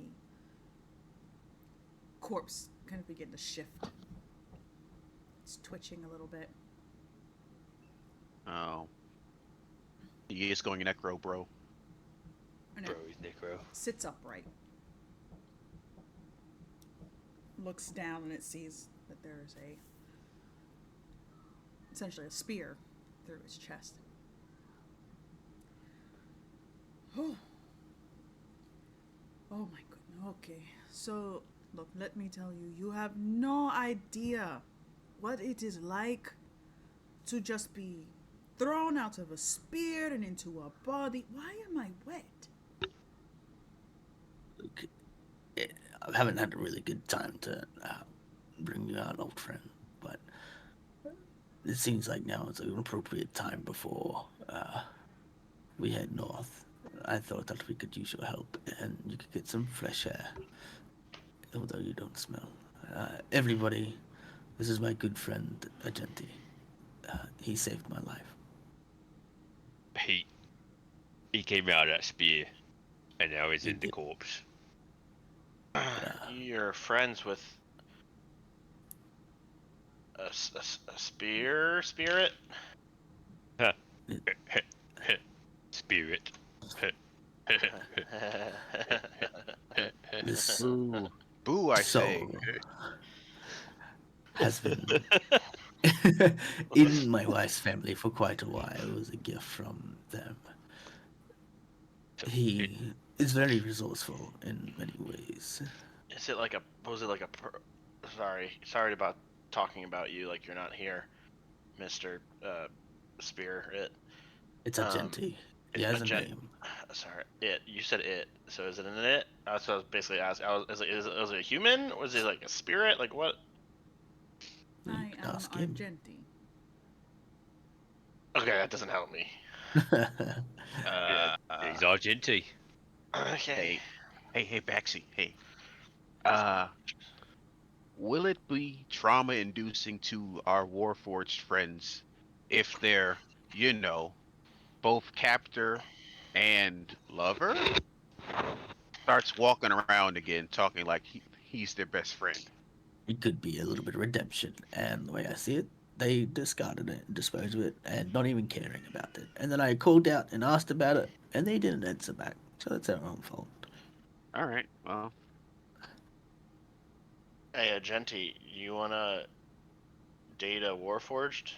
corpse kind of begin to shift. It's twitching a little bit. Oh. He is going necro, bro. And Bro, it he's Necro. sits upright. Looks down and it sees that there's essentially a spear through his chest. Oh. Oh my goodness. Okay. So, look, let me tell you, you have no idea what it is like to just be thrown out of a spear and into a body. Why am I wet? Look, I haven't had a really good time to bring you out, old friend, but it seems like now is an appropriate time before we head north. I thought that we could use your help and you could get some fresh air, although you don't smell. Everybody, this is my good friend, Argenti. He saved my life. He came out of that spear, and now he's He in the did. corpse. You're friends with a spirit? Spirit. This Boo. Boo, I say. soul has been in my wife's family for quite a while. It was a gift from them. He is very resourceful in many ways. Is it like a? Was it like a? Sorry about talking about you like you're not here, Mister Spirit. It's Argenti. He has a Argent- name. Sorry, it. You said it. So is it an it? That's what I was basically asking. Was it a human? Was it like a spirit? Like what? You I can am ask him. Argenti. Okay, that doesn't help me. He's Argenti. Okay. Hey, Baxi. Hey. Will it be trauma inducing to our Warforged friends if they're, you know, both captor and lover starts walking around again talking like he's their best friend? It could be a little bit of redemption, and the way I see it, they discarded it, disposed of it, and not even caring about it. And then I called out and asked about it, and they didn't answer back. So that's their own fault. All right. Well, Hey, Argenti, you wanna date a Warforged?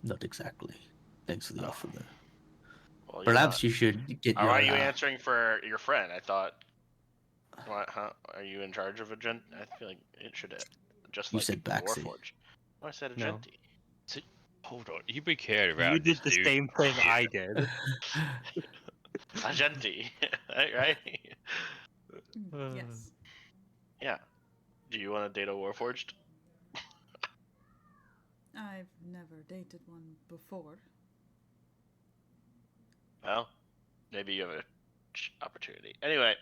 Not exactly. Thanks for the Oh. offer, though. Well, you're Perhaps not. you should get Why your. are you answering for your friend? I thought. What? Huh? Are you in charge of a gent? I feel like it should just You like said the Baxi. Warforged. Oh, I said No. Argenti. Hold on, you be carried around You this did the dude. same thing I did. Argenti, right? Yes. Yeah. Do you want to date a Warforged? I've never dated one before. Well, maybe you have a opportunity. Anyway,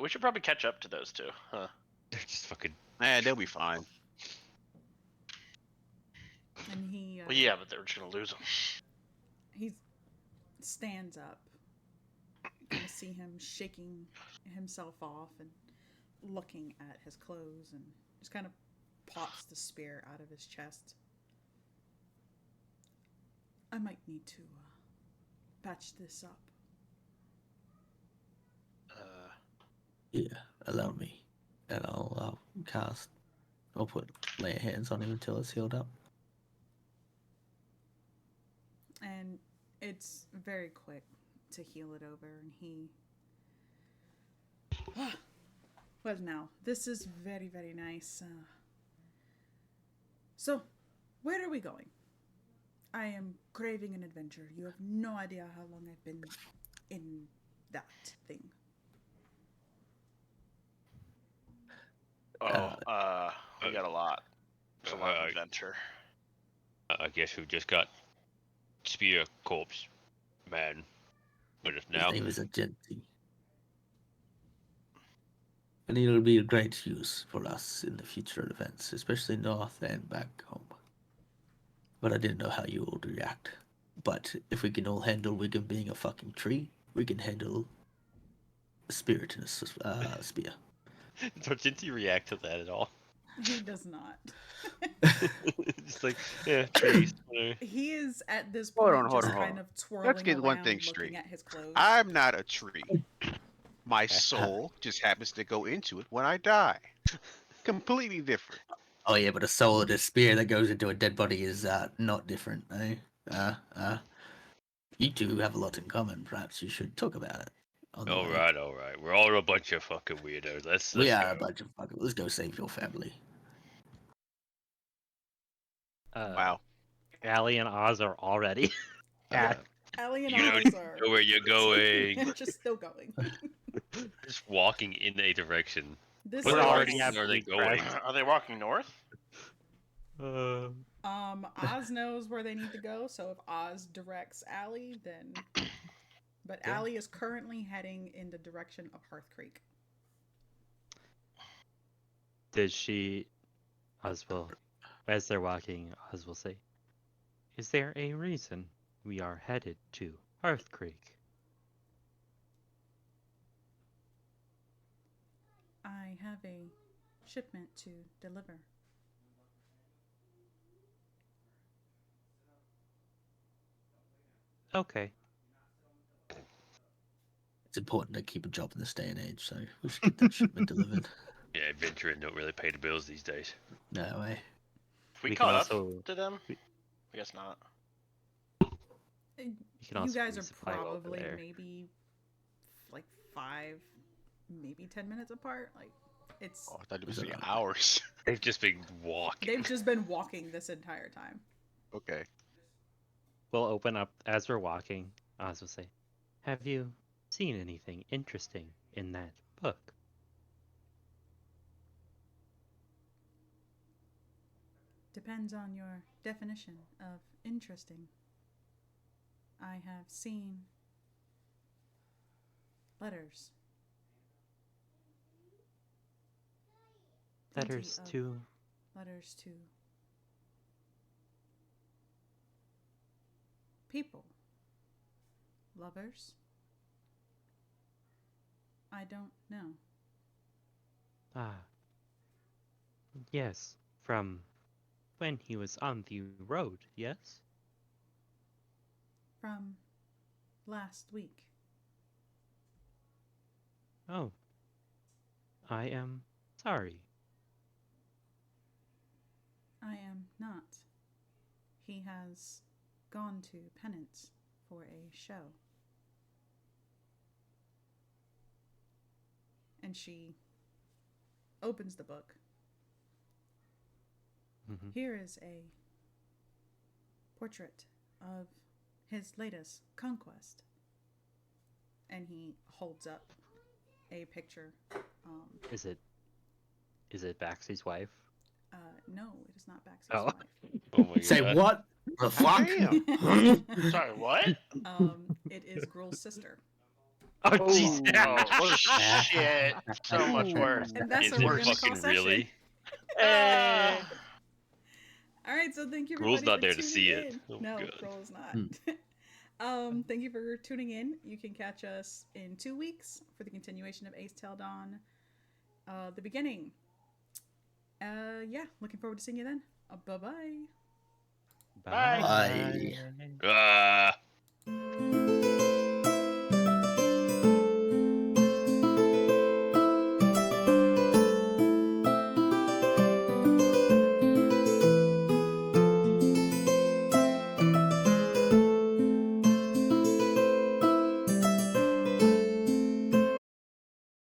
we should probably catch up to those two, huh? They're just fucking. they'll be fine. And he Well, yeah, but they're just gonna lose them. he stands up. You kind of see him shaking himself off and looking at his clothes and just kind of pops the spear out of his chest. I might need to patch this up. Yeah, allow me. And I'll cast. I'll lay hands on him until it's healed up. And it's very quick to heal it over, and he. Well, now, this is very, very nice. So, where are we going? I am craving an adventure. You have no idea how long I've been in that thing. We got a lot. There's a lot of adventure. I guess we just got spear corpse man But if His now, name is Agenti. And it'll be a great use for us in the future events, especially north and back home. But I didn't know how you would react. But if we can all handle Wiggum being a fucking tree, we can handle a spirit in a spear. does Jinty react to that at all? He does not. Just like, yeah, trees. whatever. He is at this Hold point on, hold just on, hold kind on. of twirling Let's get one around, thing looking straight. at his clothes. I'm not a tree. My soul just happens to go into it when I die. Completely different. Oh yeah, but a soul in a spear that goes into a dead body is not different, eh? You two have a lot in common. Perhaps you should talk about it. On the All way. right, all right. We're all a bunch of fucking weirdos. Let's We are go. a bunch of fuckers. Let's go save your family. Wow. Allie and Oz are already at. Allie and You don't Oz are know where you're going. just still going. Just walking in a direction. This Where We're is already are they absolutely going? crashed. Are they walking north? Oz knows where they need to go, so if Oz directs Allie, then. But Yeah. Allie is currently heading in the direction of Hearth Creek. Did she? Oz will, as they're walking, Oz will say, "Is there a reason we are headed to Hearth Creek?" I have a shipment to deliver. Okay. It's important to keep a job in this day and age, so we should get that shipment delivered. Yeah, adventuring don't really pay the bills these days. No way. If we We can caught also- up to them, we- I guess not. You can You also guys are resupply over probably there. maybe like 5, maybe 10 minutes apart. Like it's Oh, I thought it was Is it saying not? hours. They've just been walking. they've just been walking this entire time. Okay. We'll open up as we're walking. Oz will say, "Have you seen anything interesting in that book?" Depends on your definition of interesting. I have seen letters. Plenty Letters of to. letters to people. Lovers. I don't know. Ah. Yes, from when he was on the road, yes? From last week. Oh. I am sorry. I am not. He has gone to penance for a show. And she opens the book. Mm-hmm. Here is a portrait of his latest conquest. And he holds up a picture. Is it Baxy's wife? No, it is not Baxter's Oh. wife. Oh my Say god. what? The fuck? Damn. Sorry, what? It is Gruel's sister. Oh, jeez. Oh, shit. So much worse. And that's Is what we're it going to call fucking session. really? Uh, All right, so thank you Gruel's everybody not for there to tuning see it. in. Oh, No, God. Gruel is not. Thank you for tuning in. You can catch us in 2 weeks for the continuation of Aes'Taldon, the beginning. Yeah, looking forward to seeing you then. Bye-bye. Bye. Bye. Ah.